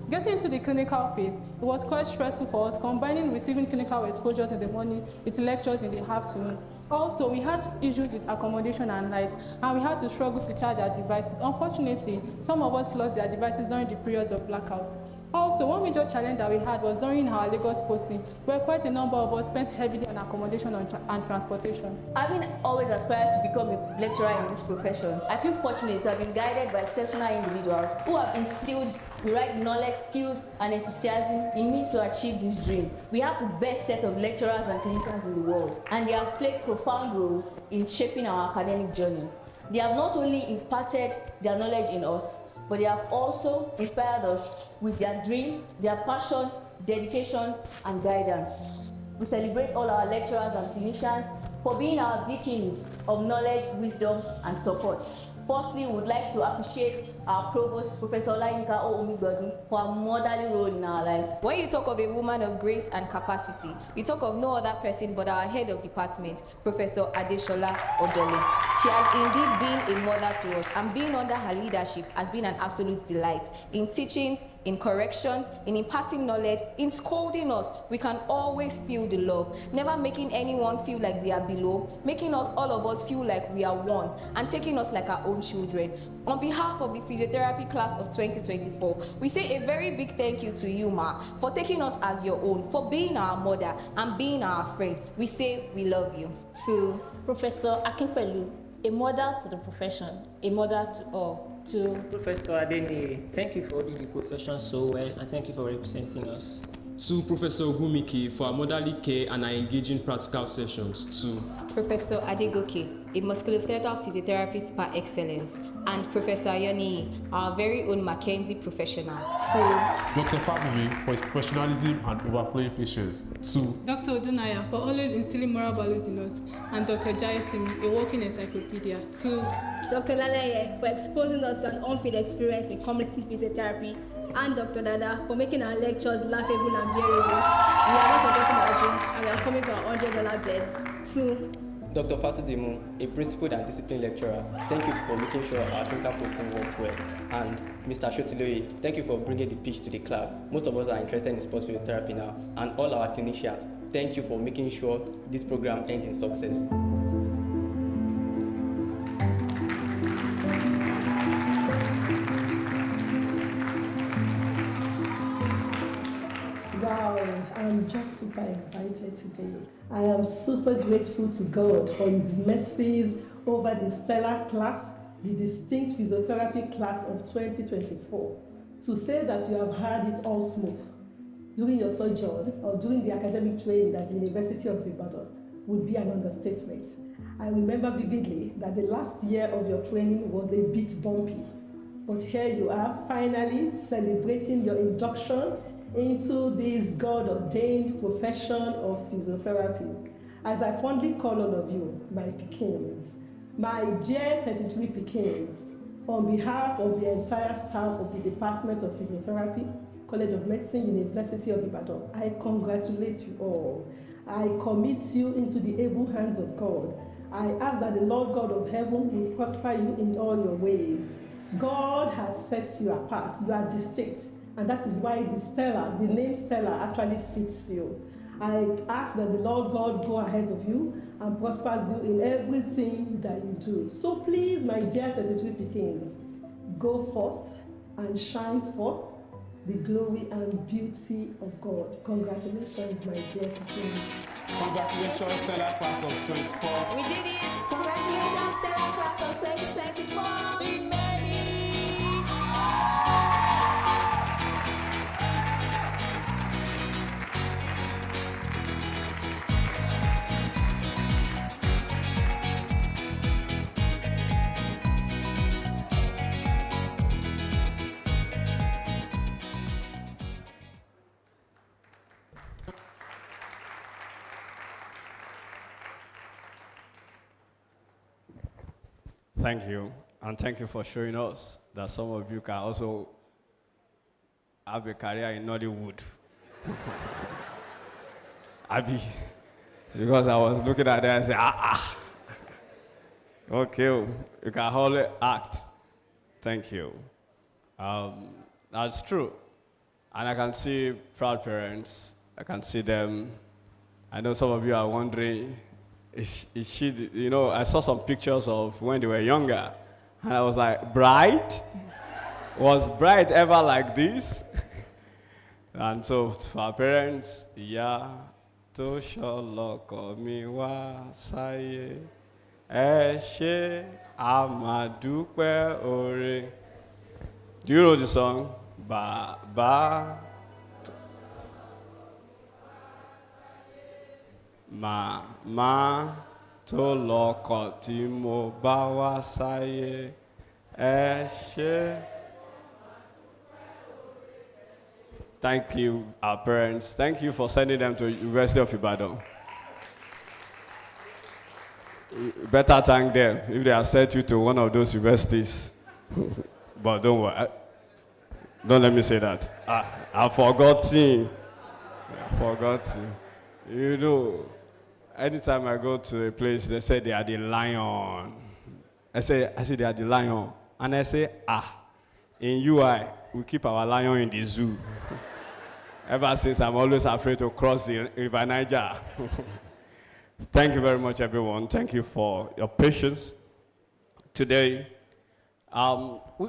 [SPEAKER 23] Getting into the clinical phase, it was quite stressful for us, combining receiving clinical exposures in the morning with lectures in the afternoon. Also, we had issues with accommodation and light, and we had to struggle to charge our devices. Unfortunately, some of us lost their devices during the periods of blackouts. Also, one major challenge that we had was during our Lagos posting, where quite a number of us spent heavily on accommodation and transportation.
[SPEAKER 19] Having always aspired to become a lecturer in this profession, I feel fortunate to have been guided by exceptional individuals who have instilled the right knowledge, skills, and enthusiasm in me to achieve this dream. We have the best set of lecturers and clinicians in the world, and they have played profound roles in shaping our academic journey. They have not only imparted their knowledge in us, but they have also inspired us with their dream, their passion, dedication, and guidance. We celebrate all our lecturers and clinicians for being our beacons of knowledge, wisdom, and support. Firstly, we would like to appreciate our Provost, Professor Olayinka Omigbodun, for her motherly role in our lives.
[SPEAKER 1] When you talk of a woman of grace and capacity, you talk of no other person but our head of department, Professor Adeshola Odole. She has indeed been a mother to us, and being under her leadership has been an absolute delight. In teachings, in corrections, in imparting knowledge, in scolding us, we can always feel the love, never making anyone feel like they are below, making all of us feel like we are one, and taking us like our own children. On behalf of the physiotherapy class of 2024, we say a very big thank you to you, Ma, for taking us as your own, for being our mother and being our friend. We say we love you.
[SPEAKER 20] To Professor Akinpelu, a mother to the profession, a mother to all. To
[SPEAKER 18] Professor Adeni, thank you for holding the profession so well, and thank you for representing us.
[SPEAKER 2] To Professor Ogumike for our motherly care and our engaging practical sessions. To
[SPEAKER 1] Professor Adegoke, a musculoskeletal physiotherapist par excellence, and Professor Ayoni, our very own Mackenzie professional. To
[SPEAKER 22] Dr. Fabumi for his professionalism and overflowing patience. To
[SPEAKER 23] Dr. Odunaya for always instilling moral values in us, and Dr. Jaisim, a walking encyclopedia. To
[SPEAKER 21] Dr. Laleye for exposing us to an on-field experience in community physiotherapy, and Dr. Dada for making our lectures laughable and bearable. We are not forgetting our dreams, and we are coming for our $100 beds. To
[SPEAKER 3] Dr. Fatidimu, a principled and disciplined lecturer, thank you for making sure our clinical posting works well. And Mr. Shotiloye, thank you for bringing the pitch to the class. Most of us are interested in sports physiotherapy now, and all our clinicians, thank you for making sure this program ends in success.
[SPEAKER 12] Wow, I'm just super excited today. I am super grateful to God for His mercies over the stellar class, the distinct physiotherapy class of 2024. To say that you have had it all smooth during your sojourn or during the academic training at the University of Ibadan would be an understatement. I remember vividly that the last year of your training was a bit bumpy, but here you are finally celebrating your induction into this God-ordained profession of physiotherapy. As I fondly call all of you, my Pekins, my dear 33 Pekins, on behalf of the entire staff of the Department of Physiotherapy, College of Medicine, University of Ibadan, I congratulate you all. I commit you into the able hands of God. I ask that the Lord God of heaven will prosper you in all your ways. God has set you apart. You are distinct. And that is why the name Stella actually fits you. I ask that the Lord God go ahead of you and prospers you in everything that you do. So please, my dear 33 Pekins, go forth and shine forth the glory and beauty of God. Congratulations, my dear Pekins.
[SPEAKER 22] Congratulations, Stella class of 24.
[SPEAKER 1] we did it!
[SPEAKER 21] Congratulations, Stellar Class of 2024!
[SPEAKER 1] We made it!
[SPEAKER 11] Thank you, and thank you for showing us that some of you can also have a career in Nollywood. Because I was looking at that and said, okay, you can only act. Thank you. That's true. And I can see proud parents. I can see them. I know some of you are wondering, is she, you know, I saw some pictures of when they were younger, and I was like, Bright? Was Bright ever like this? And so for our parents, yeah, to sholoko mi wa saye, eshe amadupe ore. Do you know the song? Ba. Ma tó lọ́kọ̀ tí mo bá wá sáyé ẹ ṣé. Thank you, our parents. Thank you for sending them to University of Ibadan. better thank them if they have sent you to one of those universities. But don't worry. Don't let me say that. I've forgotten. You know, anytime I go to a place, they say they are the lion. I say they are the lion. And I say, in UI, we keep our lion in the zoo. Ever since, I'm always afraid to cross the River Niger. Thank you very much, everyone. Thank you for your patience. Today,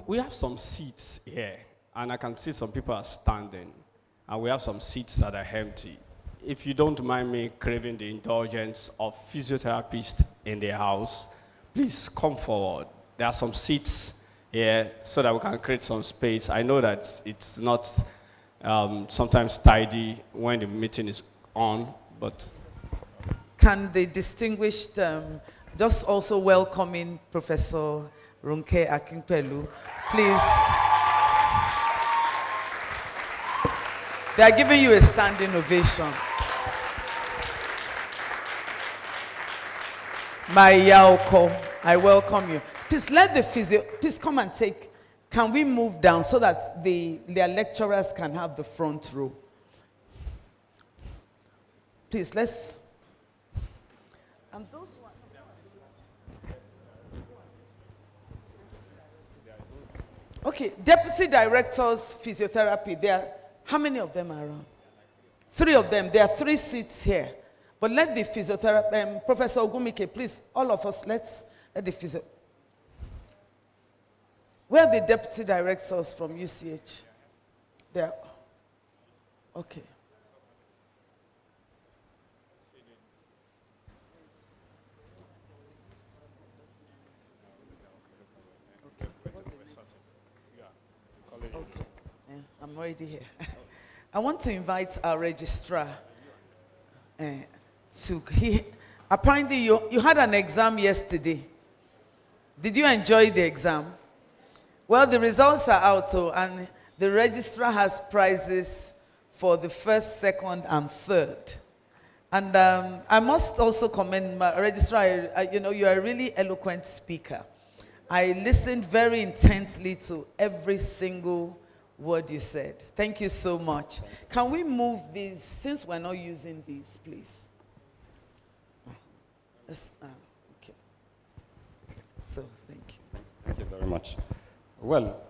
[SPEAKER 11] we have some seats here, and I can see some people are standing, and we have some seats that are empty. If you don't mind me craving the indulgence of physiotherapists in the house, please come forward. There are some seats here so that we can create some space. I know that it's not sometimes tidy when the meeting is on, but...
[SPEAKER 13] Can the distinguished, just also welcoming Professor Runke Akinpelu, please. They are giving you a standing ovation. My Yaoko, I welcome you. Please let the please come and take, can we move down so that their lecturers can have the front row? Please, let's, and those ones. Okay, Deputy Directors, Physiotherapy, how many of them are around? 3 of them, there are 3 seats here. But let the physiotherapist, Professor Ogumike, please, all of us, let the physio. Where are the deputy directors from UCH? There. Okay. Okay. Yeah, I'm already here. I want to invite our registrar. Apparently you had an exam yesterday. Did you enjoy the exam? Well, the results are out, and the registrar has prizes for the 1st, 2nd, and 3rd. And I must also commend my registrar. You are a really eloquent speaker. I listened very intently to every single word you said. Thank you so much. Can we move these, since we're not using these, please? Okay. So, thank you.
[SPEAKER 4] Thank you very much. Well,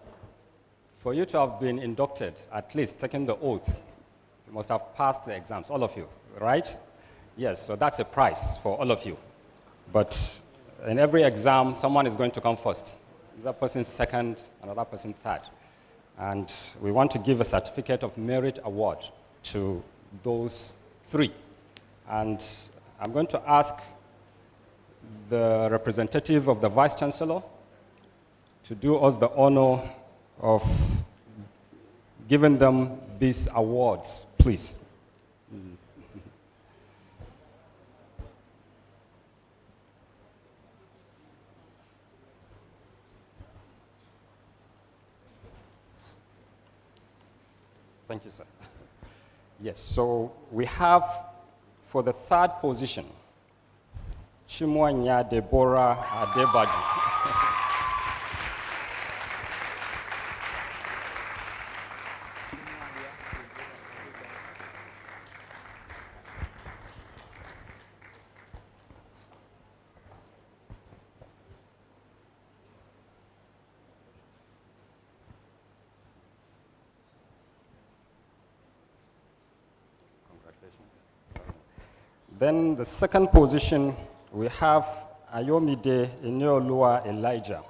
[SPEAKER 4] for you to have been inducted, at least taken the oath, you must have passed the exams, all of you, right? Yes, so that's a prize for all of you. But in every exam, someone is going to come first. That person second, another person third. And we want to give a certificate of merit award to those 3. And I'm going to ask the representative of the Vice Chancellor to do us the honor of giving them these awards, please. Thank you, sir. Yes, so we have, for the 3rd position, Chimwanya Deborah Adebaji. Then the 2nd position, we have Ayomide Eneolua Elijah.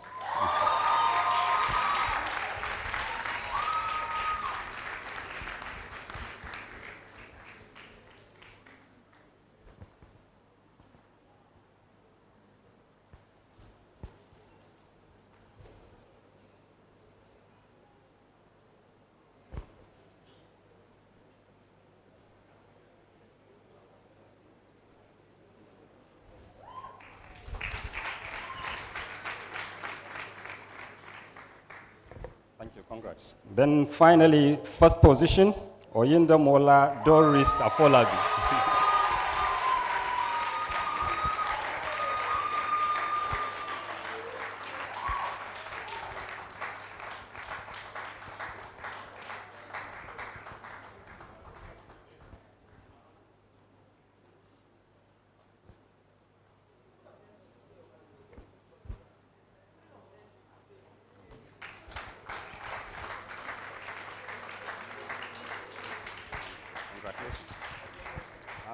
[SPEAKER 4] Thank you, congrats. Then finally, 1st position, Oyinda Mola Doris Afolabi.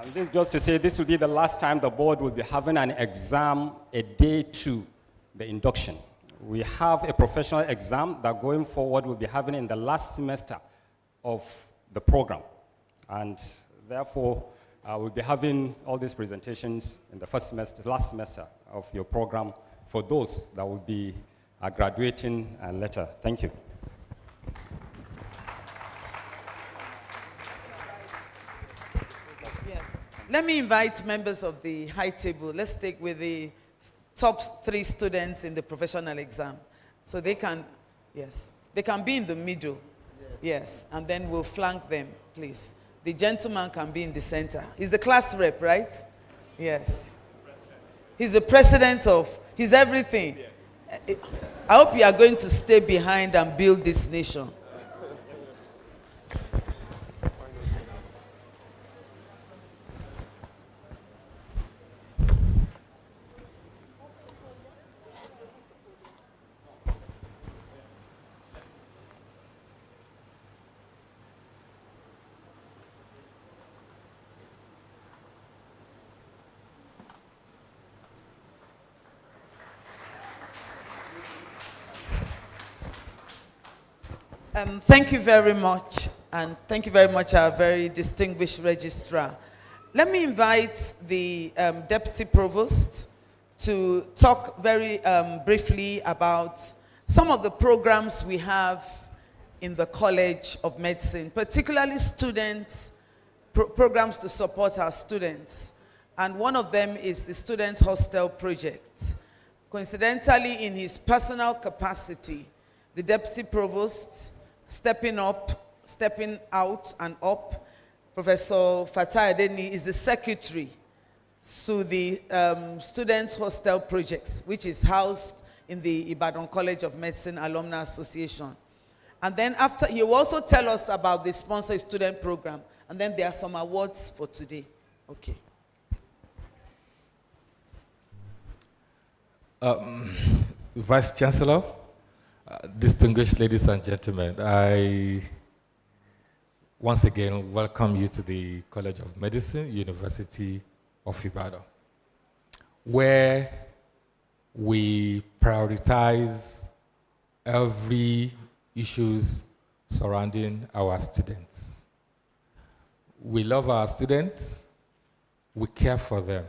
[SPEAKER 4] And this just to say this will be the last time the board will be having an exam a day to the induction. We have a professional exam that going forward we'll be having in the last semester of the program. And therefore, we'll be having all these presentations in the last semester of your program for those that will be graduating and later. Thank you.
[SPEAKER 13] Let me invite members of the high table. Let's take with the top 3 students in the professional exam. So they can, yes, they can be in the middle. Yes, and then we'll flank them, please. The gentleman can be in the center. He's the class rep, right? Yes. He's the president of, he's everything. I hope you are going to stay behind and build this nation. Thank you very much, and thank you very much, our very distinguished registrar. Let me invite the Deputy Provost to talk very briefly about some of the programs we have in the College of Medicine, particularly students, programs to support our students. And one of them is the Student Hostel Project. Coincidentally, in his personal capacity, the Deputy Provost, stepping out and up, Professor Fatai Adeni is the secretary to the Students Hostel Projects, which is housed in the Ibadan College of Medicine Alumni Association. And then after, he will also tell us about the sponsored student program, and then there are some awards for today. Okay.
[SPEAKER 16] Vice Chancellor, distinguished ladies and gentlemen, I once again welcome you to the College of Medicine, University of Ibadan, where we prioritize every issues surrounding our students. We love our students, we care for them,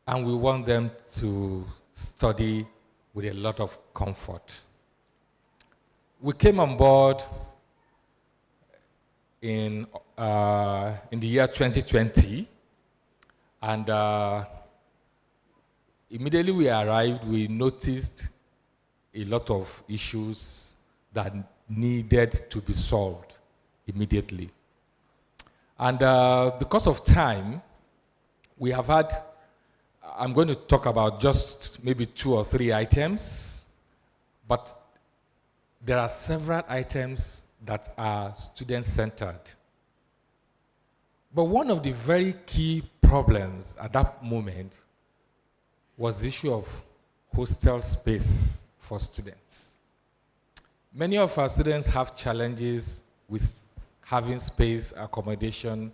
[SPEAKER 16] and we want them to study with a lot of comfort. We came on board in the year 2020, and immediately we arrived, we noticed a lot of issues that needed to be solved immediately. And because of time, we have had, I'm going to talk about just maybe 2 or 3 items, but there are several items that are student-centered. But one of the very key problems at that moment was the issue of hostel space for students. Many of our students have challenges with having space accommodation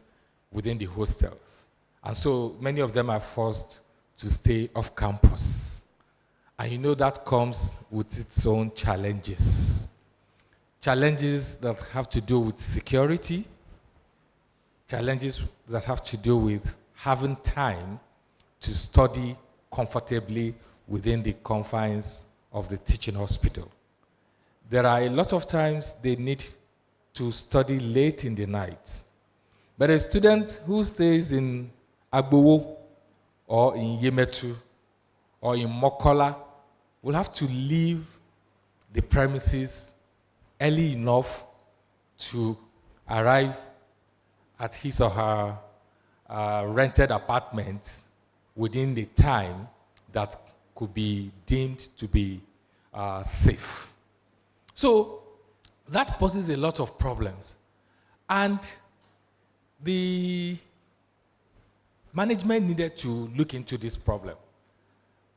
[SPEAKER 16] within the hostels. And so many of them are forced to stay off campus. And you know that comes with its own challenges. Challenges that have to do with security, challenges that have to do with having time to study comfortably within the confines of the teaching hospital. There are a lot of times they need to study late in the night. But a student who stays in Agbowo or in Yemetu or in Mokola will have to leave the premises early enough to arrive at his or her rented apartment within the time that could be deemed to be safe. So that poses a lot of problems. And the management needed to look into this problem.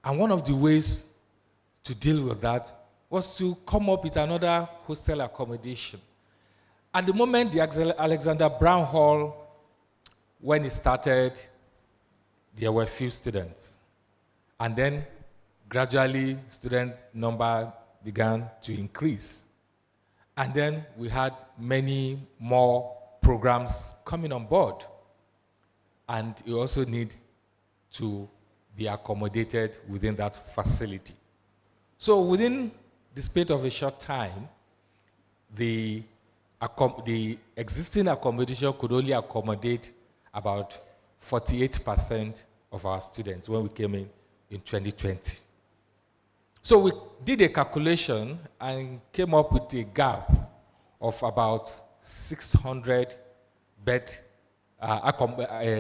[SPEAKER 16] And one of the ways to deal with that was to come up with another hostel accommodation. At the moment, the Alexander Brown Hall when it started, there were few students. And then gradually, student number began to increase. And then we had many more programs coming on board. And you also need to be accommodated within that facility. So within the space of a short time, the existing accommodation could only accommodate about 48% of our students when we came in 2020. So we did a calculation and came up with a gap of about 600 bed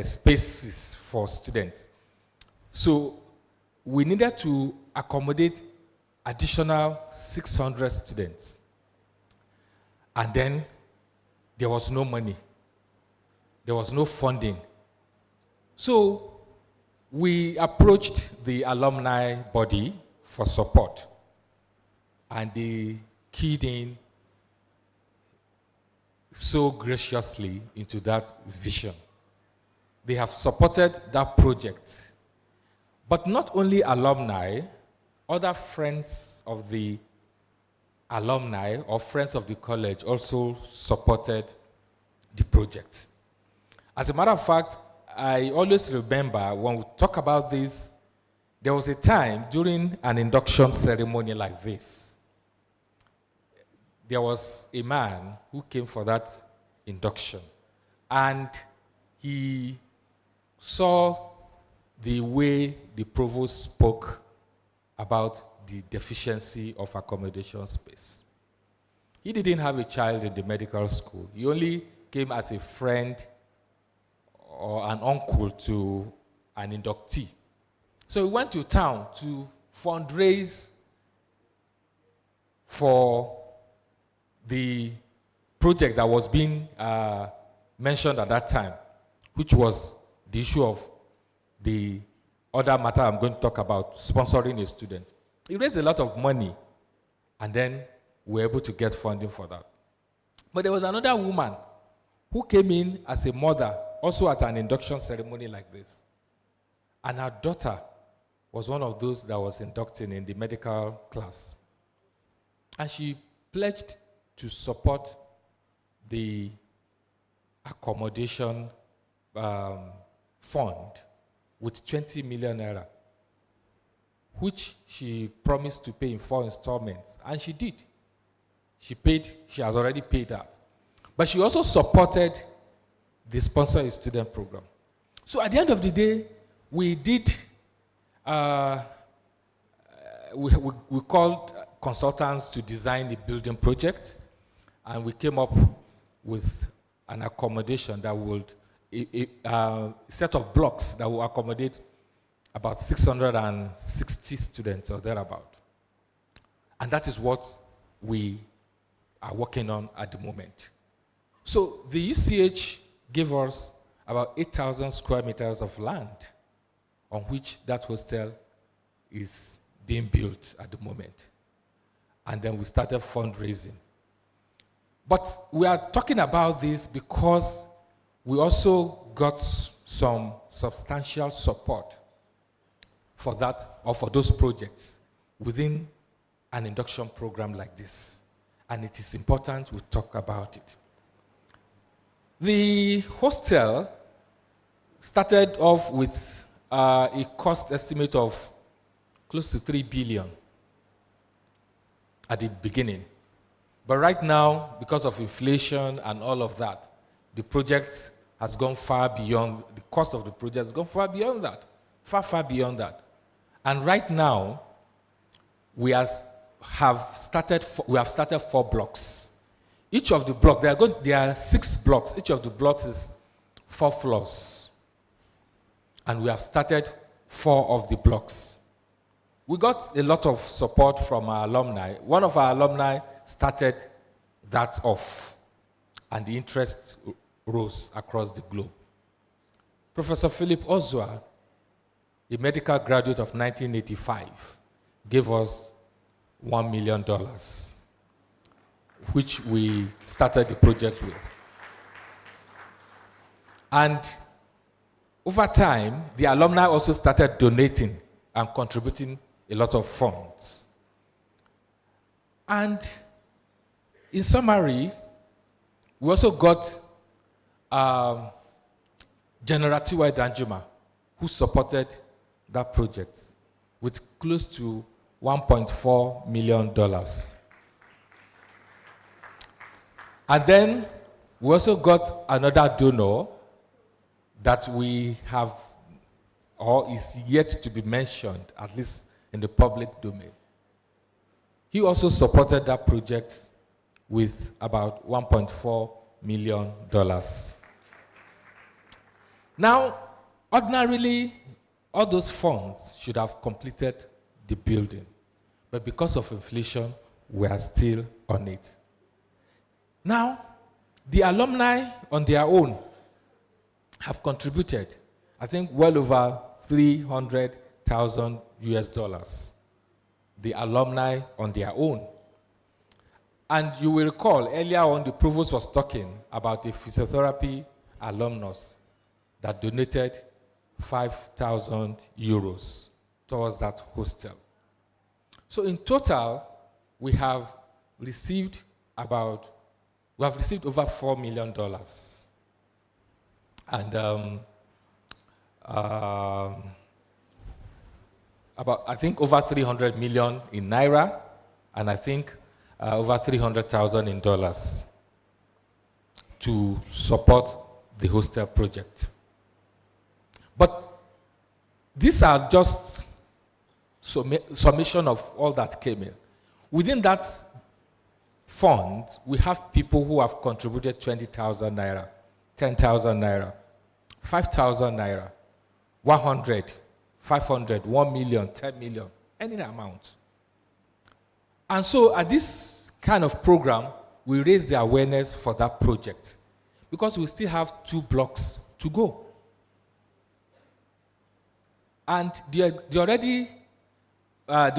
[SPEAKER 16] spaces for students. So we needed to accommodate additional 600 students. And then there was no money. There was no funding. So we approached the alumni body for support. And they keyed in so graciously into that vision. They have supported that project. But not only alumni, other friends of the alumni or friends of the college also supported the project. As a matter of fact, I always remember when we talk about this, there was a time during an induction ceremony like this. There was a man who came for that induction, and he saw the way the provost spoke about the deficiency of accommodation space. He didn't have a child in the medical school. He only came as a friend or an uncle to an inductee. So he went to town to fundraise for the project that was being mentioned at that time, which was the issue of the other matter I'm going to talk about, sponsoring a student. He raised a lot of money, and then we were able to get funding for that. But there was another woman who came in as a mother, also at an induction ceremony like this. And her daughter was one of those that was inducting in the medical class. And she pledged to support the accommodation fund with 20 million naira, which she promised to pay in 4 installments, and she did. She has already paid that. But she also supported the Sponsor a Student program. So at the end of the day, we did, we called consultants to design the building project, and we came up with an accommodation that would, a set of blocks that will accommodate about 660 students or thereabout. And that is what we are working on at the moment. So the UCH gave us about 8,000 square meters of land on which that hostel is being built at the moment. And then we started fundraising. But we are talking about this because we also got some substantial support for that or for those projects within an induction program like this. And it is important we talk about it. The hostel started off with a cost estimate of close to 3 billion at the beginning. But right now, because of inflation and all of that, the project has gone far beyond, the cost of the project has gone far beyond that, far beyond that. And right now, we have started 4 blocks. Each of the blocks, there are 6 blocks. Each of the blocks is 4 floors. And we have started 4 of the blocks. We got a lot of support from our alumni. One of our alumni started that off, and the interest rose across the globe. Professor Philip Ozua, a medical graduate of 1985, gave us $1 million, which we started the project with. And over time, the alumni also started donating and contributing a lot of funds. And in summary, we also got General T.Y. Danjuma, who supported that project with close to $1.4 million. And then we also got another donor that we have, or is yet to be mentioned, at least in the public domain. He also supported that project with about $1.4 million. Now, ordinarily, all those funds should have completed the building, but because of inflation, we are still on it. Now, the alumni on their own have contributed, I think, well over $300,000 US. The alumni on their own. And you will recall earlier on, the provost was talking about a physiotherapy alumnus that donated 5,000 euros towards that hostel. So in total, we have received over $4 million. And about, I think, over 300 million in Naira, and I think over 300,000 in dollars to support the hostel project. But these are just summation of all that came in. Within that fund, we have people who have contributed 20,000 Naira, 10,000 Naira, 5,000 Naira, 100, 500, 1 million, 10 million, any amount. And so at this kind of program, we raise the awareness for that project because we still have 2 blocks to go. And the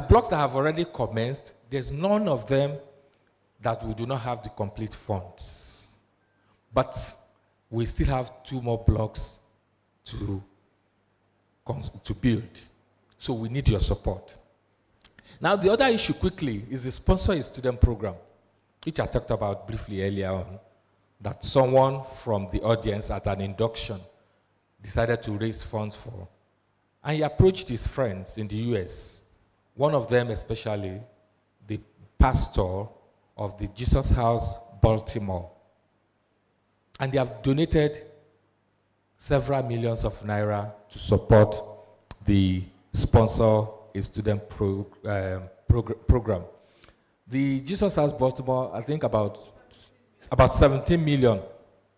[SPEAKER 16] blocks that have already commenced, there's none of them that we do not have the complete funds. But we still have 2 more blocks to build. So we need your support. Now, the other issue quickly is the sponsor a student program, which I talked about briefly earlier on, that someone from the audience at an induction decided to raise funds for. And he approached his friends in the US, one of them especially the pastor of the Jesus House, Baltimore. And they have donated several millions of Naira to support the sponsor a student program. The Jesus House, Baltimore, I think about 17 million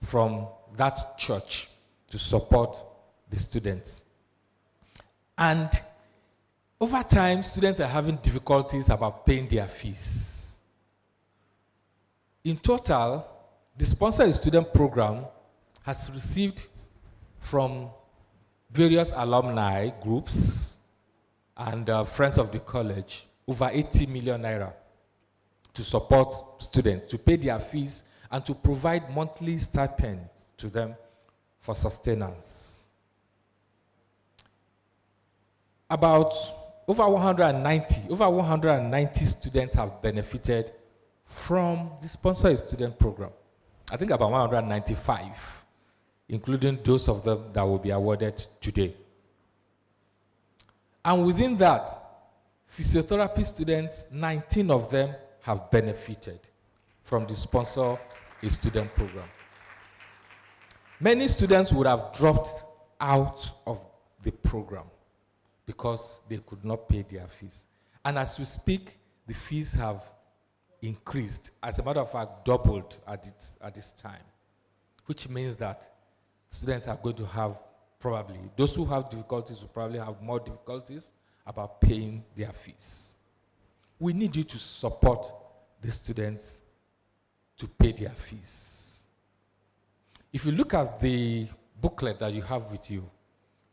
[SPEAKER 16] from that church to support the students. And over time, students are having difficulties about paying their fees. In total, the Sponsor a Student program has received from various alumni groups and friends of the college over 80 million Naira to support students, to pay their fees, and to provide monthly stipends to them for sustenance. About over 190 students have benefited from the Sponsor a Student program. I think about 195, including those of them that will be awarded today. And within that, physiotherapy students, 19 of them have benefited from the Sponsor a Student program. Many students would have dropped out of the program because they could not pay their fees. And as we speak, the fees have increased, as a matter of fact, doubled at this time, which means that students are going to have probably, those who have difficulties will probably have more difficulties about paying their fees. We need you to support the students to pay their fees. If you look at the booklet that you have with you,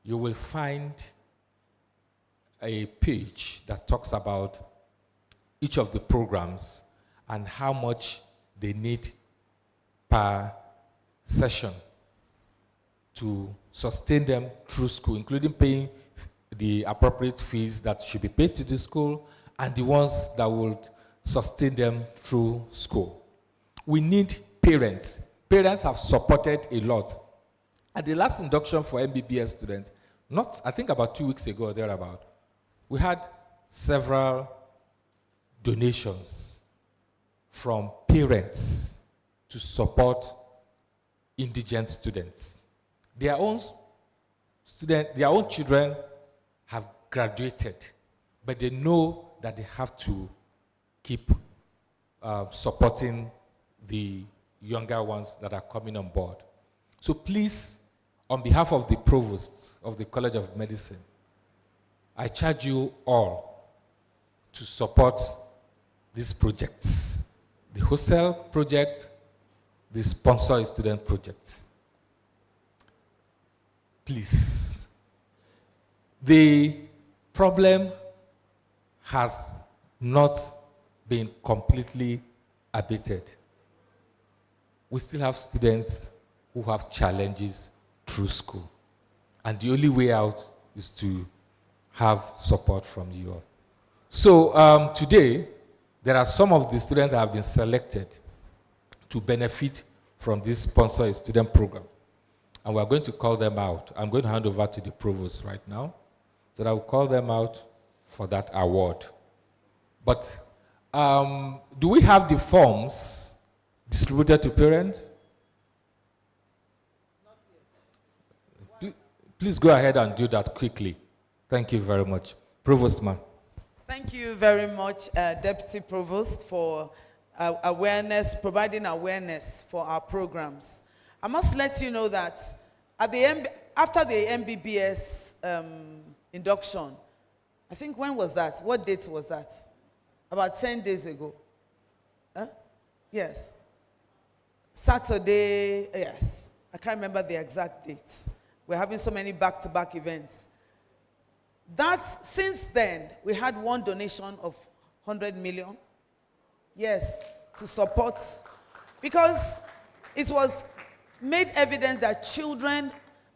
[SPEAKER 16] you will find a page that talks about each of the programs and how much they need per session. to sustain them through school, including paying the appropriate fees that should be paid to the school and the ones that would sustain them through school. We need parents. Parents have supported a lot. At the last induction for MBBS students, I think about 2 weeks ago or thereabout, we had several donations from parents to support indigent students. Their own children have graduated, but they know that they have to keep supporting the younger ones that are coming on board. So please, on behalf of the Provost of the College of Medicine, I charge you all to support these projects. The Hostel project, the Sponsor Student project. Please. The problem has not been completely abated. We still have students who have challenges through school. And the only way out is to have support from you all. So today, there are some of the students that have been selected to benefit from this Sponsor Student program. And we're going to call them out. I'm going to hand over to the Provost right now, so that I will call them out for that award. But do we have the forms distributed to parents? Please go ahead and do that quickly. Thank you very much. Provost, ma'am.
[SPEAKER 13] Thank you very much, Deputy Provost, for providing awareness for our programs. I must let you know that after the MBBS induction, I think when was that? What date was that? About 10 days ago. Huh? Yes. Saturday, yes. I can't remember the exact dates. We're having so many back-to-back events. Since then, we had one donation of 100 million. Yes, to support. Because it was made evident that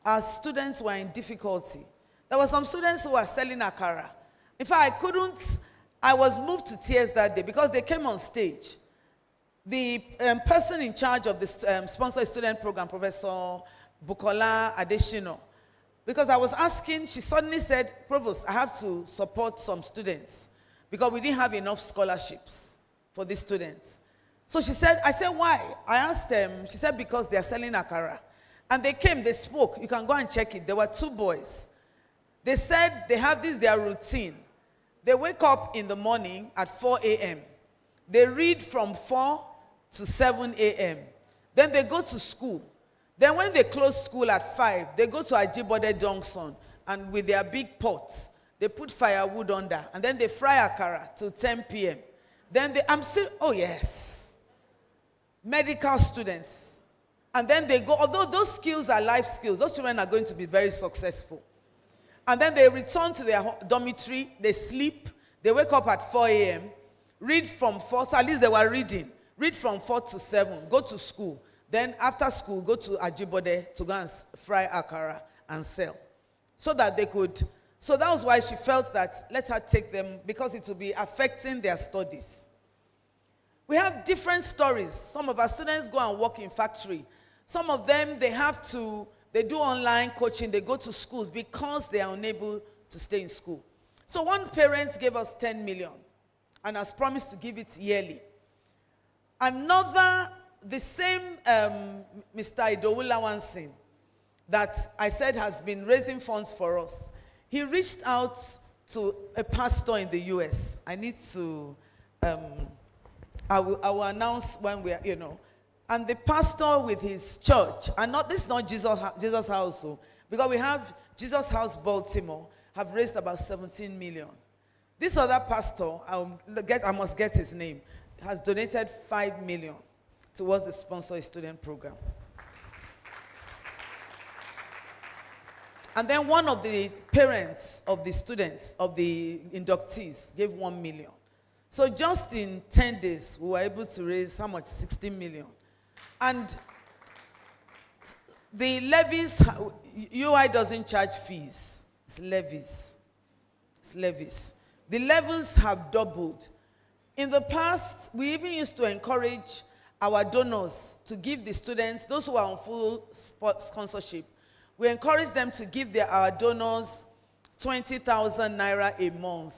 [SPEAKER 13] our students were in difficulty. There were some students who were selling akara. In fact, I was moved to tears that day because they came on stage. The person in charge of the Sponsor Student program, Professor Bukola Adeshino, because I was asking, she suddenly said, Provost, I have to support some students because we didn't have enough scholarships for these students. So I said, why? I asked them, she said, because they're selling akara. And they came, they spoke. You can go and check it. There were 2 boys. They said they have their routine. They wake up in the morning at 4 a.m. They read from 4 to 7 a.m. Then they go to school. Then when they close school at 5, they go to Ajibode Junction, and with their big pots, they put firewood under, and then they fry akara till 10 p.m. Then oh yes, medical students. And then they go, although those skills are life skills, those children are going to be very successful. And then they return to their dormitory, they sleep, they wake up at 4 a.m., read from 4, so at least they were reading, read from 4 to 7, go to school. Then after school, go to Ajibode to go and fry akara and sell. So that they could, so that was why she felt that let her take them because it will be affecting their studies. We have different stories. Some of our students go and work in factory. Some of them, they do online coaching, they go to schools because they are unable to stay in school. So one parent gave us 10 million and has promised to give it yearly. Another, the same Mr. Idowu Lawansin that I said has been raising funds for us. He reached out to a pastor in the US. I need to, I will announce when we are, and the pastor with his church, and this is not Jesus House, because we have Jesus House Baltimore, have raised about 17 million. This other pastor, I must get his name, has donated 5 million towards the Sponsor Student program. And then one of the parents of the students, of the inductees, gave 1 million. So just in 10 days, we were able to raise how much? 16 million. And The levies, UI doesn't charge fees. It's levies. It's levies. The levels have doubled. In the past, we even used to encourage our donors to give the students, those who are on full sponsorship, we encourage them to give our donors 20,000 naira a month.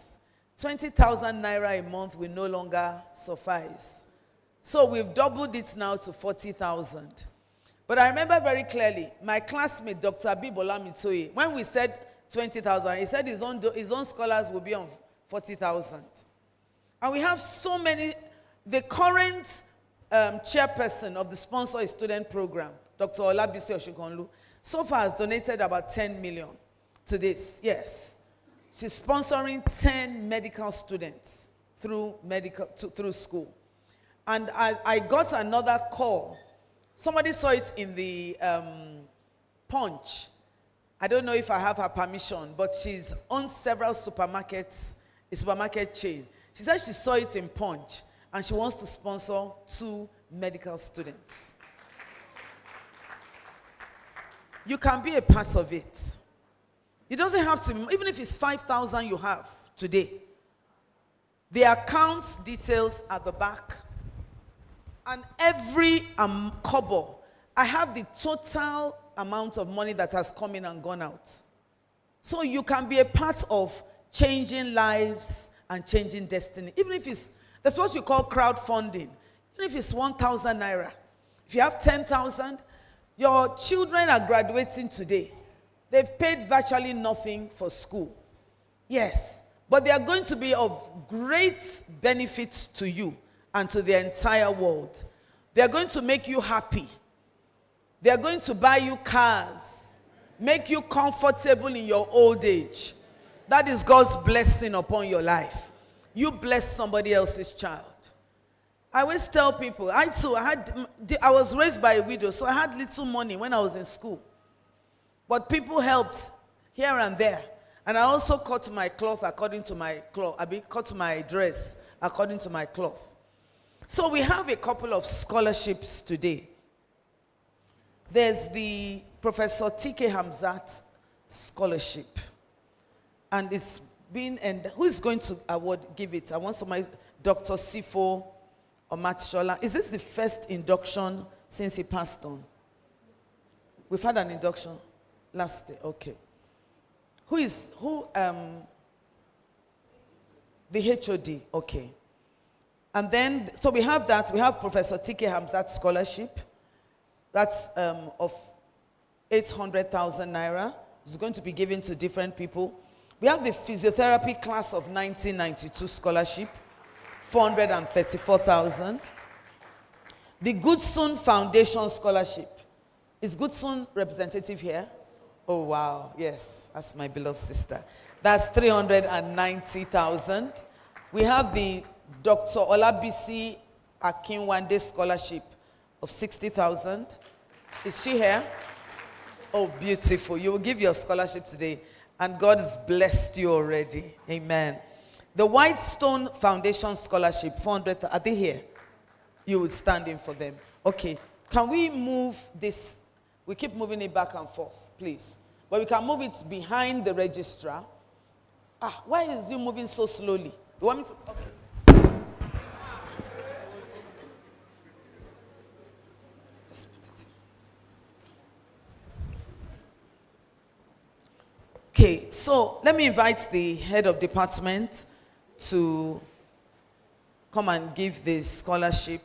[SPEAKER 13] 20,000 naira a month will no longer suffice. So we've doubled it now to 40,000. But I remember very clearly, my classmate, Dr. Abibola Mitoye, when we said 20,000, he said his own scholars will be on 40,000. And we have so many. The current chairperson of the Sponsor a Student program, Dr. Olabisi Oshikonlu, so far has donated about 10 million to this. Yes. She's sponsoring 10 medical students through school. And I got another call. Somebody saw it in the Punch. I don't know if I have her permission, but she's on several supermarkets, a supermarket chain. She said she saw it in Punch, and she wants to sponsor 2 medical students. You can be a part of it. It doesn't have to be, even if it's 5,000 you have today. The account details at the back. And every kobo, I have the total amount of money that has come in and gone out. So you can be a part of changing lives and changing destiny. Even if that's what you call crowdfunding. Even if it's 1,000 naira. If you have 10,000, your children are graduating today. They've paid virtually nothing for school. Yes, but they are going to be of great benefit to you and to the entire world. They are going to make you happy. They are going to buy you cars, make you comfortable in your old age. That is God's blessing upon your life. You bless somebody else's child. I always tell people, I was raised by a widow, so I had little money when I was in school. But people helped here and there. And I also cut my cloth according to my cloth. Cut my dress according to my cloth. So we have a couple of scholarships today. There's the Professor T.K. Hamzat Scholarship. And it's been, and who is going to give it? I want somebody, Dr. Sifo or Matshola. Is this the first induction since he passed on? We've had an induction last day, okay. The HOD, okay. And then, so we have that, we have Professor T.K. Hamzat Scholarship. That's of 800,000 naira. It's going to be given to different people. We have the Physiotherapy Class of 1992 Scholarship, 434,000. The Goodson Foundation Scholarship. Is Goodson representative here? Oh, wow. Yes, that's my beloved sister. That's 390,000. We have the Dr. Olabisi Akinwande Scholarship of 60,000. Is she here? Oh, beautiful. You will give your scholarship today, and God has blessed you already. Amen. The Whitestone Foundation Scholarship, 400,000. Are they here? You will stand in for them. Okay. Can we move this? We keep moving it back and forth, please. But we can move it behind the registrar. Why is you moving so slowly? You want me to? Okay. Just put it in. Okay, so let me invite the head of department to come and give the scholarship.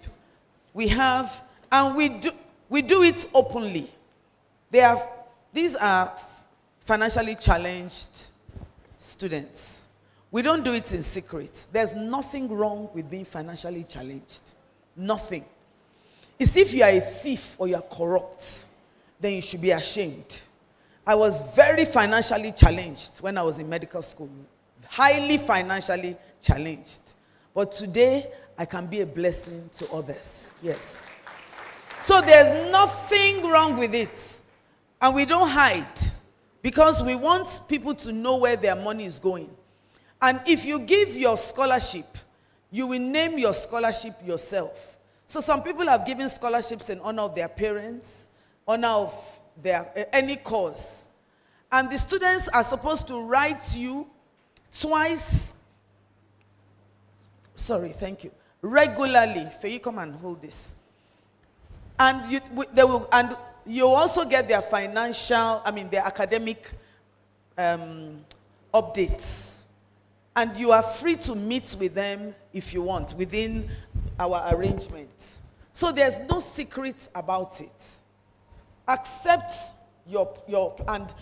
[SPEAKER 13] We have, and we do it openly. These are financially challenged students. We don't do it in secret. There's nothing wrong with being financially challenged. Nothing. It's if you are a thief or you are corrupt, then you should be ashamed. I was very financially challenged when I was in medical school. Highly financially challenged. But today, I can be a blessing to others. Yes. So there's nothing wrong with it. And we don't hide. Because we want people to know where their money is going. And if you give your scholarship, you will name your scholarship yourself. So some people have given scholarships in honor of their parents, honor of any course. And the students are supposed to write you twice. Sorry, thank you. Regularly. Faye, come and hold this. And you also get their their academic updates. And you are free to meet with them if you want within our arrangement. So there's no secret about it. Accept your and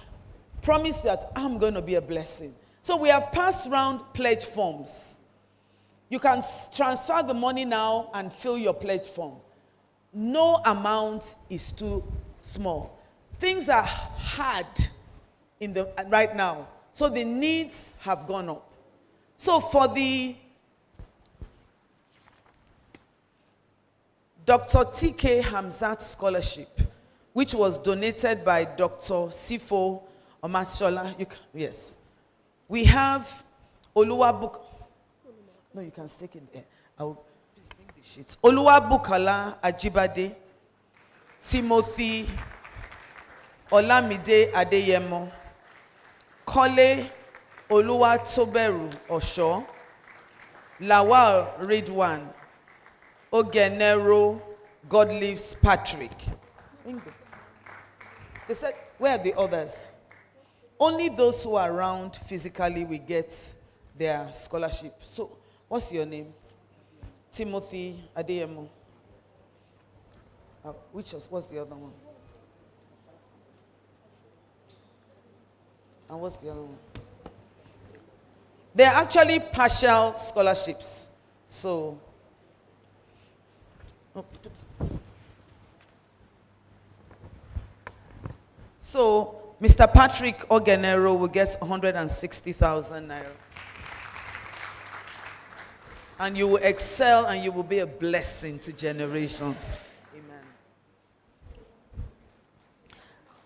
[SPEAKER 13] promise that I'm going to be a blessing. So we have passed round pledge forms. You can transfer the money now and fill your pledge form. No amount is too small. Things are hard right now. So the needs have gone up. So for the Dr. T.K. Hamzat Scholarship, which was donated by Dr. Sifo Omashola, yes. We have Oluwabuk. No, you can stick it there. Please bring the sheets. Oluwabukala Ajibade, Timothy Olamide Adeyemo, Kole Oluwatoberu Osho, Lawal Ridwan, Ogenero Godlives Patrick. They said, where are the others? Only those who are around physically will get their scholarship. So, what's your name? Timothy Adeyemo. What's the other one? And what's the other one? They're actually partial scholarships. So, Mr. Patrick Ogenero will get 160,000 naira. And you will excel and you will be a blessing to generations. Amen.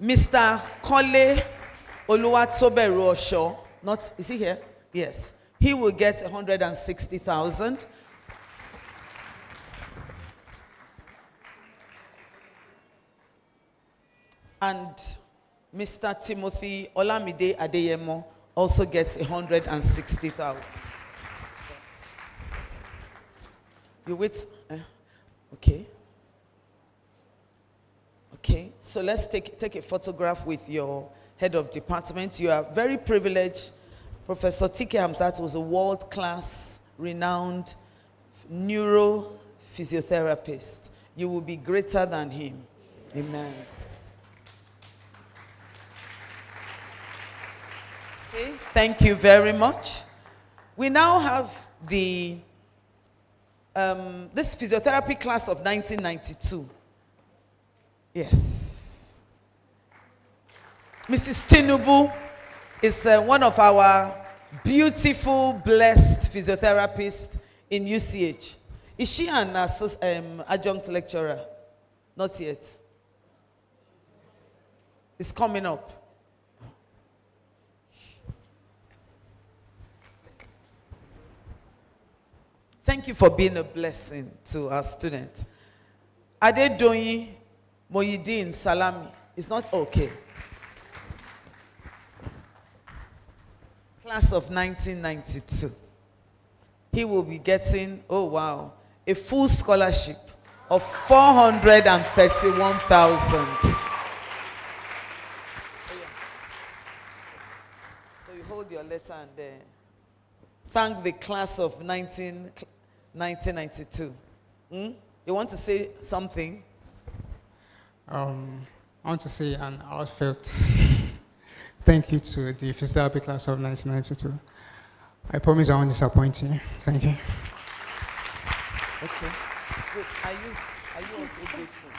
[SPEAKER 13] Mr. Kole Oluwatoberu Osho, is he here? Yes. He will get 160,000. And Mr. Timothy Olamide Adeyemo also gets 160,000. So, you wait. Okay. Okay. So let's take a photograph with your head of department. You are very privileged. Professor T.K. Hamzat was a world-class, renowned neurophysiotherapist. You will be greater than him. Amen. Okay, thank you very much. We now have the this physiotherapy class of 1992. Yes. Mrs. Tinubu is one of our beautiful, blessed physiotherapists in UCH. Is she an adjunct lecturer? Not yet. It's coming up. Thank you for being a blessing to our students. Adedoyin Moyidin Salami is not okay. Class of 1992. He will be getting, oh wow, a full scholarship of 431,000. So you hold your letter and thank the class of 1992. You want to say something?
[SPEAKER 5] I want to say an heartfelt thank you to the physiotherapy class of 1992. I promise I won't disappoint you. Thank you.
[SPEAKER 13] Okay. Wait, are you also Goodson?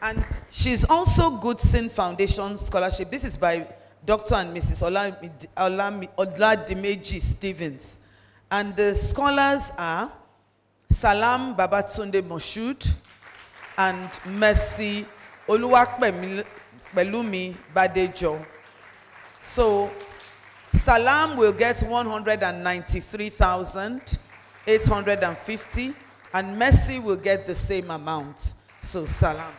[SPEAKER 13] And she's also Goodson Foundation Scholarship. This is by Dr. and Mrs. Oladimeji Stevens. And the scholars are Salam Babatunde Moshood and Mercy Oluwapelumi Badejo. So Salam will get 193,850 and Mercy will get the same amount. So Salam.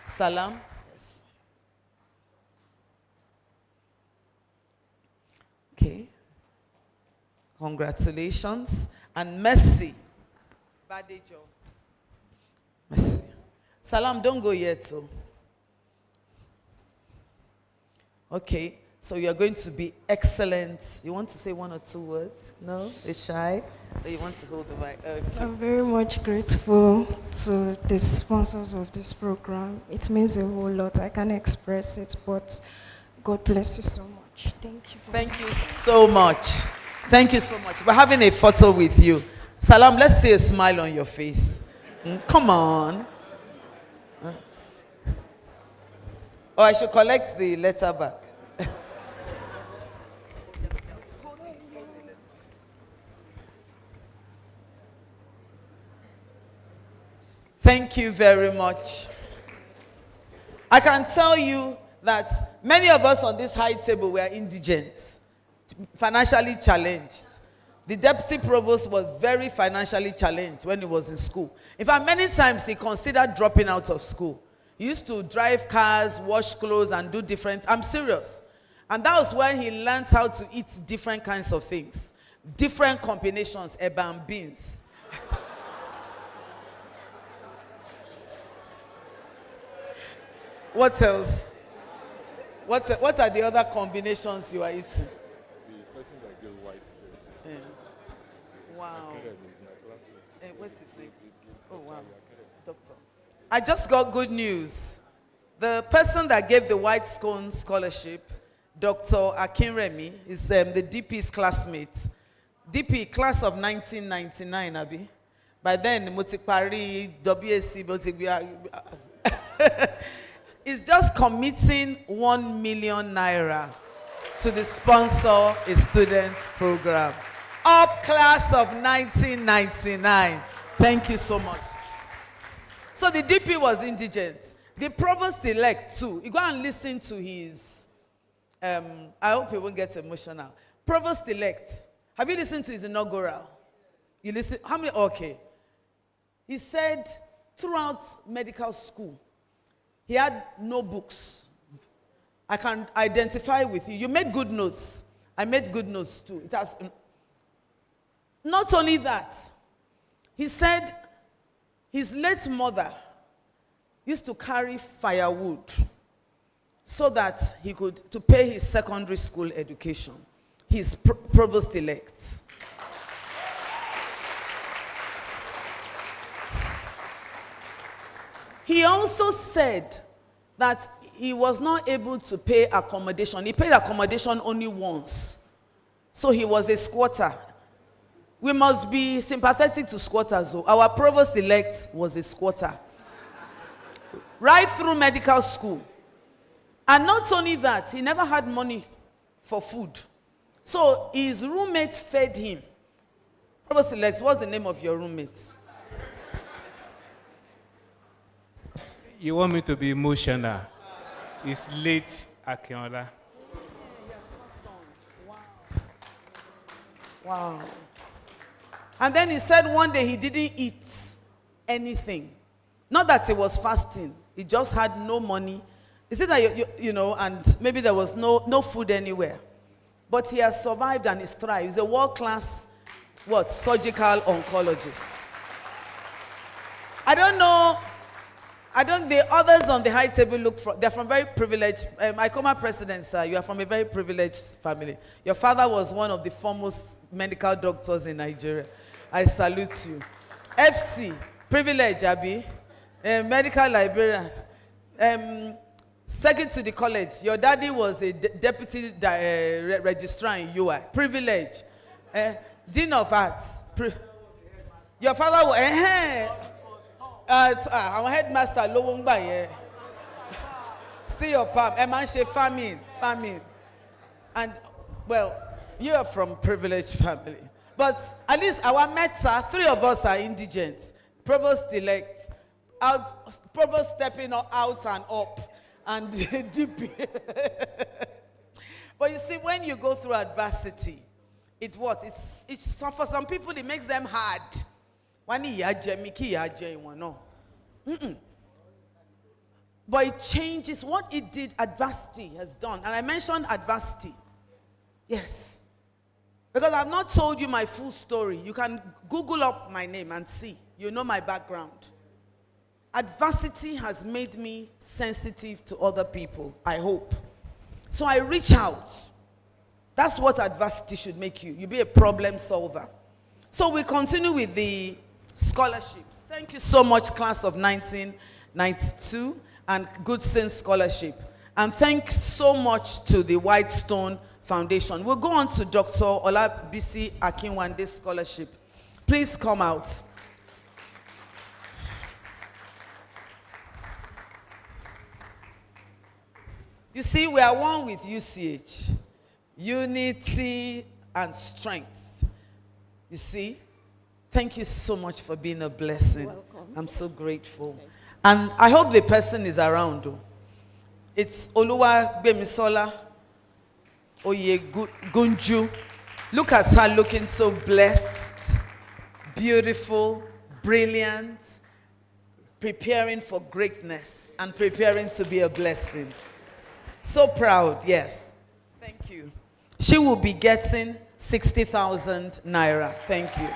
[SPEAKER 13] Salam. Yes. Okay. Congratulations. And Mercy. Badejo. Mercy. Salam, don't go yet. So. Okay. So you're going to be excellent. You want to say one or two words? No? It's shy? Or you want to hold the mic? Okay.
[SPEAKER 6] I'm very much grateful to the sponsors of this program. It means a whole lot. I can't express it, but God bless you so much. Thank you.
[SPEAKER 13] Thank you so much. Thank you so much. We're having a photo with you. Salam, let's see a smile on your face. Come on. Oh, I should collect the letter back. Thank you very much. I can tell you that many of us on this high table were indigent, financially challenged. The deputy provost was very financially challenged when he was in school. In fact, many times he considered dropping out of school. He used to drive cars, wash clothes, and do different, I'm serious. And that was when he learned how to eat different kinds of things, different combinations, eba and beans. What else? What are the other combinations you are eating?
[SPEAKER 16] The person that gave white to
[SPEAKER 13] wow. What's his name? Oh, wow. Doctor. I just got good news. The person that gave the White Scone Scholarship, Dr. Akinremi, is the DP's classmate. DP, class of 1999, Abi. By then, Motikpari, WSC, is just committing 1 million naira to the sponsor a student program. Up class of 1999. Thank you so much. So the DP was indigent. The provost-elect too. You go and listen to his, I hope he won't get emotional. Provost-elect. Have you listened to his inaugural? You listen, how many? Okay. He said throughout medical school, he had no books. I can identify with you. You made good notes. I made good notes too. It has. Not only that, he said his late mother used to carry firewood so that he could to pay his secondary school education. He's provost-elect. He also said that he was not able to pay accommodation. He paid accommodation only once. So he was a squatter. We must be sympathetic to squatters. Though. Our provost-elect was a squatter. Right through medical school. And not only that, he never had money for food. So his roommate fed him. Provost-elect, what's the name of your roommate?
[SPEAKER 15] You want me to be emotional? It's late Akinola.
[SPEAKER 13] Wow. And then he said one day he didn't eat anything. Not that he was fasting. He just had no money. He said that, you know, and maybe there was no food anywhere. But he has survived and he's thrived. He's a world-class, surgical oncologist. I don't know. The others on the high table they're from very privileged. ICOMA president, sir, you are from a very privileged family. Your father was one of the foremost medical doctors in Nigeria. I salute you. FC, privilege, Abi. Medical librarian. Second to the college. Your daddy was a deputy registrar in UI. Privilege. Dean of Arts. Your father was... our headmaster, Lowongba, yeah. See your palm. Famine. And, well, you are from privileged family. But at least our meta, 3 of us are indigent. Provost-elect. Provost stepping out and up. And DP. But you see, when you go through adversity, it's for some people, it makes them hard. But it changes what it did, adversity has done. And I mentioned adversity. Yes. Because I've not told you my full story. You can Google up my name and see. You know my background. Adversity has made me sensitive to other people, I hope. So I reach out. That's what adversity should make you. You be a problem solver. So we continue with the scholarships. Thank you so much, class of 1992 and Good Sense Scholarship. And thanks so much to the Whitestone Foundation. We'll go on to Dr. Olabisi Akinwande's scholarship. Please come out. You see, we are one with UCH. Unity and strength. You see? Thank you so much for being a blessing.
[SPEAKER 7] Welcome.
[SPEAKER 13] I'm so grateful. And I hope the person is around. Though. It's Oluwa Gbemisola Oye Gunju. Look at her looking so blessed, beautiful, brilliant, preparing for greatness and preparing to be a blessing. So proud, yes. Thank you. She will be getting 60,000 naira. Thank you.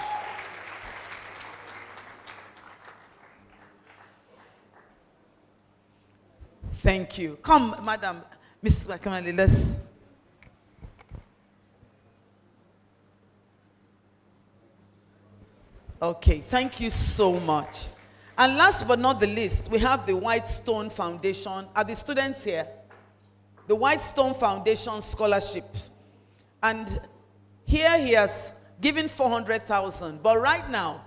[SPEAKER 13] Thank you. Come, Madam, Mrs. Wakamali, let's. Okay, thank you so much. And last but not the least, we have the Whitestone Foundation. Are the students here? The Whitestone Foundation scholarships. And here he has given 400,000, but right now,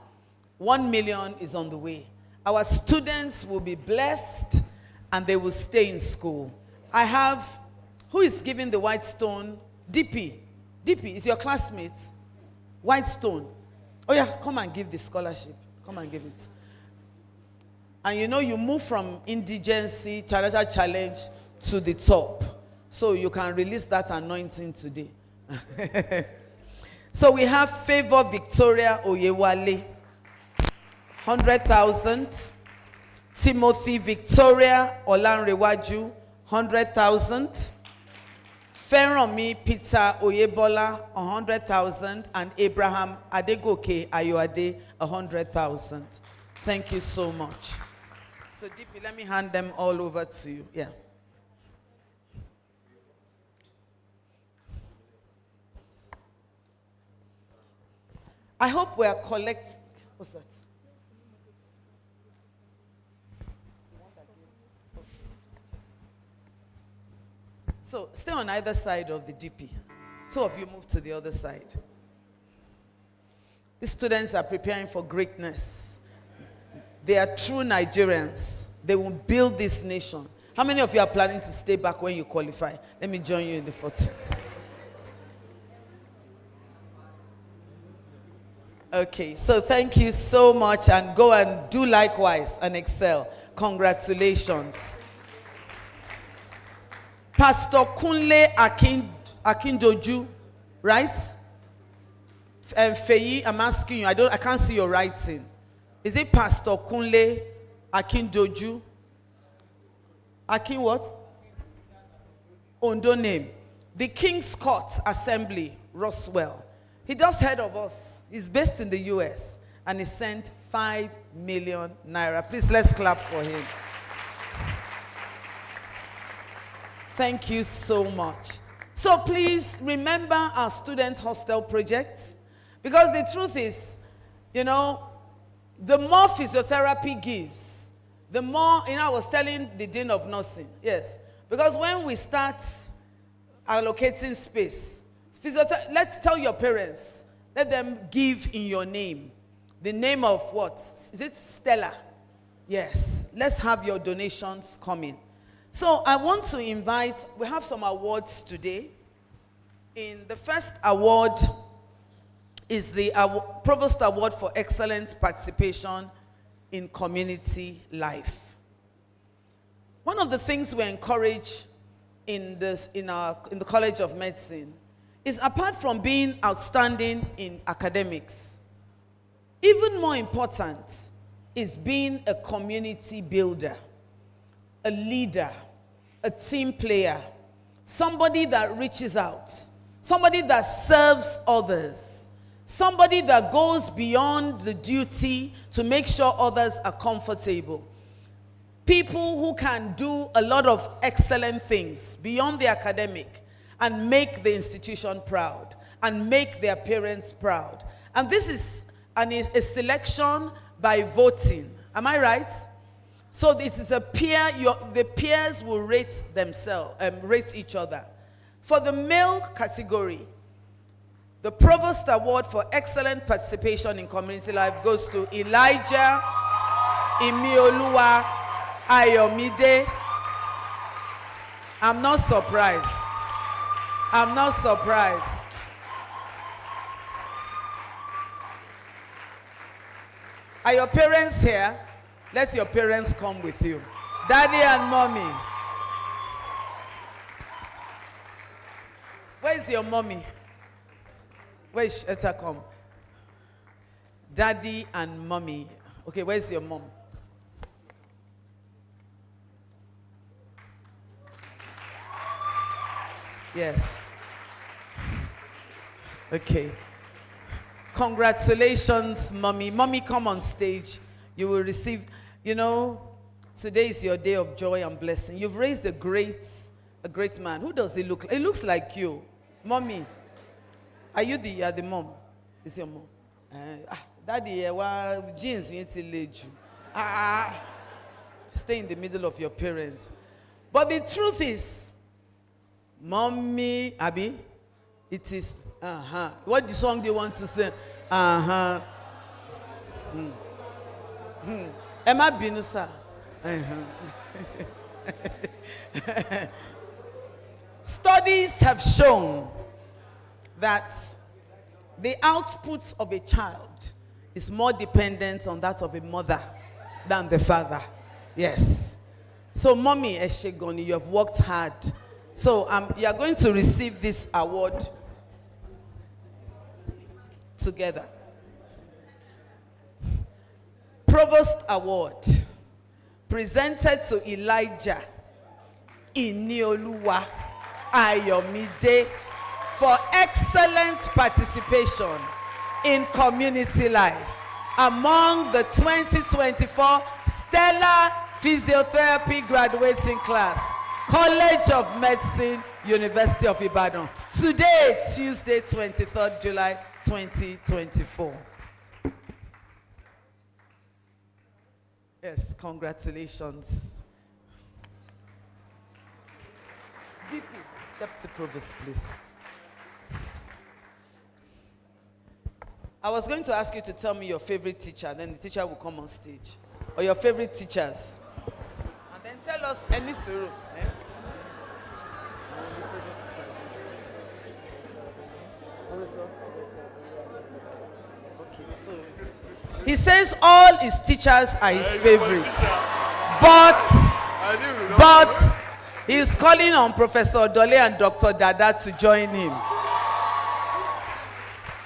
[SPEAKER 13] 1 million is on the way. Our students will be blessed and they will stay in school. I have, who is giving the Whitestone? DP. DP is your classmate. Whitestone. Oh yeah, come and give the scholarship. Come and give it. And you know, you move from indigency, challenge to the top. So you can release that anointing today. So we have Favor Victoria Oyewale, 100,000. Timothy Victoria Olanrewaju, 100,000. Feromi Peter Oyebola, 100,000. And Abraham Adegoke Ayoade, 100,000. Thank you so much. So DP, let me hand them all over to you. Yeah. I hope we are collecting. What's that? So stay on either side of the DP. Two of you move to the other side. These students are preparing for greatness. They are true Nigerians. They will build this nation. How many of you are planning to stay back when you qualify? Let me join you in the photo. Okay, so thank you so much, and go and do likewise and excel. Congratulations. Pastor Kunle Akindoju, right? Feyi, I'm asking you, I can't see your writing. Is it Pastor Kunle Akindoju? Akin what? Ondo name. The King's Court Assembly, Roswell. He just heard of us. He's based in the US and he sent 5 million naira. Please, let's clap for him. Thank you so much. So please remember our student hostel project, because the truth is, you know, the more physiotherapy gives, the more, you know, I was telling the Dean of Nursing, yes, because when we start allocating space, let's tell your parents, let them give in your name. The name of what? Is it Stella? Yes. Let's have your donations coming. So I want to invite, we have some awards today. In the first award is the Provost Award for Excellent Participation in Community Life. One of the things we encourage in the College of Medicine is, apart from being outstanding in academics, even more important is being a community builder. a leader, a team player, somebody that reaches out, somebody that serves others, somebody that goes beyond the duty to make sure others are comfortable. People who can do a lot of excellent things beyond the academic and make the institution proud and make their parents proud. And this is a selection by voting. Am I right? So it is a peer, the peers will rate themselves, rate each other. For the male category, the Provost Award for Excellent Participation in Community Life goes to Elijah Imioluwa Ayomide. I'm not surprised. I'm not surprised. Are your parents here? Let your parents come with you. Daddy and mommy. Where is your mommy? Where is Etta come? Daddy and mommy. Okay, where's your mom? Yes. Okay. Congratulations, mommy. Mommy, come on stage. You will receive, today is your day of joy and blessing. You've raised a great man. Who does he look like? He looks like you. Mommy, are you the mom? Is your mom? Daddy, jeans, stay in the middle of your parents. But the truth is, mommy, Abby, it is, What song do you want to sing? Emma Binusa. Studies have shown that the output of a child is more dependent on that of a mother than the father. Yes. So, mommy Eshegoni, you have worked hard. So, you are going to receive this award together. Provost Award, presented to Elijah Inioluwa Ayomide for excellent participation in community life among the 2024 Stellar Physiotherapy graduating class, College of Medicine, University of Ibadan. Today, Tuesday, 23rd July, 2024. Yes, congratulations. DP, Deputy Provost, please. I was going to ask you to tell me your favorite teacher, and then the teacher will come on stage. Or your favorite teachers. And then tell us any suru. Okay, so he says all his teachers are his favorites. But he's calling on Professor Dole and Dr. Dada to join him.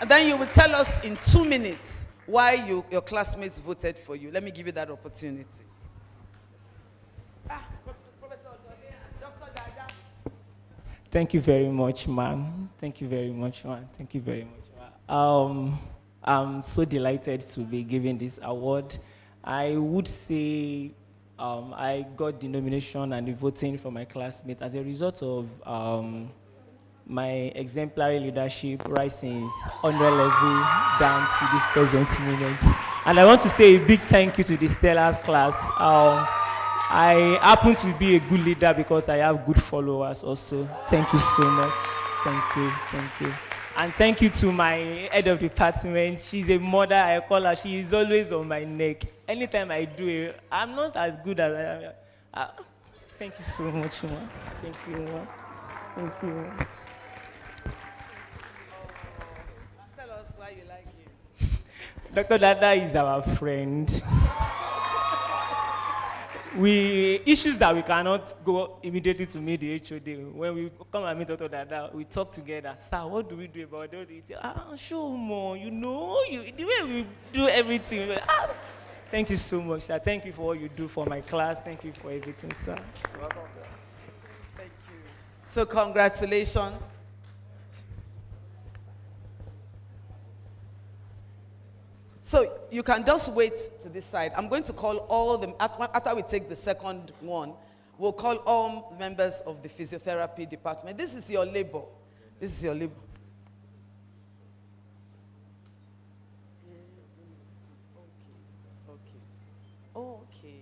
[SPEAKER 13] And then you will tell us in 2 minutes why your classmates voted for you. Let me give you that opportunity. Professor Dole and Dr. Dada.
[SPEAKER 18] Thank you very much, ma'am. Thank you very much, ma'am. Thank you very much, ma'am. I'm so delighted to be given this award. I would say I got the nomination and the voting from my classmates as a result of my exemplary leadership right since 100 level down to this present moment. And I want to say a big thank you to the Stellars class. I happen to be a good leader because I have good followers also. Thank you so much. Thank you, thank you. And thank you to my head of department. She's a mother, I call her. She is always on my neck. Anytime I do it, I'm not as good as I am. Thank you so much, ma. Thank you, ma. Thank you, ma.
[SPEAKER 13] Tell us why you like him.
[SPEAKER 18] Dr. Dada is our friend. Issues that we cannot go immediately to meet the HOD. When we come and meet Dr. Dada, we talk together. Sir, what do we do about it? Show more, the way we do everything.
[SPEAKER 7] Thank you so much, sir. Thank you for what you do for my class. Thank you for everything, sir.
[SPEAKER 13] You're welcome, sir. Thank you. So congratulations. So you can just wait to this side. I'm going to call all the, after we take the second one, we'll call all members of the physiotherapy department. This is your labor. This is your labor. Okay.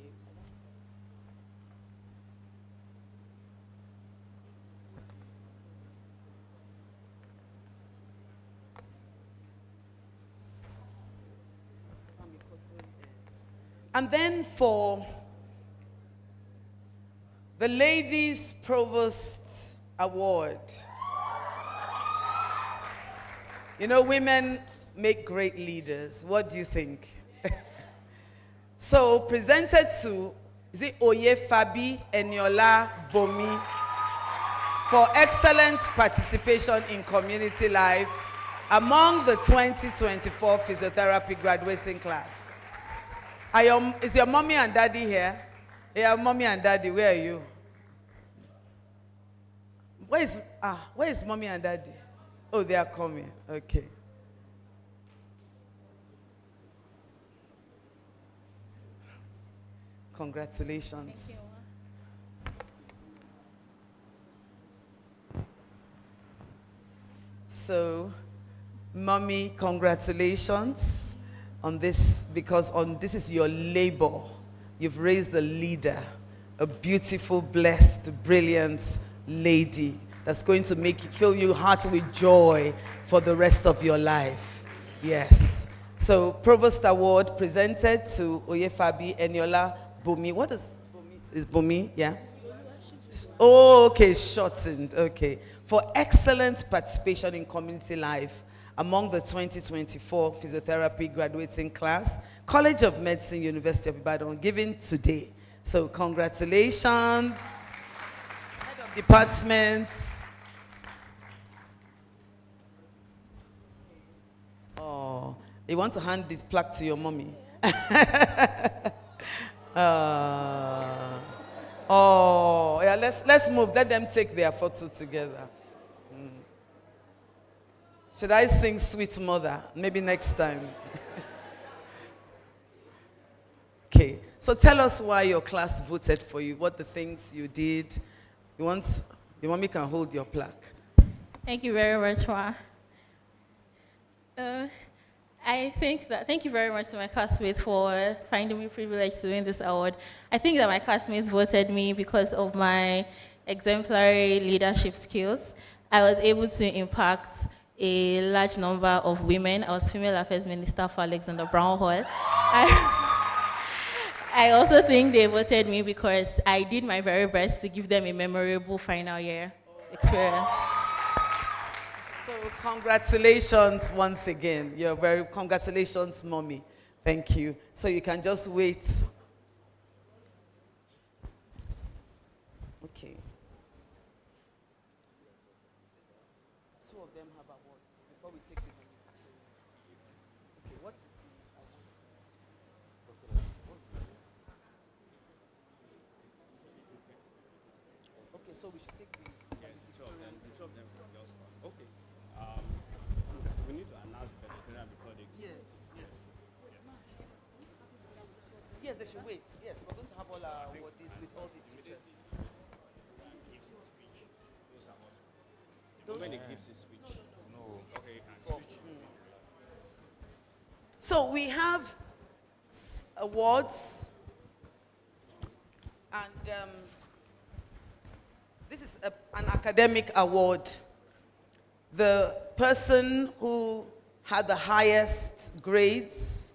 [SPEAKER 13] And then for the Ladies Provost Award. You know, women make great leaders. What do you think? So, presented to, is it Oyefabi Eniola Bomi for excellent participation in community life among the 2024 physiotherapy graduating class. Is your mommy and daddy here? Yeah, mommy and daddy, where are you? Where is mommy and daddy? Oh, they are coming. Okay. Congratulations. Thank you. So, mommy, congratulations on this, because this is your labor. You've raised a leader, a beautiful, blessed, brilliant lady that's going to fill your heart with joy for the rest of your life. Yes. So, Provost Award presented to Oyefabi Eniola Bomi. What is Bomi? Is Bomi? Yeah. Oh, okay, shortened. Okay. For excellent participation in community life among the 2024 physiotherapy graduating class, College of Medicine, University of Ibadan, given today. So congratulations, head of department. Oh, you want to hand this plaque to your mommy? Oh, yeah, let's move. Let them take their photo together. Should I sing Sweet Mother? Maybe next time. Okay, so tell us why your class voted for you, what the things you did. Your mommy can hold your plaque.
[SPEAKER 17] Thank you very much, Ma. Thank you very much to my classmates for finding me privileged to win this award. I think that my classmates voted me because of my exemplary leadership skills. I was able to impact a large number of women. I was Female Affairs Minister for Alexander Brown Hall. I also think they voted me because I did my very best to give them a memorable final year experience.
[SPEAKER 13] So congratulations once again. Congratulations, mommy. Thank you. So you can just wait. Okay. Two of them have awards. Before we take the money. Okay, what is the award? Okay, so we should take the
[SPEAKER 4] two of them will just come. Okay. We need to announce the Valedictorian before they go.
[SPEAKER 13] Yes. Yes, they should wait. Yes, we're going to have all our awardees with all the teachers.
[SPEAKER 4] When he gives his speech. No. Okay, you can switch.
[SPEAKER 13] So we have awards, and this is an academic award. The person who had the highest grades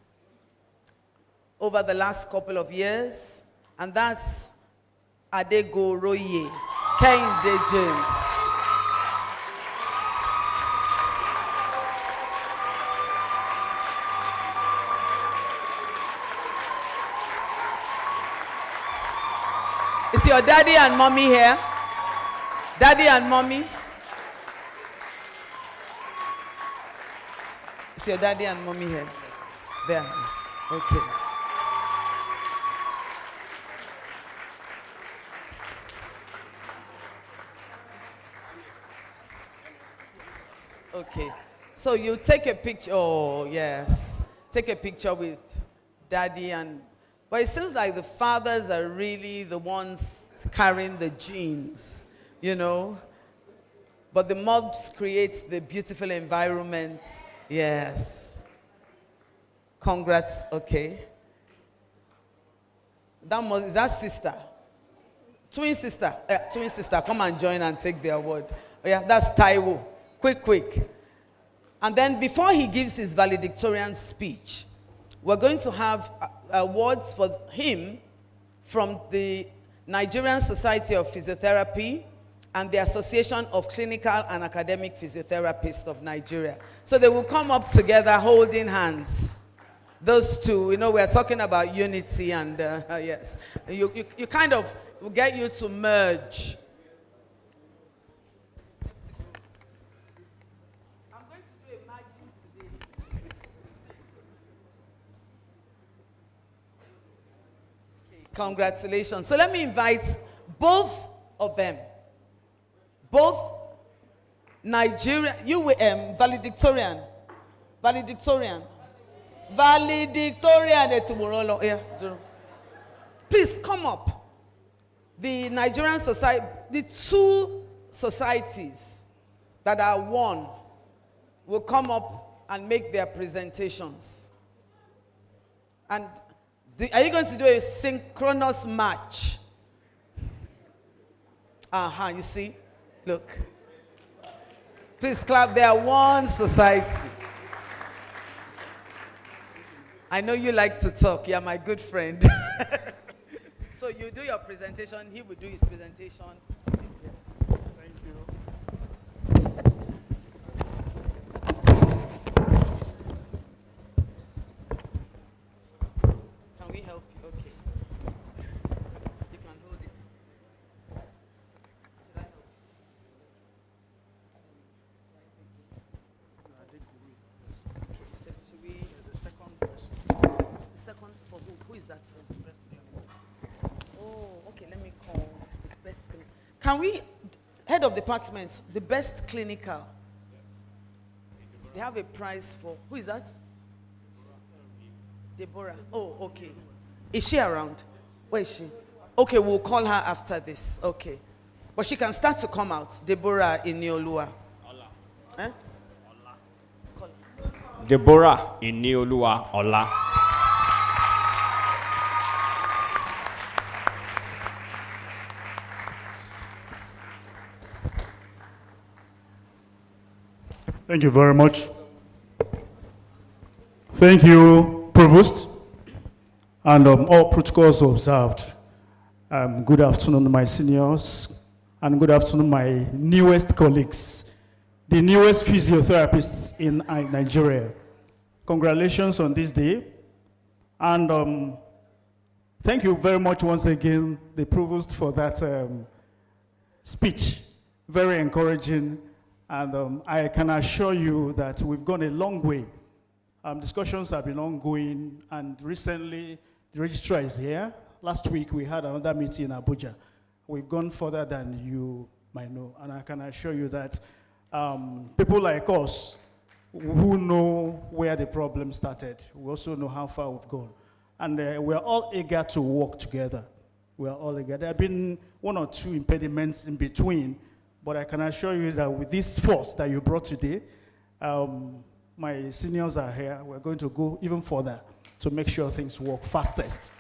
[SPEAKER 13] over the last couple of years, and that's Adegoroye Kehinde James. Is your daddy and mommy here? Daddy and mommy? Is your daddy and mommy here? There. Okay. Okay. So you take a picture. Oh, yes. Take a picture with daddy and. But it seems like the fathers are really the ones carrying the genes, you know. But the mothers create the beautiful environment. Yes. Congrats. Okay. Is that sister? Twin sister. Twin sister. Come and join and take the award. Oh, yeah, that's Taiwo. Quick. And then before he gives his valedictorian speech, we're going to have awards for him from the Nigerian Society of Physiotherapy and the Association of Clinical and Academic Physiotherapists of Nigeria. So they will come up together holding hands. Those two, you know, we're talking about unity and yes. You kind of will get you to merge. Congratulations. So let me invite both of them. Both Nigeria, valedictorian. Please come up. The Nigerian society, the two societies that are one will come up and make their presentations. And are you going to do a synchronous match? You see? Look. Please clap. They are one society. I know you like to talk. You're my good friend. So you do your presentation. He will do his presentation.
[SPEAKER 8] Thank you.
[SPEAKER 13] Can we help you? Okay. You can hold it. Should I help? Should we?
[SPEAKER 8] There's a second person.
[SPEAKER 13] The second for who? Who is that for? Oh, okay. Let me call best. Can we, head of department, the best clinical? They have a prize for. Who is that? Deborah. Oh, okay. Is she around? Where is she? Okay, we'll call her after this. Okay. But she can start to come out. Deborah Iniolua. Eh?
[SPEAKER 11] Deborah Iniolua Ola.
[SPEAKER 8] Thank you very much. Thank you, Provost, and all protocols observed. Good afternoon, my seniors, and good afternoon, my newest colleagues, the newest physiotherapists in Nigeria. Congratulations on this day, and thank you very much once again, the Provost, for that speech. Very encouraging. And I can assure you that we've gone a long way. Discussions have been ongoing, and recently the registrar is here. Last week we had another meeting in Abuja. We've gone further than you might know, and I can assure you that people like us who know where the problem started, we also know how far we've gone. And we're all eager to work together. We're all eager. There have been one or two impediments in between, but I can assure you that with this force that you brought today, my seniors are here. We're going to go even further to make sure things work fastest.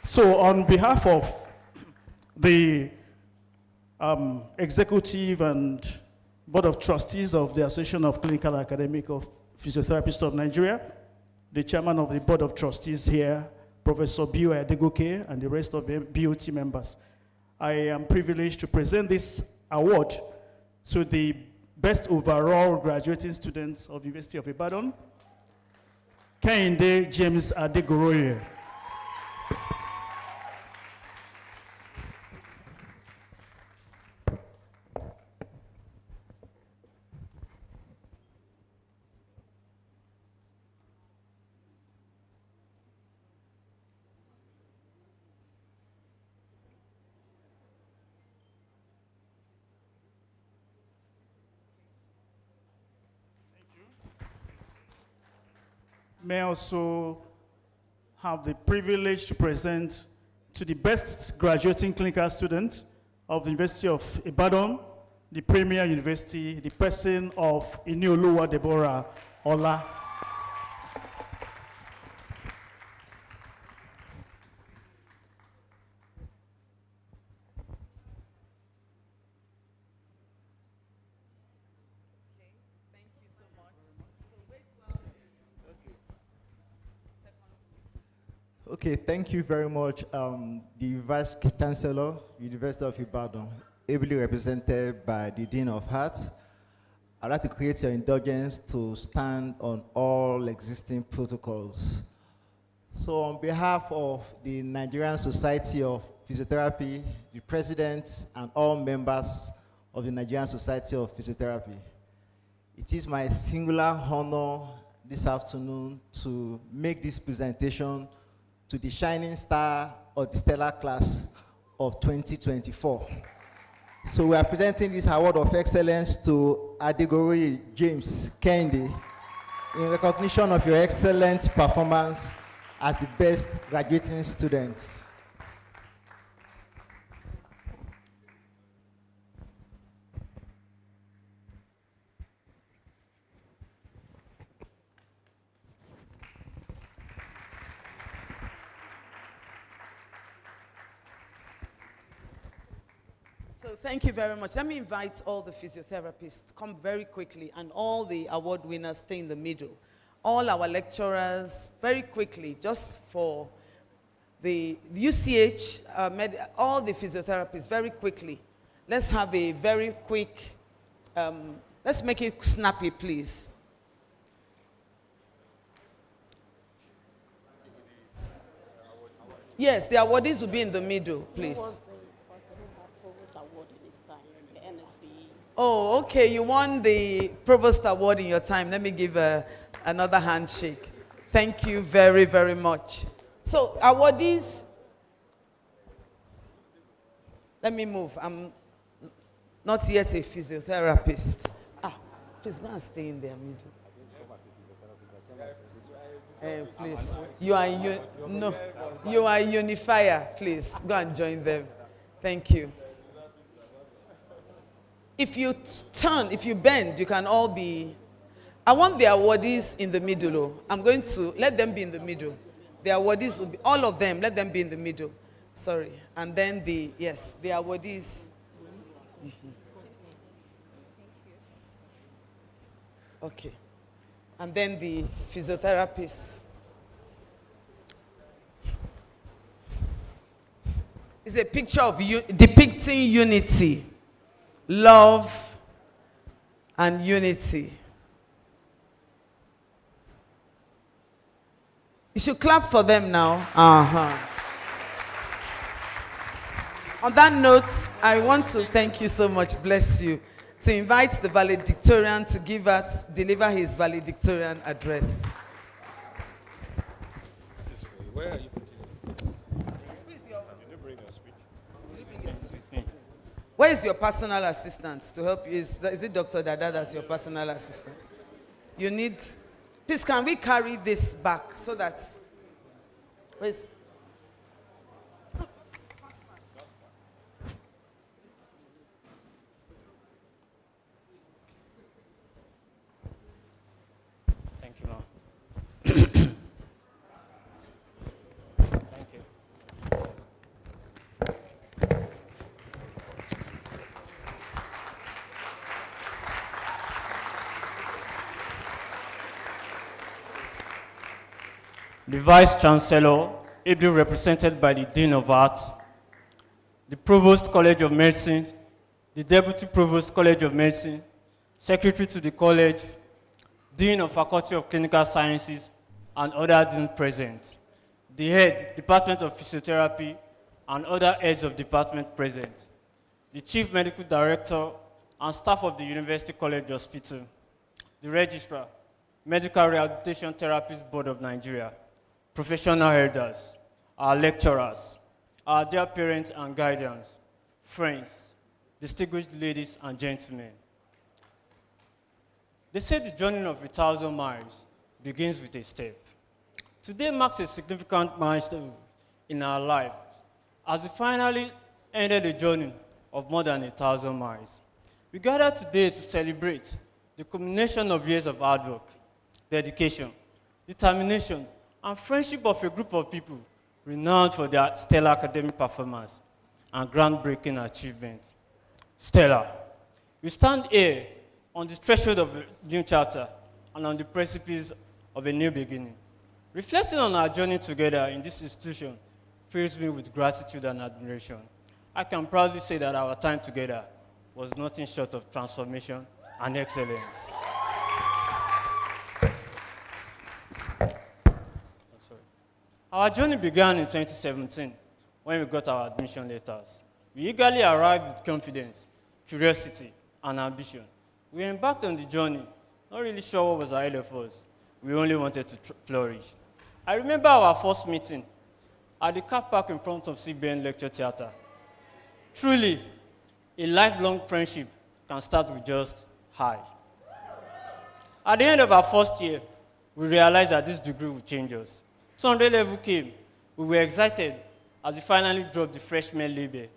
[SPEAKER 8] So on behalf of the executive and board of trustees of the Association of Clinical and Academic of Physiotherapists of Nigeria, the chairman of the board of trustees here, Professor Bio Adegoke, and the rest of the BOT members, I am privileged to present this award to the best overall graduating students of University of Ibadan, Kehinde James Adegoroye. may I also have the privilege to present to the best graduating clinical student of the University of Ibadan, the premier university, the person of Inioluwa Deborah Ola.
[SPEAKER 9] Okay, thank you very much. The Vice Chancellor, University of Ibadan, ably represented by the Dean of Arts. I'd like to create your indulgence to stand on all existing protocols. So on behalf of the Nigerian Society of Physiotherapy, the President, and all members of the Nigerian Society of Physiotherapy, it is my singular honor this afternoon to make this presentation to the shining star of the stellar class of 2024. So we are presenting this award of excellence to Adegori James Kendi in recognition of your excellent performance as the best graduating student.
[SPEAKER 13] So thank you very much. Let me invite all the physiotherapists to come very quickly, and all the award winners stay in the middle. All our lecturers, very quickly, just for the UCH, all the physiotherapists, very quickly. Let's have a very quick, let's make it snappy, please. Yes, the awardees will be in the middle, please. Oh, okay, you won the Provost Award in your time. Let me give another handshake. Thank you very, very much. So, awardees, let me move. I'm not yet a physiotherapist. Please go and stay in there, middle. Please, you are you are a unifier. Please, go and join them. Thank you. If you turn, if you bend, you can all be. I want the awardees in the middle. Oh. I'm going to let them be in the middle. The awardees will be, all of them, let them be in the middle. Sorry. And then the awardees. Okay. And then the physiotherapists. It's a picture of depicting unity. Love and unity. You should clap for them now. On that note, I want to thank you so much, bless you, to invite the valedictorian to deliver his valedictorian address.
[SPEAKER 16] This is for you. Where are you?
[SPEAKER 13] Where is your personal assistant to help you? Is it Dr. Dada that's your personal assistant? You need, please can we carry this back so that, where's,
[SPEAKER 7] Thank you, ma'am. Thank you. The Vice Chancellor, ably represented by the Dean of Arts, the Provost College of Medicine, the Deputy Provost College of Medicine, Secretary to the College, Dean of Faculty of Clinical Sciences, and other deans present, the Head, Department of Physiotherapy, and other heads of department present, the Chief Medical Director, and staff of the University College Hospital, the Registrar, Medical Rehabilitation Therapists Board of Nigeria, professional elders, our lecturers, our dear parents and guardians, friends, distinguished ladies and gentlemen. They say the journey of 1,000 miles begins with a step. Today marks a significant milestone in our lives as we finally ended a journey of more than 1,000 miles. We gather today to celebrate the culmination of years of hard work, dedication, determination, and friendship of a group of people renowned for their stellar academic performance and groundbreaking achievements. Stellar. We stand here on the threshold of a new chapter and on the precipice of a new beginning. Reflecting on our journey together in this institution fills me with gratitude and admiration. I can proudly say that our time together was nothing short of transformation and excellence. Our journey began in 2017 when we got our admission letters. We eagerly arrived with confidence, curiosity, and ambition. We embarked on the journey, not really sure what was ahead of us. We only wanted to flourish. I remember our first meeting at the car park in front of CBN Lecture Theatre. Truly, a lifelong friendship can start with just hi. At the end of our first year, we realized that this degree would change us. 200 level came. We were excited as we finally dropped the freshman label.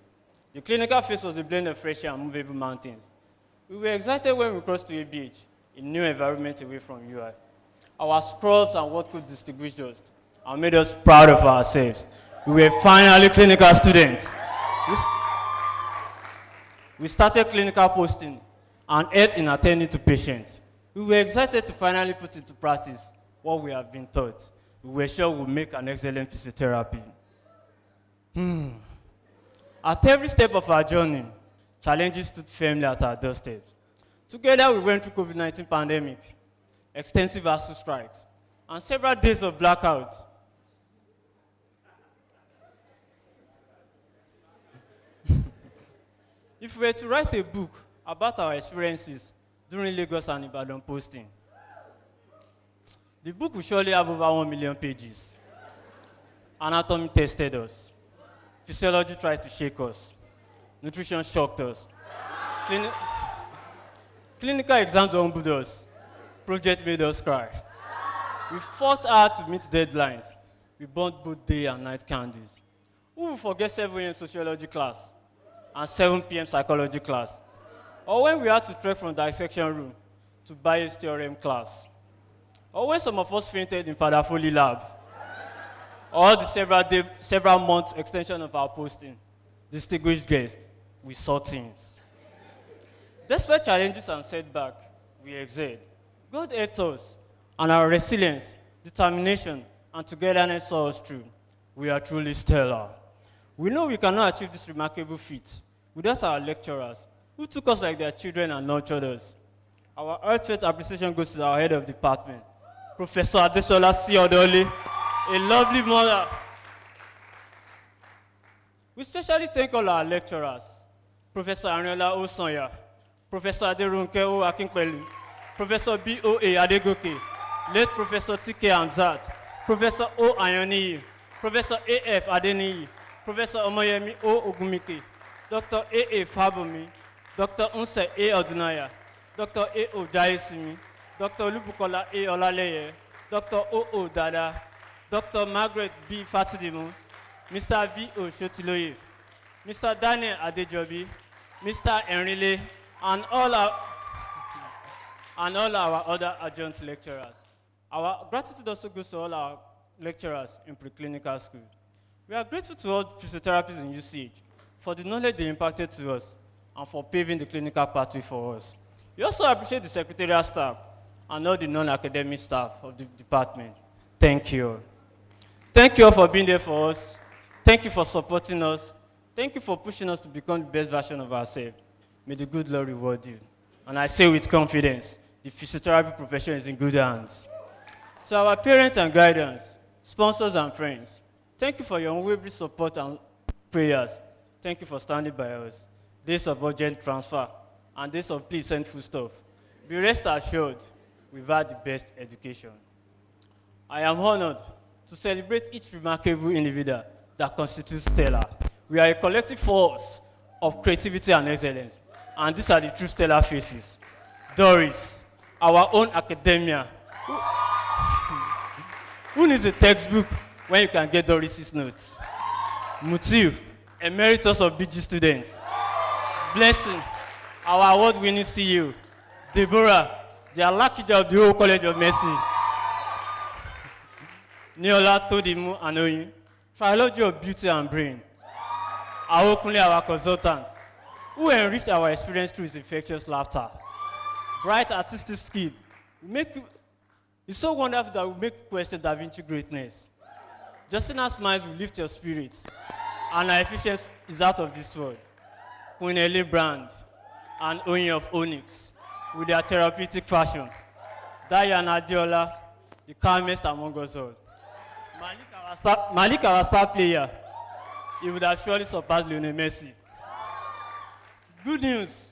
[SPEAKER 7] The clinical phase was a blend of fresh air and movable mountains. We were excited when we crossed to ABH, a new environment away from UI. Our scrubs and what could distinguish us and made us proud of ourselves. We were finally clinical students. We started clinical posting and helped in attending to patients. We were excited to finally put into practice what we have been taught. We were sure we'd make an excellent physiotherapy. At every step of our journey, challenges stood firmly at our doorstep. Together, we went through COVID-19 pandemic, extensive ASU strikes, and several days of blackouts. If we were to write a book about our experiences during Lagos and Ibadan posting, the book will surely have over 1 million pages. Anatomy tested us. Physiology tried to shake us. Nutrition shocked us. Clinical exams humbled us. Project made us cry. We fought hard to meet deadlines. We burnt both day and night candles. Who will forget 7 a.m. sociology class and 7 p.m. psychology class? Or when we had to trek from dissection room to Bayes theorem class? Or when some of us fainted in Father Foley lab? Or the several months extension of our posting? Distinguished guest, we saw things. Despite challenges and setbacks, we excelled. God helped us, and our resilience, determination, and togetherness saw us through. We are truly stellar. We know we cannot achieve this remarkable feat without our lecturers, who took us like their children and nurtured us. Our heartfelt appreciation goes to our head of department, Professor Adeshola C. Odoli, a lovely mother. We especially thank all our lecturers, Professor Ariola Osonya, Professor Aderunke O. Akinpelu, Professor B.O.A. Adegoke, late Professor T.K. Amzat, Professor O. Ayoniyi, Professor A.F. Adeniyi, Professor Omoyemi O. Ogumike, Dr. A.A. Fabomi, Dr. Unse A. Odunaya, Dr. A.O. Jayesimi, Dr. Olubukola A. Olaleye, Dr. O.O. Dada, Dr. Margaret B. Fatidimu, Mr. V.O. Shotiloye, Mr. Daniel Adejobi, Mr. Enrile, and all our other adjunct lecturers. Our gratitude also goes to all our lecturers in preclinical school. We are grateful to all physiotherapists in UCH for the knowledge they imparted to us and for paving the clinical pathway for us. We also appreciate the secretarial staff and all the non-academic staff of the department. Thank you all. Thank you all for being there for us. Thank you for supporting us. Thank you for pushing us to become the best version of ourselves. May the good Lord reward you. And I say with confidence, the physiotherapy profession is in good hands. To our parents and guidance, sponsors and friends, thank you for your unwavering support and prayers. Thank you for standing by us. Days of urgent transfer and days of please send foodstuff. Be rest assured, we've had the best education. I am honored to celebrate each remarkable individual that constitutes Stellar. We are a collective force of creativity and excellence, and these are the true Stellar faces. Doris, our own academia, Who needs a textbook when you can get Doris's notes? Mutiu, emeritus of BG students. Blessing, our award-winning CEO. Deborah, the Alakija of the whole College of Mercy. Niola Todimu Anoyin, Trilogy of Beauty and Brain. Aokunle, our consultant, who enriched our experience through his infectious laughter. Bright artistic skill. It's so wonderful that we make you question Da Vinci greatness. Justina's smiles will lift your spirit, and our efficiency is out of this world. Queen Ellie Brand and Oyin of Onyx, with their therapeutic fashion. Diana Adiola, the calmest among us all. Malik, our star player, he would have surely surpassed Lionel Messi. Good news.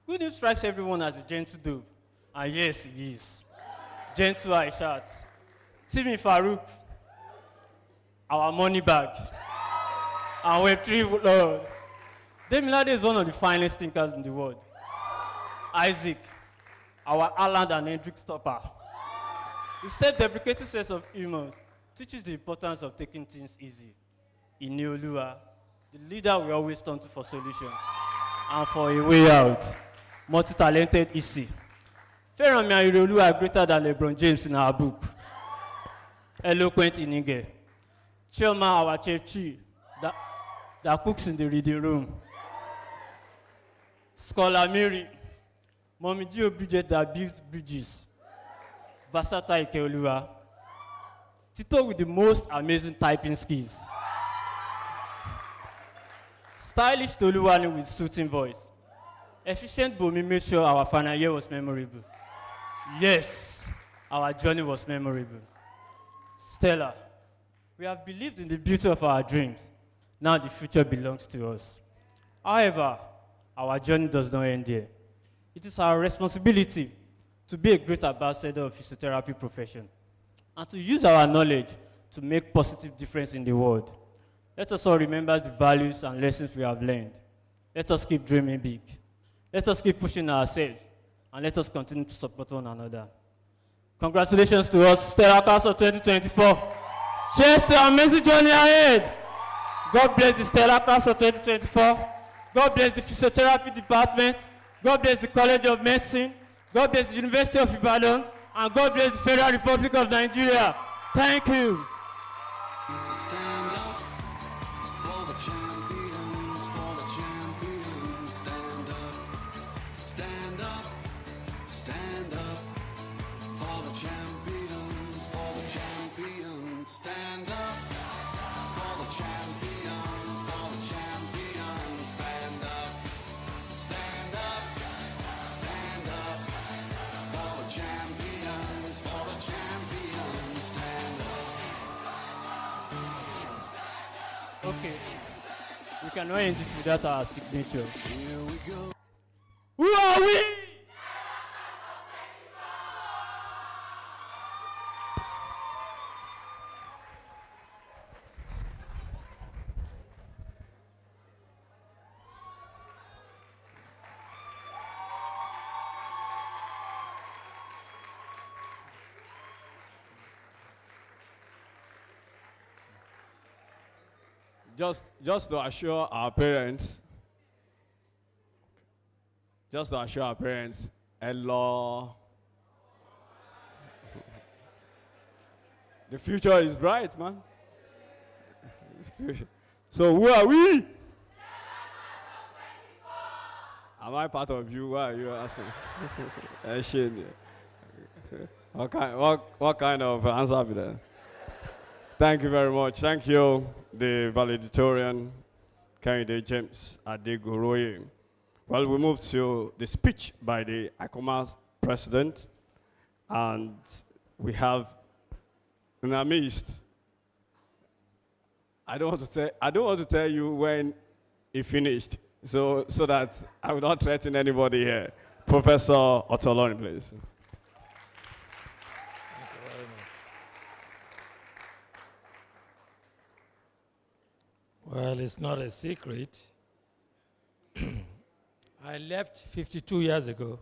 [SPEAKER 7] Good news strikes everyone as a gentle dove. And yes, he is. Gentle Aishat. Timi Farouk, our money bag. And Web3 Lord. Demilade is one of the finest thinkers in the world. Isaac, our Alan and Hendrickse stopper. The self-deprecating sense of humor teaches the importance of taking things easy. Ineolua, the leader we always turn to for solutions and for a way out. Multi-talented Isi. Ferami and Ireolu are greater than LeBron James in our book. Eloquent Inige. Chioma, our chef Chi, that cooks in the reading room. Scholar Mary, Mommy Gio Bridget that builds bridges. Vasata Ikeoluwa. Tito with the most amazing typing skills. Stylish Toluwani with soothing voice. Efficient Bomi made sure our final year was memorable. Yes, our journey was memorable. Stella, we have believed in the beauty of our dreams. Now the future belongs to us. However, our journey does not end here. It is our responsibility to be a great ambassador of the physiotherapy profession and to use our knowledge to make positive difference in the world. Let us all remember the values and lessons we have learned. Let us keep dreaming big. Let us keep pushing ourselves, and let us continue to support one another. Congratulations to us, Stellar Class of 2024. Cheers to our amazing journey ahead. God bless the Stellar Class of 2024. God bless the Physiotherapy Department. God bless the College of Medicine. God bless the University of Ibadan. And God bless the Federal Republic of Nigeria. Thank you. Okay, we cannot end this without our signature. Here we go. Who are we?
[SPEAKER 10] Just to assure our parents, hello. The future is bright, man. So who are we? Am I part of you? Why are you asking? What kind of answer be there? Thank you very much. Thank you, the Valedictorian, candidate James Adegoroye. Well, we move to the speech by the ICOMAS president, and we have in our midst. I don't want to tell you when he finished, so that I will not threaten anybody here. Professor Otoloni, please.
[SPEAKER 14] Well, it's not a secret. I left 52 years ago.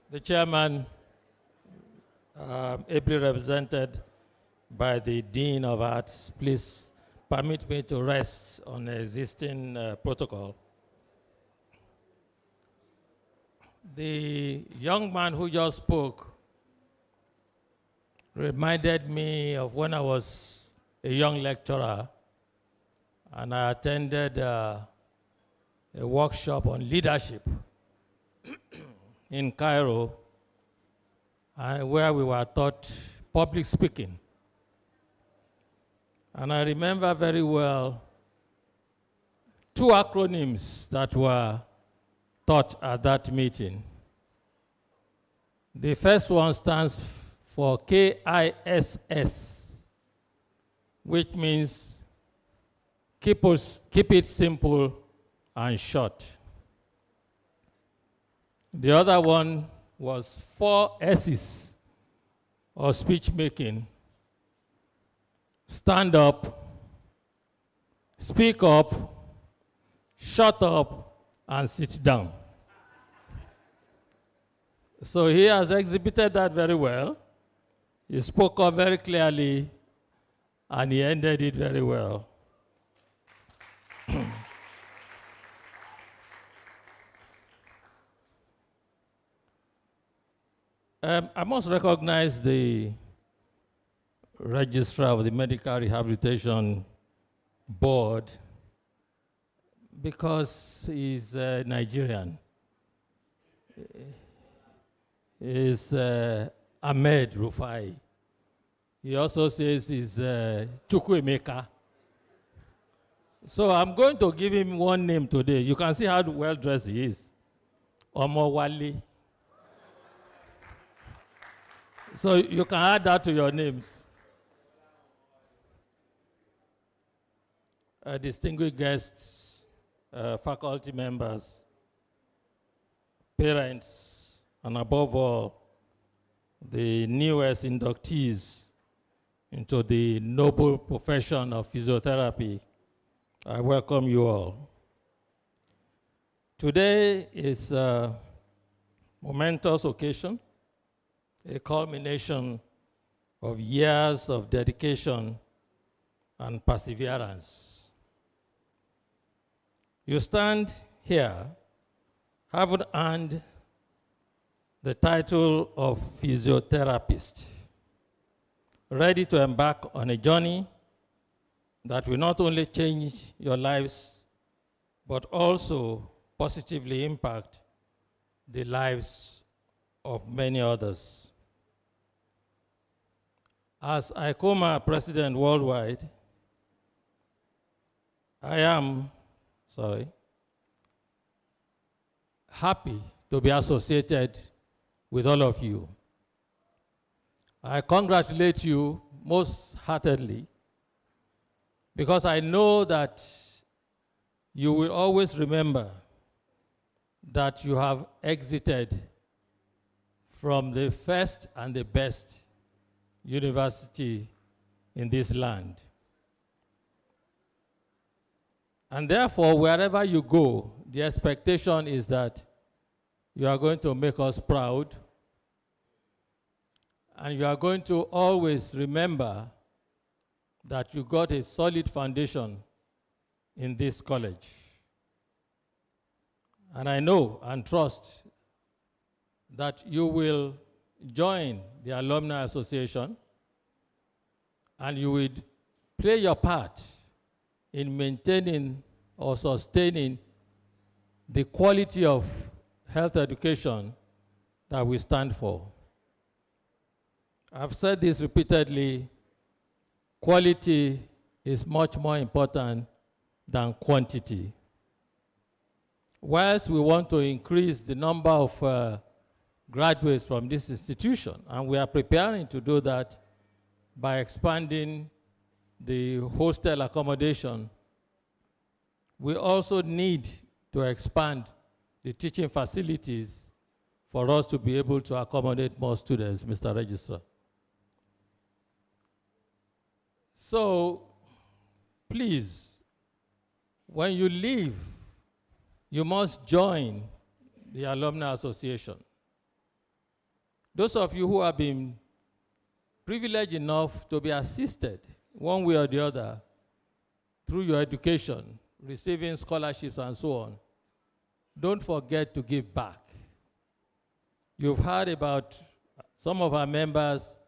[SPEAKER 14] the chairman, ably represented by the Dean of Arts, please permit me to rest on the existing protocol. The young man who just spoke reminded me of when I was a young lecturer and I attended a workshop on leadership in Cairo, where we were taught public speaking. And I remember very well 2 acronyms that were taught at that meeting. The first one stands for KISS, which means keep it simple and short. The other one was 4 S's of speech making: stand up, speak up, shut up, and sit down. So he has exhibited that very well. He spoke up very clearly, and he ended it very well. I must recognize the registrar of the Medical Rehabilitation Board because he's Nigerian. He's Ahmed Rufai. He also says he's Chukwuemeka. So I'm going to give him one name today. You can see how well dressed he is. Omowale. So you can add that to your names. Distinguished guests, faculty members, parents, and above all, the newest inductees into the noble profession of physiotherapy, I welcome you all. Today is a momentous occasion, a culmination of years of dedication and perseverance. You stand here, having earned the title of physiotherapist, ready to embark on a journey that will not only change your lives, but also positively impact the lives of many others. As ICOMA president worldwide, I am happy to be associated with all of you. I congratulate you most heartedly because I know that you will always remember that you have exited from the first and the best university in this land. And therefore, wherever you go, the expectation is that you are going to make us proud, and you are going to always remember that you got a solid foundation in this college. And I know and trust that you will join the Alumni Association and you will play your part in maintaining or sustaining the quality of health education that we stand for. I've said this repeatedly, quality is much more important than quantity. Whilst we want to increase the number of graduates from this institution, and we are preparing to do that by expanding the hostel accommodation, we also need to expand the teaching facilities for us to be able to accommodate more students, Mr. Registrar. So, please, when you leave, you must join the Alumni Association. Those of you who have been privileged enough to be assisted one way or the other through your education, receiving scholarships and so on, don't forget to give back. You've heard about some of our members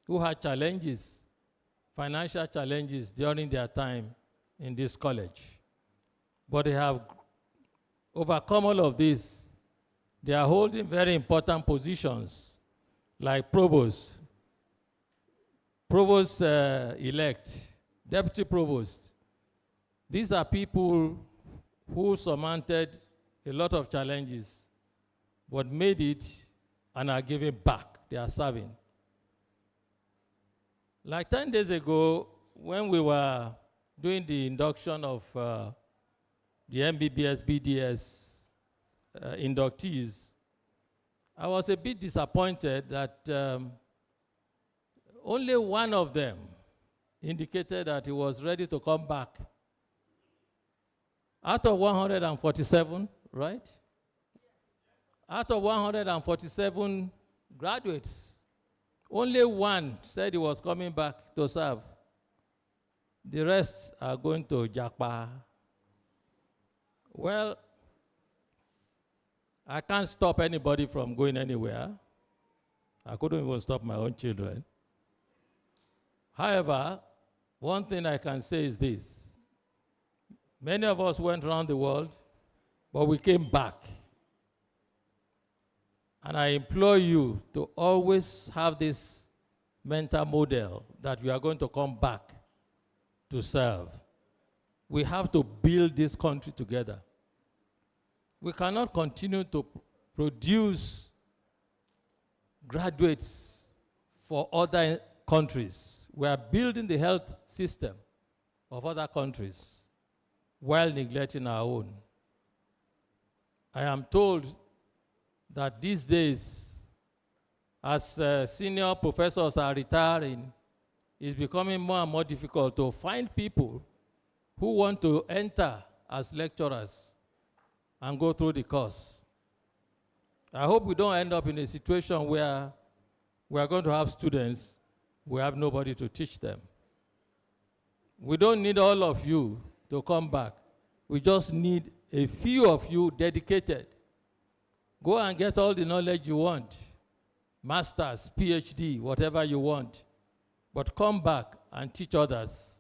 [SPEAKER 14] who had challenges, financial challenges during their time in this college. But they have overcome all of this. They are holding very important positions like Provost, Provost-elect, Deputy Provost. These are people who surmounted a lot of challenges, but made it and are giving back. They are serving. Like 10 days ago, when we were doing the induction of the MBBS, BDS inductees, I was a bit disappointed that only one of them indicated that he was ready to come back. Out of 147, right? Out of 147 graduates, only one said he was coming back to serve. The rest are going to Japa. Well, I can't stop anybody from going anywhere. I couldn't even stop my own children. However, one thing I can say is this. Many of us went around the world, but we came back. And I implore you to always have this mental model that we are going to come back to serve. We have to build this country together. We cannot continue to produce graduates for other countries. We are building the health system of other countries while neglecting our own. I am told that these days, as senior professors are retiring, it's becoming more and more difficult to find people who want to enter as lecturers and go through the course. I hope we don't end up in a situation where we are going to have students, we have nobody to teach them. We don't need all of you to come back. We just need a few of you dedicated. Go and get all the knowledge you want, master's, PhD, whatever you want, but come back and teach others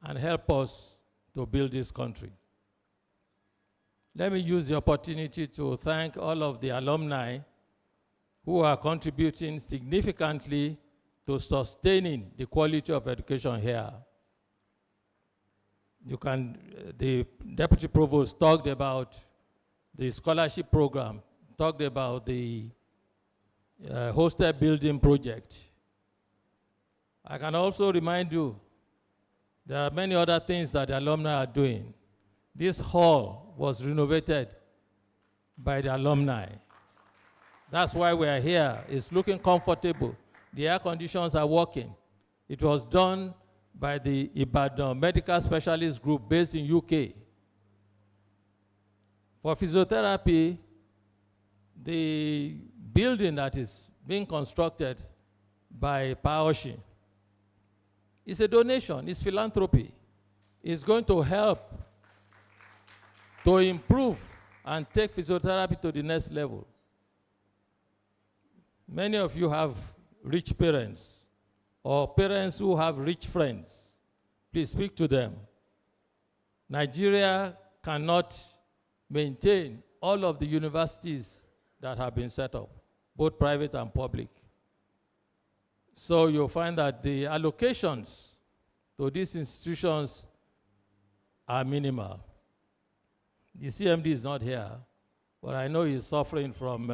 [SPEAKER 14] and help us to build this country. Let me use the opportunity to thank all of the alumni who are contributing significantly to sustaining the quality of education here. The Deputy Provost talked about the scholarship program, talked about the hostel building project. I can also remind you, there are many other things that the alumni are doing. This hall was renovated by the alumni. That's why we are here. It's looking comfortable. The air conditions are working. It was done by the Ibadan Medical Specialist Group based in UK. For physiotherapy, the building that is being constructed by Paoshi is a donation, it's philanthropy. It's going to help to improve and take physiotherapy to the next level. Many of you have rich parents or parents who have rich friends. Please speak to them. Nigeria cannot maintain all of the universities that have been set up, both private and public. So you'll find that the allocations to these institutions are minimal. The CMD is not here, but I know he's suffering from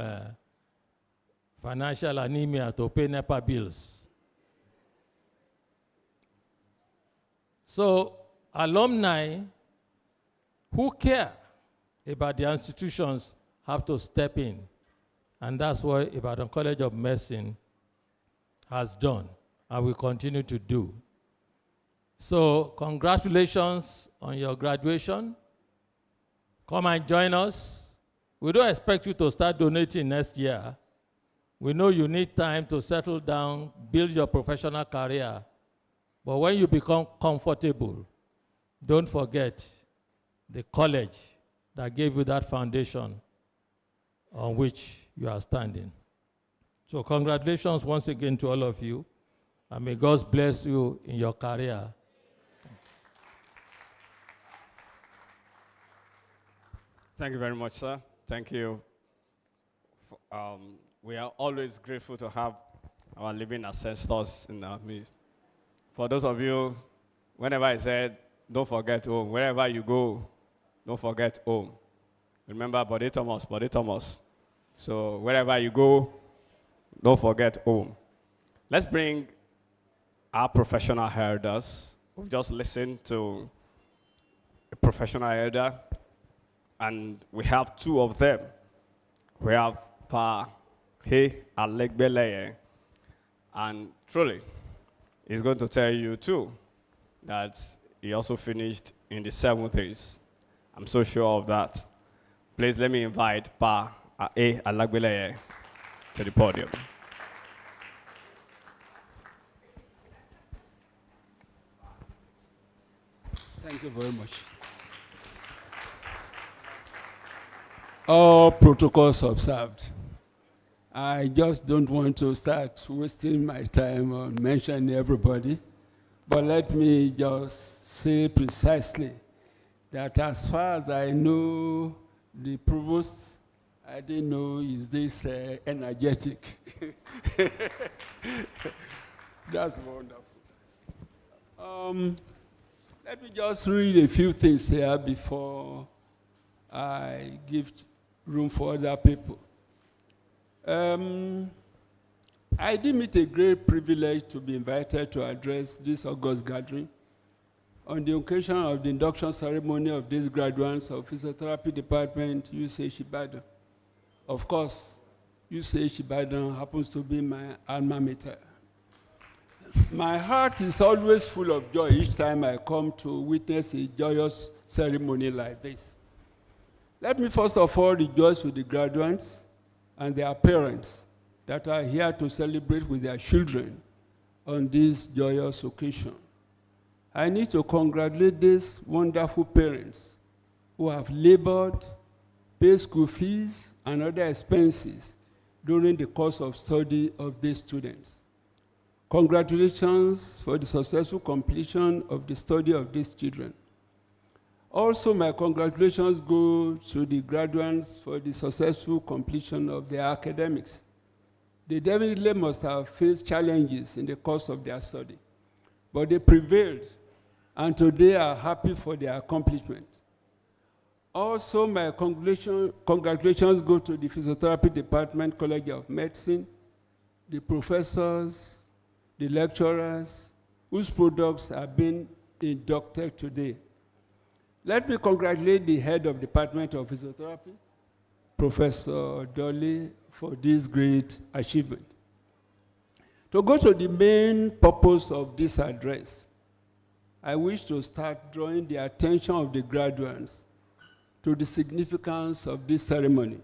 [SPEAKER 14] financial anemia to pay NEPA bills. So alumni who care about the institutions have to step in. And that's what Ibadan College of Medicine has done and will continue to do. So congratulations on your graduation. Come and join us. We don't expect you to start donating next year. We know you need time to settle down, build your professional career. But when you become comfortable, don't forget the college that gave you that foundation on which you are standing. So congratulations once again to all of you, and may God bless you in your career.
[SPEAKER 10] Thank you very much, sir. Thank you. We are always grateful to have our living ancestors in our midst. For those of you, whenever I said, don't forget home, wherever you go, don't forget home. Remember Bode Thomas, Bode Thomas. So wherever you go, don't forget home. Let's bring our professional elders. We've just listened to a professional elder, and we have two of them. We have Pa He Alegbeleye, and truly, he's going to tell you too that he also finished in the 70s. I'm so sure of that. Please let me invite Pa He Alegbeleye to the podium.
[SPEAKER 2] Thank you very much. All protocols observed. I just don't want to start wasting my time on mentioning everybody, but let me just say precisely that as far as I know, the provost, I didn't know is this energetic. That's wonderful. Let me just read a few things here before I give room for other people. I deem it a great privilege to be invited to address this August gathering on the occasion of the induction ceremony of these graduates of Physiotherapy Department, UCH Ibadan. Of course, UCH Ibadan happens to be my alma mater. My heart is always full of joy each time I come to witness a joyous ceremony like this. Let me first of all rejoice with the graduates and their parents that are here to celebrate with their children on this joyous occasion. I need to congratulate these wonderful parents who have labored, paid school fees, and other expenses during the course of study of these students. Congratulations for the successful completion of the study of these children. Also, my congratulations go to the graduates for the successful completion of their academics. They definitely must have faced challenges in the course of their study, but they prevailed, and today are happy for their accomplishment. Also, my congratulations go to the Physiotherapy Department, College of Medicine, the professors, the lecturers, whose products are being inducted today. Let me congratulate the head of Department of Physiotherapy, Professor Dolly, for this great achievement. To go to the main purpose of this address, I wish to start drawing the attention of the graduates to the significance of this ceremony,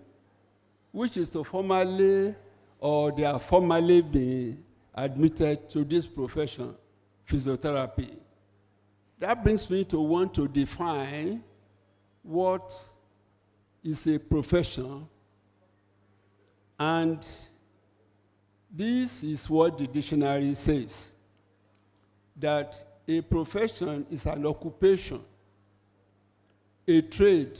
[SPEAKER 2] which is to formally, or they are formally being admitted to this profession, physiotherapy. That brings me to want to define what is a profession, and this is what the dictionary says, that a profession is an occupation, a trade,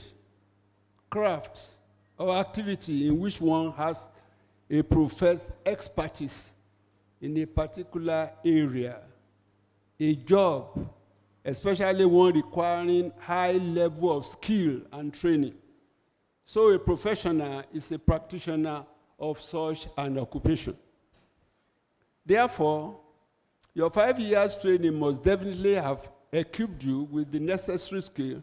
[SPEAKER 2] craft, or activity in which one has a professed expertise in a particular area, a job, especially one requiring high level of skill and training. So a professional is a practitioner of such an occupation. Therefore, your 5 years training must definitely have equipped you with the necessary skill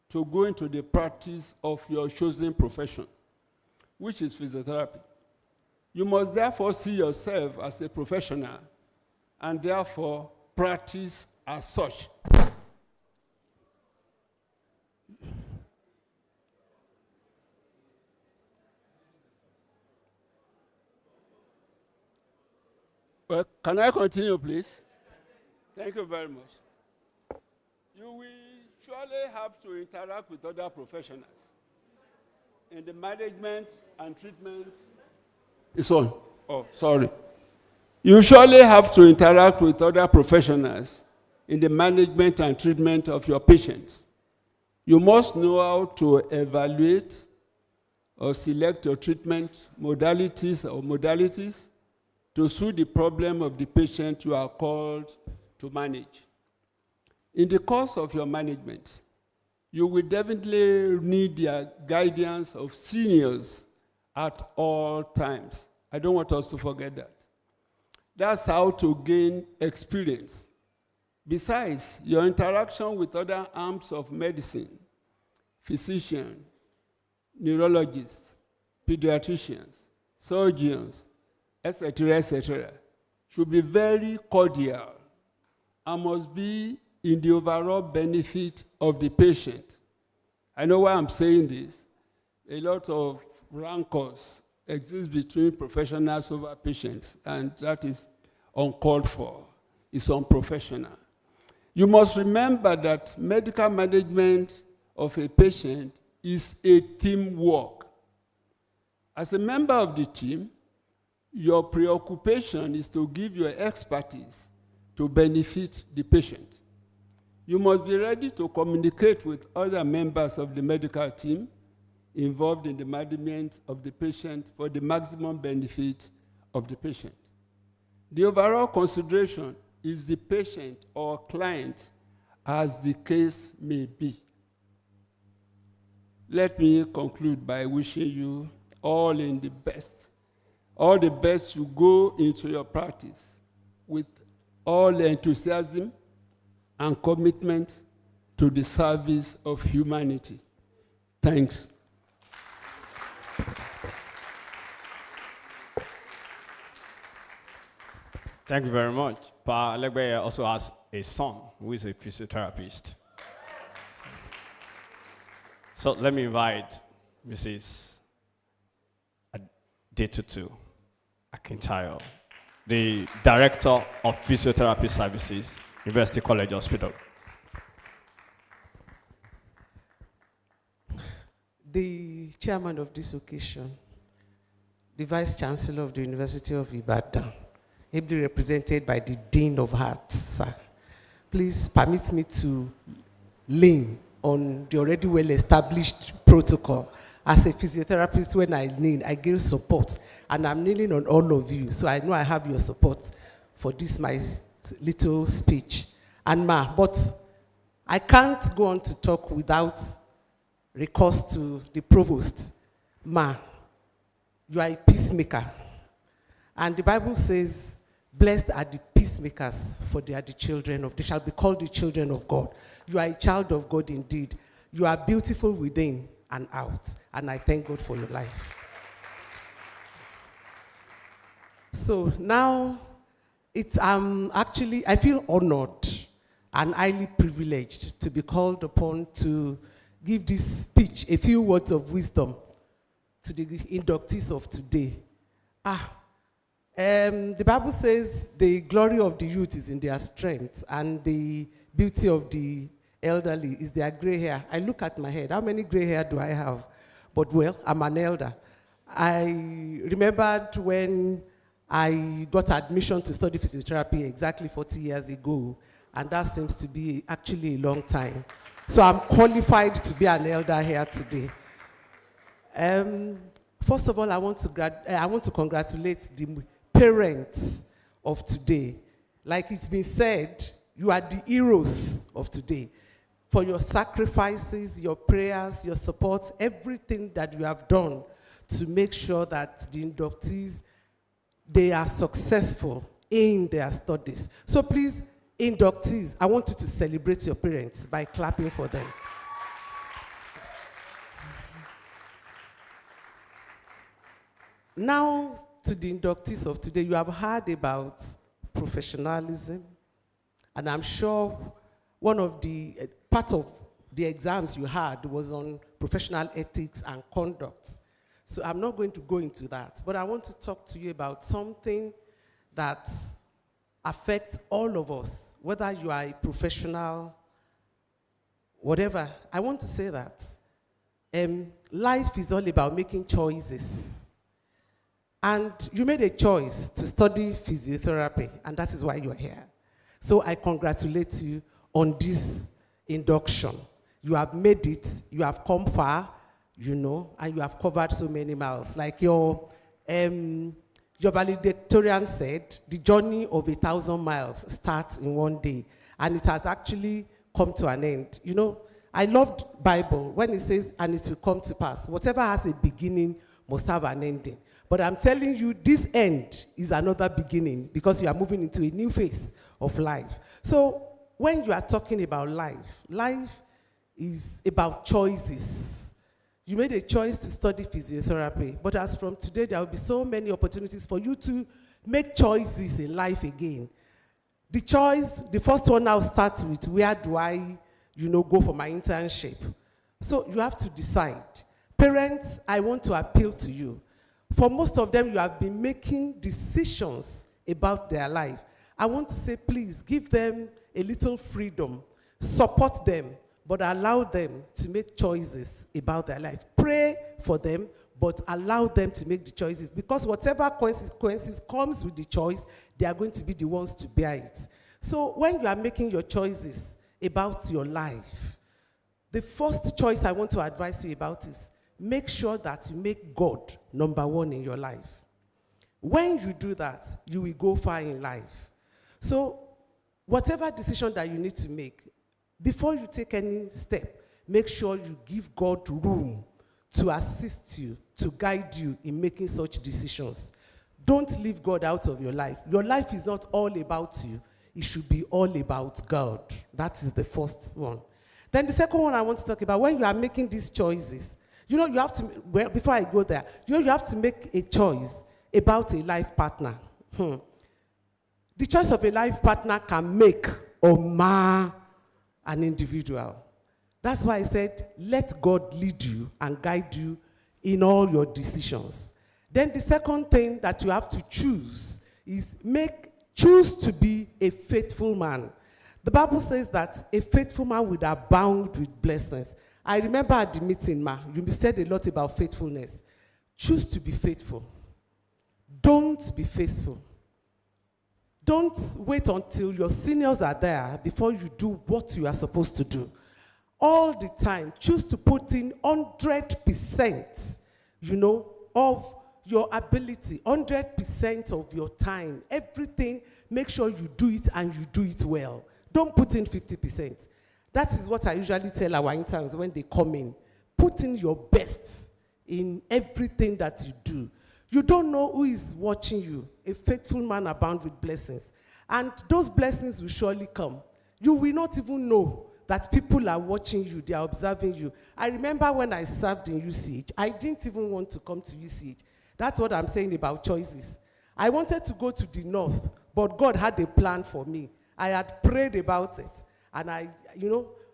[SPEAKER 2] to go into the practice of your chosen profession, which is physiotherapy. You must therefore see yourself as a professional and therefore practice as such. Well, can I continue, please? Thank you very much. You will surely have to interact with other professionals in the management and treatment. It's on. Oh, sorry. You surely have to interact with other professionals in the management and treatment of your patients. You must know how to evaluate or select your treatment modalities to suit the problem of the patient you are called to manage. In the course of your management, you will definitely need the guidance of seniors at all times. I don't want us to forget that. That's how to gain experience. Besides, your interaction with other arms of medicine, physicians, neurologists, pediatricians, surgeons, etc., should be very cordial and must be in the overall benefit of the patient. I know why I'm saying this. A lot of rancors exist between professionals over patients, and that is uncalled for. It's unprofessional. You must remember that medical management of a patient is a teamwork. As a member of the team, your preoccupation is to give your expertise to benefit the patient. You must be ready to communicate with other members of the medical team involved in the management of the patient for the maximum benefit of the patient. The overall consideration is the patient or client, as the case may be. Let me conclude by wishing you all the best to go into your practice with all enthusiasm and commitment to the service of humanity. Thanks.
[SPEAKER 11] Thank you very much. Pa Legbe also has a son who is a physiotherapist. So let me invite Mrs. Adetutu Akintayo, the Director of Physiotherapy Services, University College Hospital.
[SPEAKER 19] The chairman of this occasion, the Vice Chancellor of the University of Ibadan, ably represented by the Dean of Arts, sir. Please permit me to lean on the already well-established protocol. As a physiotherapist, when I lean, I give support, and I'm kneeling on all of you, so I know I have your support for this my little speech. And but I can't go on to talk without recourse to the Provost. You are a peacemaker. And the Bible says, blessed are the peacemakers, for they are the children of, they shall be called the children of God. You are a child of God indeed. You are beautiful within and out. And I thank God for your life. So now, I feel honored and highly privileged to be called upon to give this speech, a few words of wisdom to the inductees of today. The Bible says the glory of the youth is in their strength, and the beauty of the elderly is their gray hair. I look at my head, how many gray hair do I have? But well, I'm an elder. I remembered when I got admission to study physiotherapy exactly 40 years ago, and that seems to be actually a long time. So I'm qualified to be an elder here today. First of all, I want to congratulate the parents of today. Like it's been said, you are the heroes of today. For your sacrifices, your prayers, your support, everything that you have done to make sure that the inductees, they are successful in their studies. So please, inductees, I want you to celebrate your parents by clapping for them. Now, to the inductees of today, you have heard about professionalism, and I'm sure one of the part of the exams you had was on professional ethics and conduct. So I'm not going to go into that, but I want to talk to you about something that affect all of us, whether you are a professional, whatever. I want to say that life is all about making choices. And you made a choice to study physiotherapy, and that is why you are here. So I congratulate you on this induction. You have made it, you have come far, you know, and you have covered so many miles. Like your valedictorian said, the journey of 1,000 miles starts in one day, and it has actually come to an end. You know, I loved Bible when it says, and it will come to pass. Whatever has a beginning must have an ending. But I'm telling you, this end is another beginning because you are moving into a new phase of life. So when you are talking about life, life is about choices. You made a choice to study physiotherapy, but as from today, there will be so many opportunities for you to make choices in life again. The choice, the first one I'll start with, where do I, go for my internship? So you have to decide. Parents, I want to appeal to you. For most of them, you have been making decisions about their life. I want to say, please, give them a little freedom. Support them, but allow them to make choices about their life. Pray for them, but allow them to make the choices. Because whatever consequences comes with the choice, they are going to be the ones to bear it. So when you are making your choices about your life, the first choice I want to advise you about is make sure that you make God number one in your life. When you do that, you will go far in life. So whatever decision that you need to make, before you take any step, make sure you give God room to assist you, to guide you in making such decisions. Don't leave God out of your life. Your life is not all about you. It should be all about God. That is the first one. Then the second one I want to talk about, when you are making these choices, you have to, well, before I go there, you have to make a choice about a life partner. The choice of a life partner can make or mar an individual. That's why I said, let God lead you and guide you in all your decisions. Then the second thing that you have to choose is choose to be a faithful man. The Bible says that a faithful man will abound with blessings. I remember at the meeting, you said a lot about faithfulness. Choose to be faithful. Don't be faithful. Don't wait until your seniors are there before you do what you are supposed to do. All the time, choose to put in 100%, of your ability, 100% of your time. Everything, make sure you do it and you do it well. Don't put in 50%. That is what I usually tell our interns when they come in. Put in your best in everything that you do. You don't know who is watching you. A faithful man abound with blessings. And those blessings will surely come. You will not even know that people are watching you, they are observing you. I remember when I served in UCH, I didn't even want to come to UCH. That's what I'm saying about choices. I wanted to go to the north, but God had a plan for me. I had prayed about it. And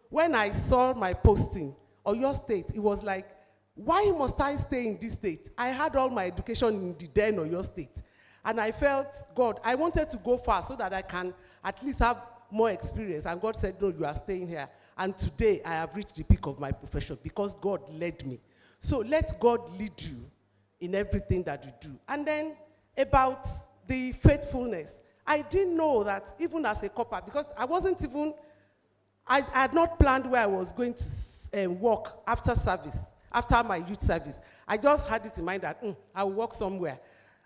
[SPEAKER 19] when I saw my posting, Oyo State, it was like, why must I stay in this state? I had all my education in the then Oyo State. And I felt, God, I wanted to go far so that I can at least have more experience. And God said, no, you are staying here. And today, I have reached the peak of my profession because God led me. So let God lead you in everything that you do. And then about the faithfulness, I didn't know that even as a copper, because I had not planned where I was going to work after service, after my youth service. I just had it in mind that I will work somewhere.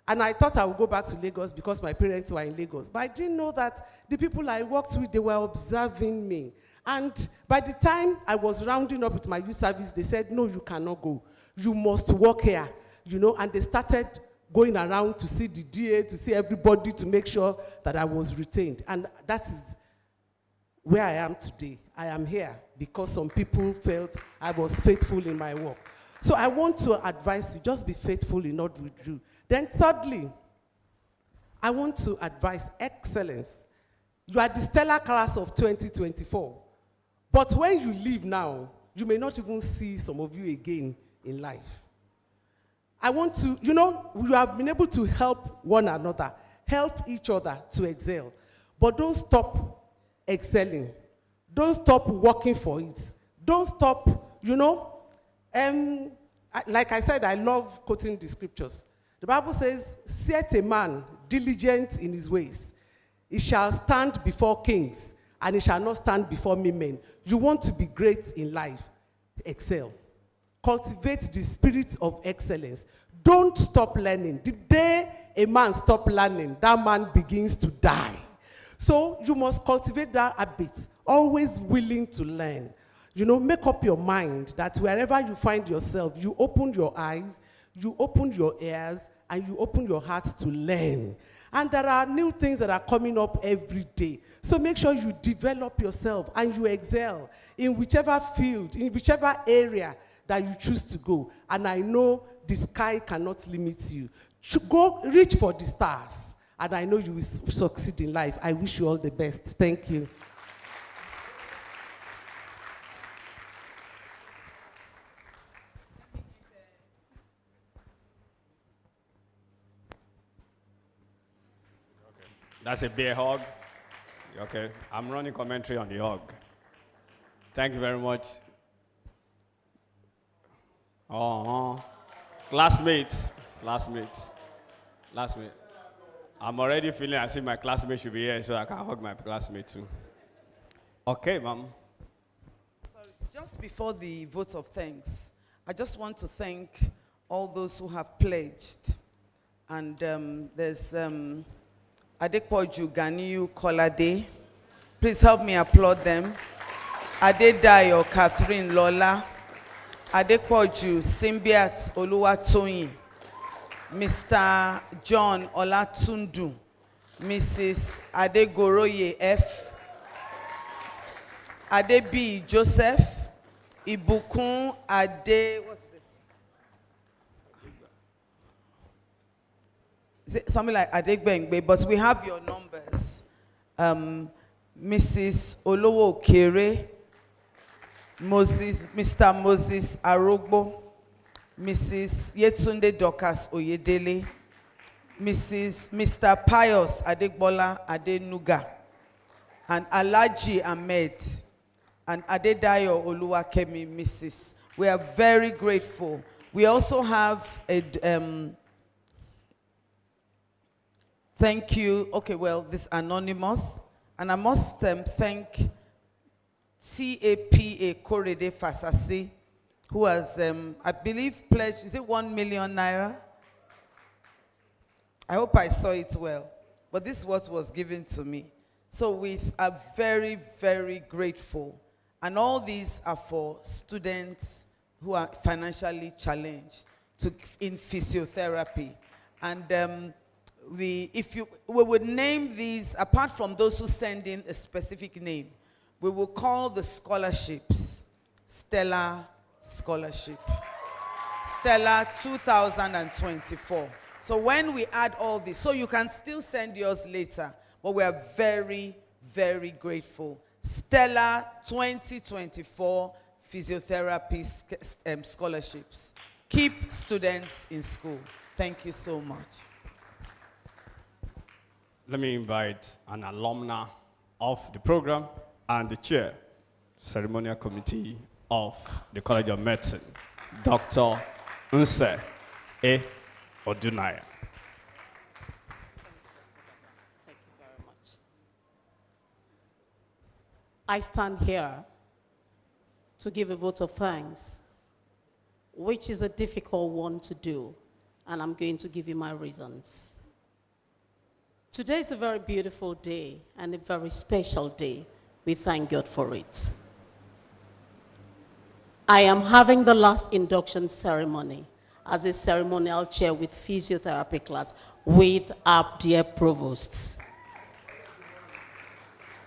[SPEAKER 19] And I thought I would go back to Lagos because my parents were in Lagos. But I didn't know that the people I worked with, they were observing me. And by the time I was rounding up with my youth service, they said, no, you cannot go. You must work here, and they started going around to see the DA, to see everybody, to make sure that I was retained. And that is where I am today. I am here because some people felt I was faithful in my work. So I want to advise you, just be faithful in what we do. Then thirdly, I want to advise excellence. You are the stellar class of 2024. But when you leave now, you may not even see some of you again in life. I want to, you have been able to help one another, help each other to excel. but don't stop excelling. Don't stop working for it. Don't stop, like I said, I love quoting the scriptures. The Bible says, set a man diligent in his ways. He shall stand before kings, and he shall not stand before men. You want to be great in life, excel. Cultivate the spirit of excellence. Don't stop learning. The day a man stops learning, that man begins to die. So you must cultivate that habit, always willing to learn. Make up your mind that wherever you find yourself, you open your eyes, you open your ears, and you open your heart to learn. And there are new things that are coming up every day. So make sure you develop yourself and you excel in whichever field, in whichever area that you choose to go. And I know the sky cannot limit you. Go reach for the stars, and I know you will succeed in life. I wish you all the best. Thank you.
[SPEAKER 11] That's a bear hug. Okay, I'm running commentary on the hug. Thank you very much. Classmates. I'm already feeling as if my classmate should be here, so I can hug my classmate too. Okay, ma'am.
[SPEAKER 13] Sorry, just before the vote of thanks, I just want to thank all those who have pledged. And there's Adepoju Ganiyu Kolade. Please help me applaud them. Adedayo Catherine Lola. Adepoju Simbiat Oluwatoyin. Mr. John Olatundu. Mrs. Adegoroye F. Adebi Joseph. Ibukun Ade, what's this? Is it something like Adegbengbe? But we have your numbers. Mrs. Olowo Kere. Mr. Moses Arogbo, Mrs. Yetunde Dorcas Oyedele, Mr. Pius Adegbola Adenuga, and Alaji Ahmed, and Adedayo Oluwakemi, Mrs. We are very grateful. We also have a, thank you, okay, well, this anonymous, and I must thank CAPA Korede Fasasi, who has, I believe, pledged, is it 1 million naira? I hope I saw it well, but this is what was given to me. So we are very, very grateful. And all these are for students who are financially challenged in physiotherapy. And we would name these, apart from those who send in a specific name, we will call the scholarships Stella Scholarship. Stella 2024. So when we add all this, so you can still send yours later, but we are very, very grateful. Stella 2024 Physiotherapy scholarships. Keep students in school. Thank you so much.
[SPEAKER 11] Let me invite an alumna of the program and the chair, ceremonial committee of the College of Medicine, Dr. Unse A. Odunaya.
[SPEAKER 3] Thank you very much. I stand here to give a vote of thanks, which is a difficult one to do, and I'm going to give you my reasons. Today is a very beautiful day and a very special day. We thank God for it. I am having the last induction ceremony as a ceremonial chair with physiotherapy class with our dear Provost.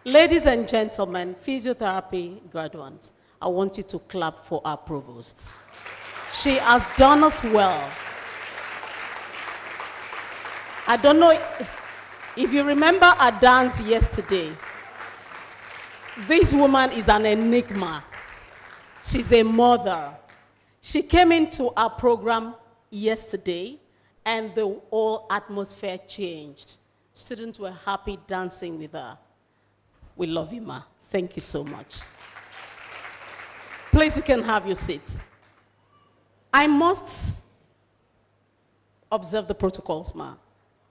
[SPEAKER 3] Ladies and gentlemen, physiotherapy graduates, I want you to clap for our Provost. She has done us well. I don't know if you remember our dance yesterday. This woman is an enigma. She's a mother. She came into our program yesterday and the whole atmosphere changed. Students were happy dancing with her. We love you, ma. Thank you so much. Please, you can have your seat. I must observe the protocols, ma.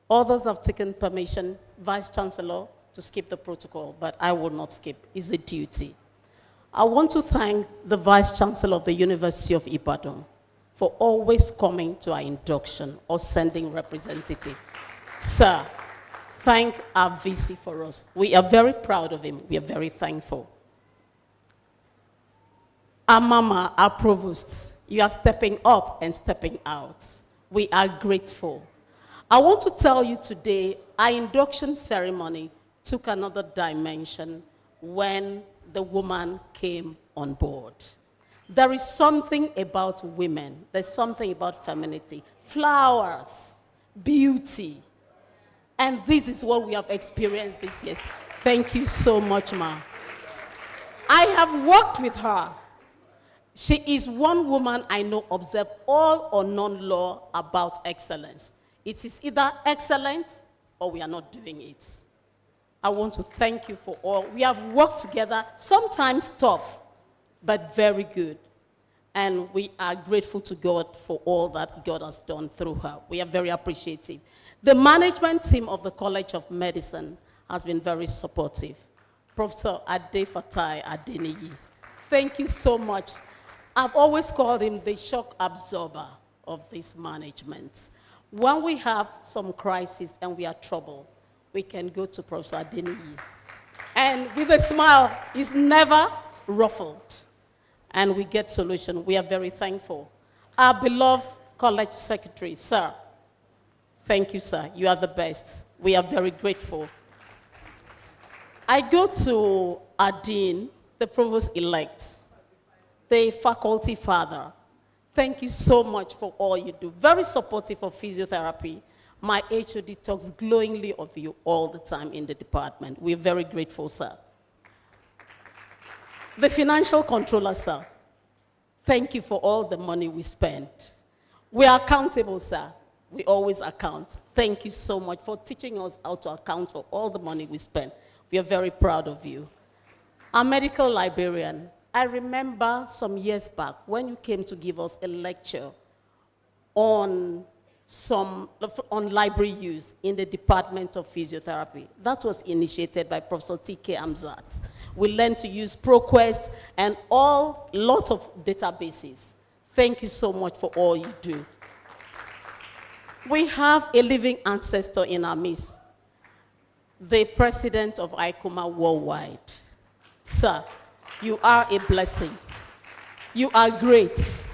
[SPEAKER 3] Others have taken permission, Vice Chancellor, to skip the protocol, but I will not skip. It's a duty. I want to thank the Vice Chancellor of the University of Ibadan for always coming to our induction or sending representative. Sir, thank our VC for us. We are very proud of him. We are very thankful. Our mama, our provost, you are stepping up and stepping out. We are grateful. I want to tell you today, our induction ceremony took another dimension when the woman came on board. There is something about women. There's something about femininity. Flowers, beauty. And this is what we have experienced this year. Thank you so much, ma. I have worked with her. She is one woman I know observe all or none law about excellence. It is either excellent or we are not doing it. I want to thank you for all. We have worked together, sometimes tough, but very good. And we are grateful to God for all that God has done through her. We are very appreciative. The management team of the College of Medicine has been very supportive. Professor Ade Fatai Adeniyi, thank you so much. I've always called him the shock absorber of this management. When we have some crisis and we are troubled, we can go to Professor Adeniyi. And with a smile, he's never ruffled. And we get solution. We are very thankful. Our beloved college secretary, sir, thank you, sir. You are the best. We are very grateful. I go to our dean, the provost-elect, the faculty father. Thank you so much for all you do. Very supportive of physiotherapy. My HOD talks glowingly of you all the time in the department. We're very grateful, sir. The financial controller, sir. Thank you for all the money we spend. We are accountable, sir. We always account. Thank you so much for teaching us how to account for all the money we spend. We are very proud of you. Our medical librarian, I remember some years back when you came to give us a lecture on library use in the Department of Physiotherapy. That was initiated by Professor T.K. Amzat. We learned to use ProQuest and lot of databases. Thank you so much for all you do. We have a living ancestor in our midst, the president of ICOMA Worldwide. Sir, you are a blessing. You are great.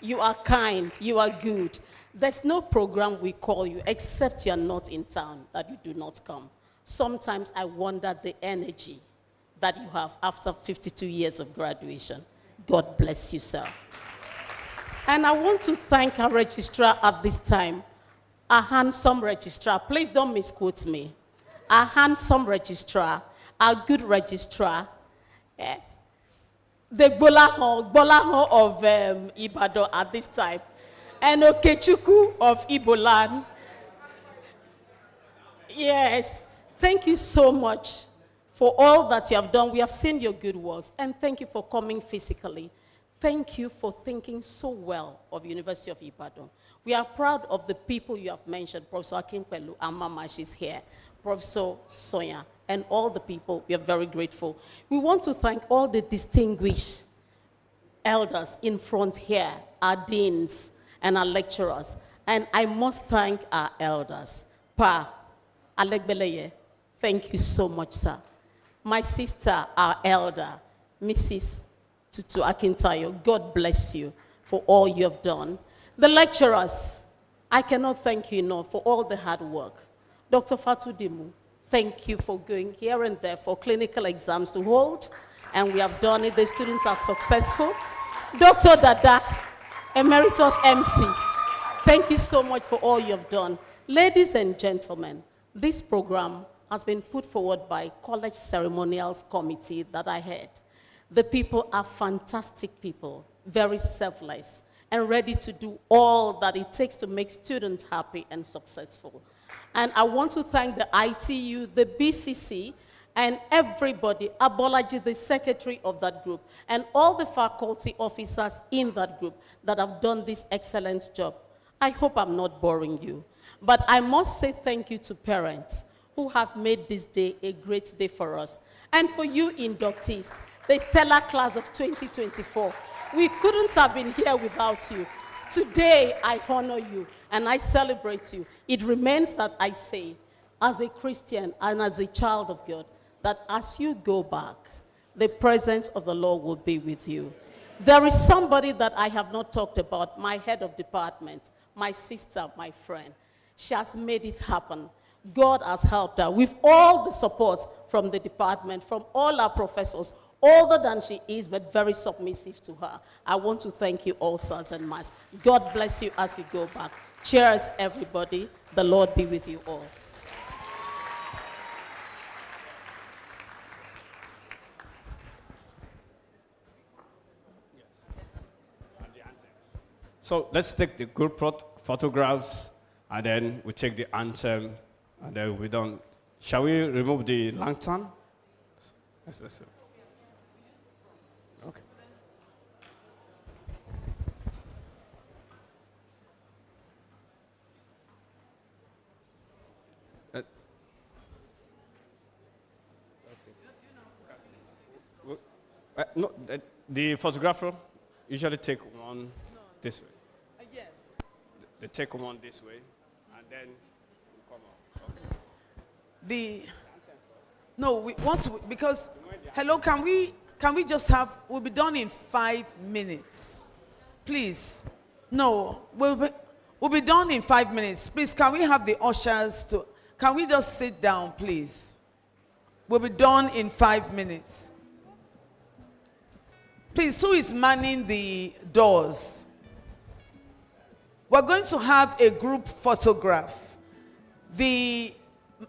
[SPEAKER 3] You are kind. You are good. There's no program we call you, except you're not in town, that you do not come. Sometimes I wonder the energy that you have after 52 years of graduation. God bless you, sir. And I want to thank our registrar at this time, a handsome registrar. Please don't misquote me. A handsome registrar, a good registrar, the Gbolahan of Ibadan at this time, and Okechuku of Ibolan. Yes, thank you so much for all that you have done. We have seen your good works, and thank you for coming physically. Thank you for thinking so well of University of Ibadan. We are proud of the people you have mentioned, Professor Akimpelu, and Mama, she's here, Professor Sonia, and all the people. We are very grateful. We want to thank all the distinguished elders in front here, our deans and our lecturers. And I must thank our elders. Pa, Alegbeleye, thank you so much, sir. My sister, our elder, Mrs. Tutu Akintayo, God bless you for all you have done. The lecturers, I cannot thank you enough for all the hard work. Dr. Fatu Dimu, thank you for going here and there for clinical exams to hold, and we have done it. The students are successful. Dr. Dada, Emeritus MC, thank you so much for all you have done. Ladies and gentlemen, this program has been put forward by College Ceremonials Committee that I head. The people are fantastic people, very selfless, and ready to do all that it takes to make students happy and successful. And I want to thank the ITU, the BCC, and everybody, Abolaji, the secretary of that group, and all the faculty officers in that group that have done this excellent job. I hope I'm not boring you, but I must say thank you to parents who have made this day a great day for us. And for you inductees, the stellar class of 2024, we couldn't have been here without you. Today, I honor you and I celebrate you. It remains that I say, as a Christian and as a child of God, that as you go back, the presence of the Lord will be with you. There is somebody that I have not talked about, my head of department, my sister, my friend. She has made it happen. God has helped her with all the support from the department, from all our professors, older than she is, but very submissive to her. I want to thank you all, sirs and mas. God bless you as you go back. Cheers, everybody. The Lord be with you all.
[SPEAKER 11] So let's take the group photographs, and then we take the anthem, and then we're done. Shall we remove the lantern? Let's okay. No, the photographer usually take one this way.
[SPEAKER 13] Yes.
[SPEAKER 11] They take one this way, and then we come up. Okay.
[SPEAKER 13] No, we want to, because, hello, can we just have, we'll be done in 5 minutes. Please. No, we'll be done in 5 minutes. Please, can we have the ushers to, can we just sit down, please? We'll be done in 5 minutes. Please, who is manning the doors? We're going to have a group photograph. The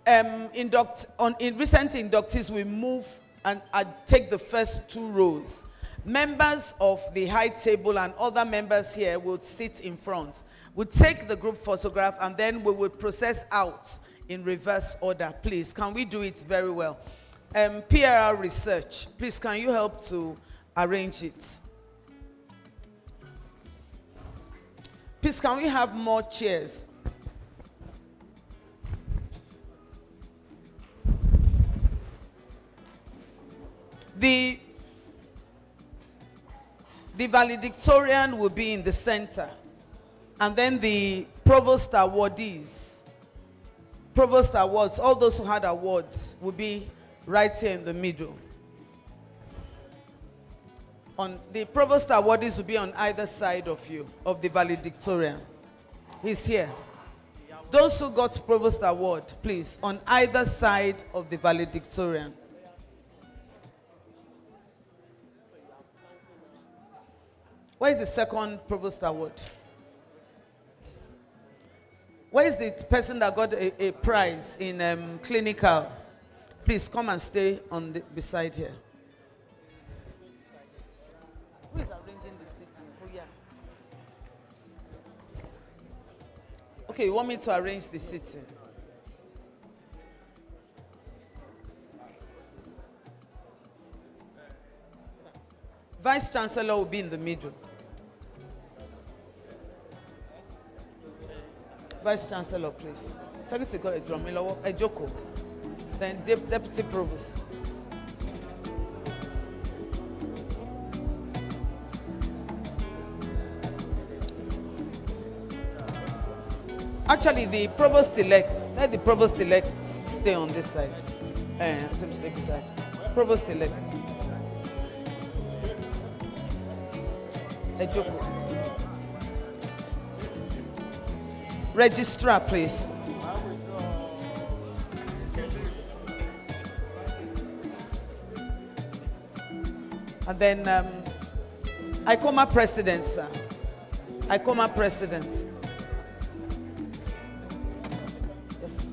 [SPEAKER 13] recent inductees will move and take the first 2 rows. Members of the high table and other members here will sit in front. We'll take the group photograph and then we will process out in reverse order. Please, can we do it very well? PRR research, please, can you help to arrange it? Please, can we have more chairs? The valedictorian will be in the center. And then the provost awardees, provost awards, all those who had awards will be right here in the middle. The provost awardees will be on either side of you, of the valedictorian. He's here. Those who got provost award, please, on either side of the valedictorian. Where is the second provost award? Where is the person that got a prize in clinical? Please come and stay on the beside here. Who is arranging the seating? Oh, yeah. Okay, you want me to arrange the seating? Vice Chancellor will be in the middle. Vice Chancellor, please. Secretary got a drum, a Joko. Then Deputy Provost. Actually, the Provost-elect, let the Provost-elect stay on this side. Stay beside. Provost-elect. A Joko. Registrar, please. And then ICOMA president, sir. ICOMA president. Yes.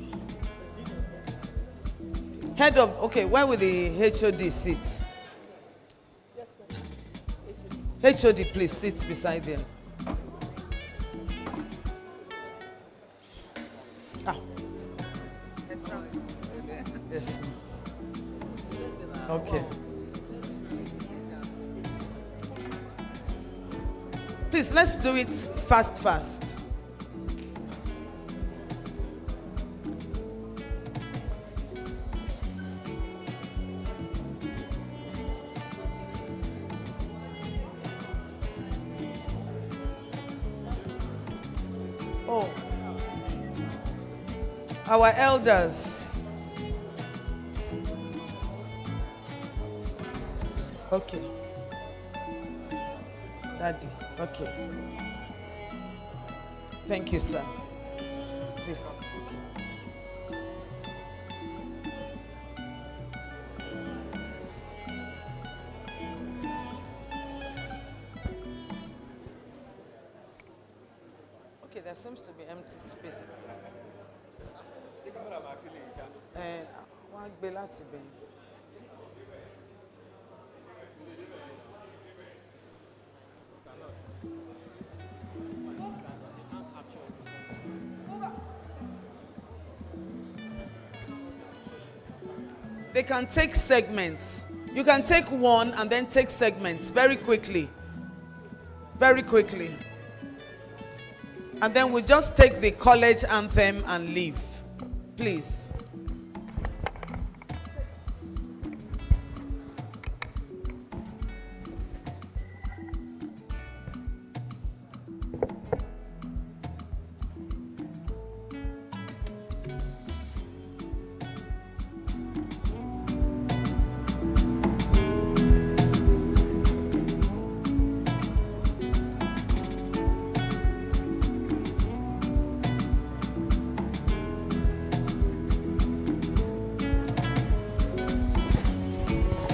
[SPEAKER 13] Head of, okay, where will the HOD sit? HOD, please sit beside them. Yes. Okay. Please, let's do it fast. Oh, our elders. Okay. Daddy, okay. Thank you, sir. Please. Okay. Okay, there seems to be empty space. Wọ́n á gbé láti bẹ̀yìn. They can take segments. You can take one and then take segments very quickly. Very quickly. And then we just take the college anthem and leave. Please.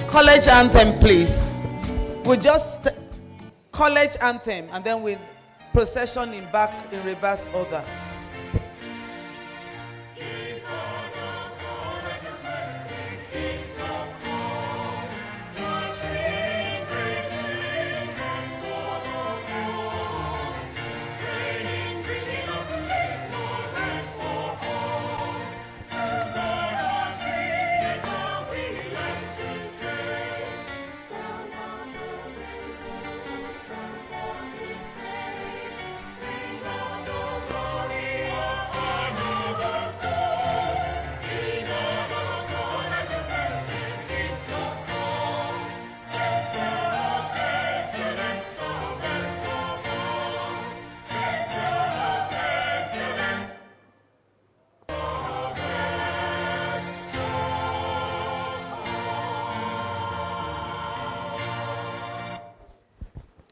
[SPEAKER 13] College anthem, please. We just college anthem and then with procession in back in reverse order.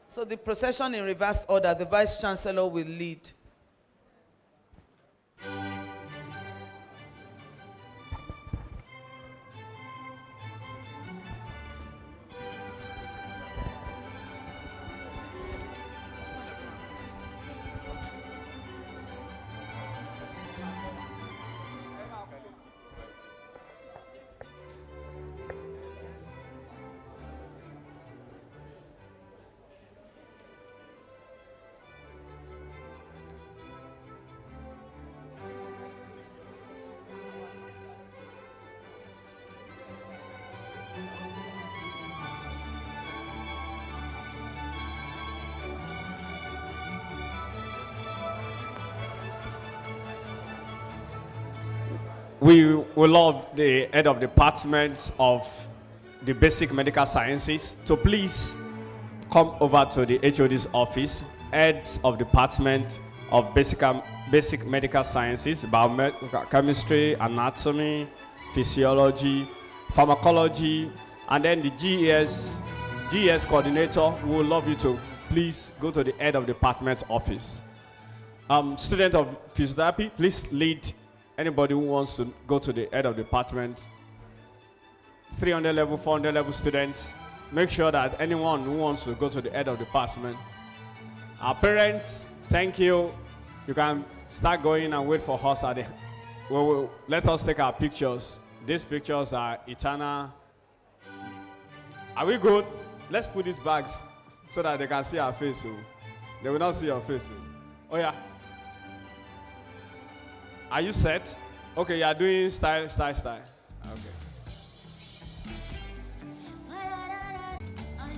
[SPEAKER 13] So the procession in reverse order, the Vice Chancellor will lead.
[SPEAKER 11] We will love the head of department of the basic medical sciences to please come over to the HOD's office, heads of department of basic medical sciences, biochemistry, anatomy, physiology, pharmacology, and then the GES coordinator. We would love you to please go to the head of department office. Student of physiotherapy, please lead anybody who wants to go to the head of department. 300 level, 400 level students. Make sure that anyone who wants to go to the head of department. Our parents, thank you. You can start going and wait for us at the, let us take our pictures. These pictures are eternal. Are we good? Let's put these bags so that they can see our face. They will not see your face. Oh yeah. Are you set? Okay, you are doing style.
[SPEAKER 10] Okay.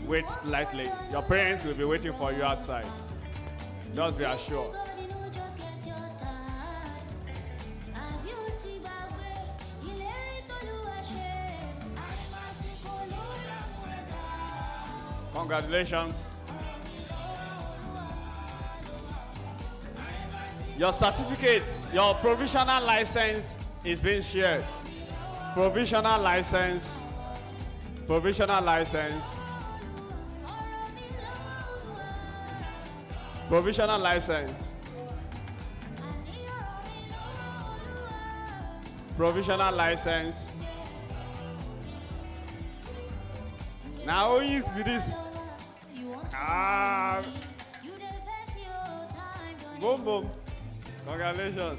[SPEAKER 10] Wait slightly. Your parents will be waiting for you outside. Just be assured. Congratulations. Your certificate, your provisional license is being shared. Provisional license. Provisional license. Provisional license. Provisional license. Now who is with this? Boom boom. Congratulations.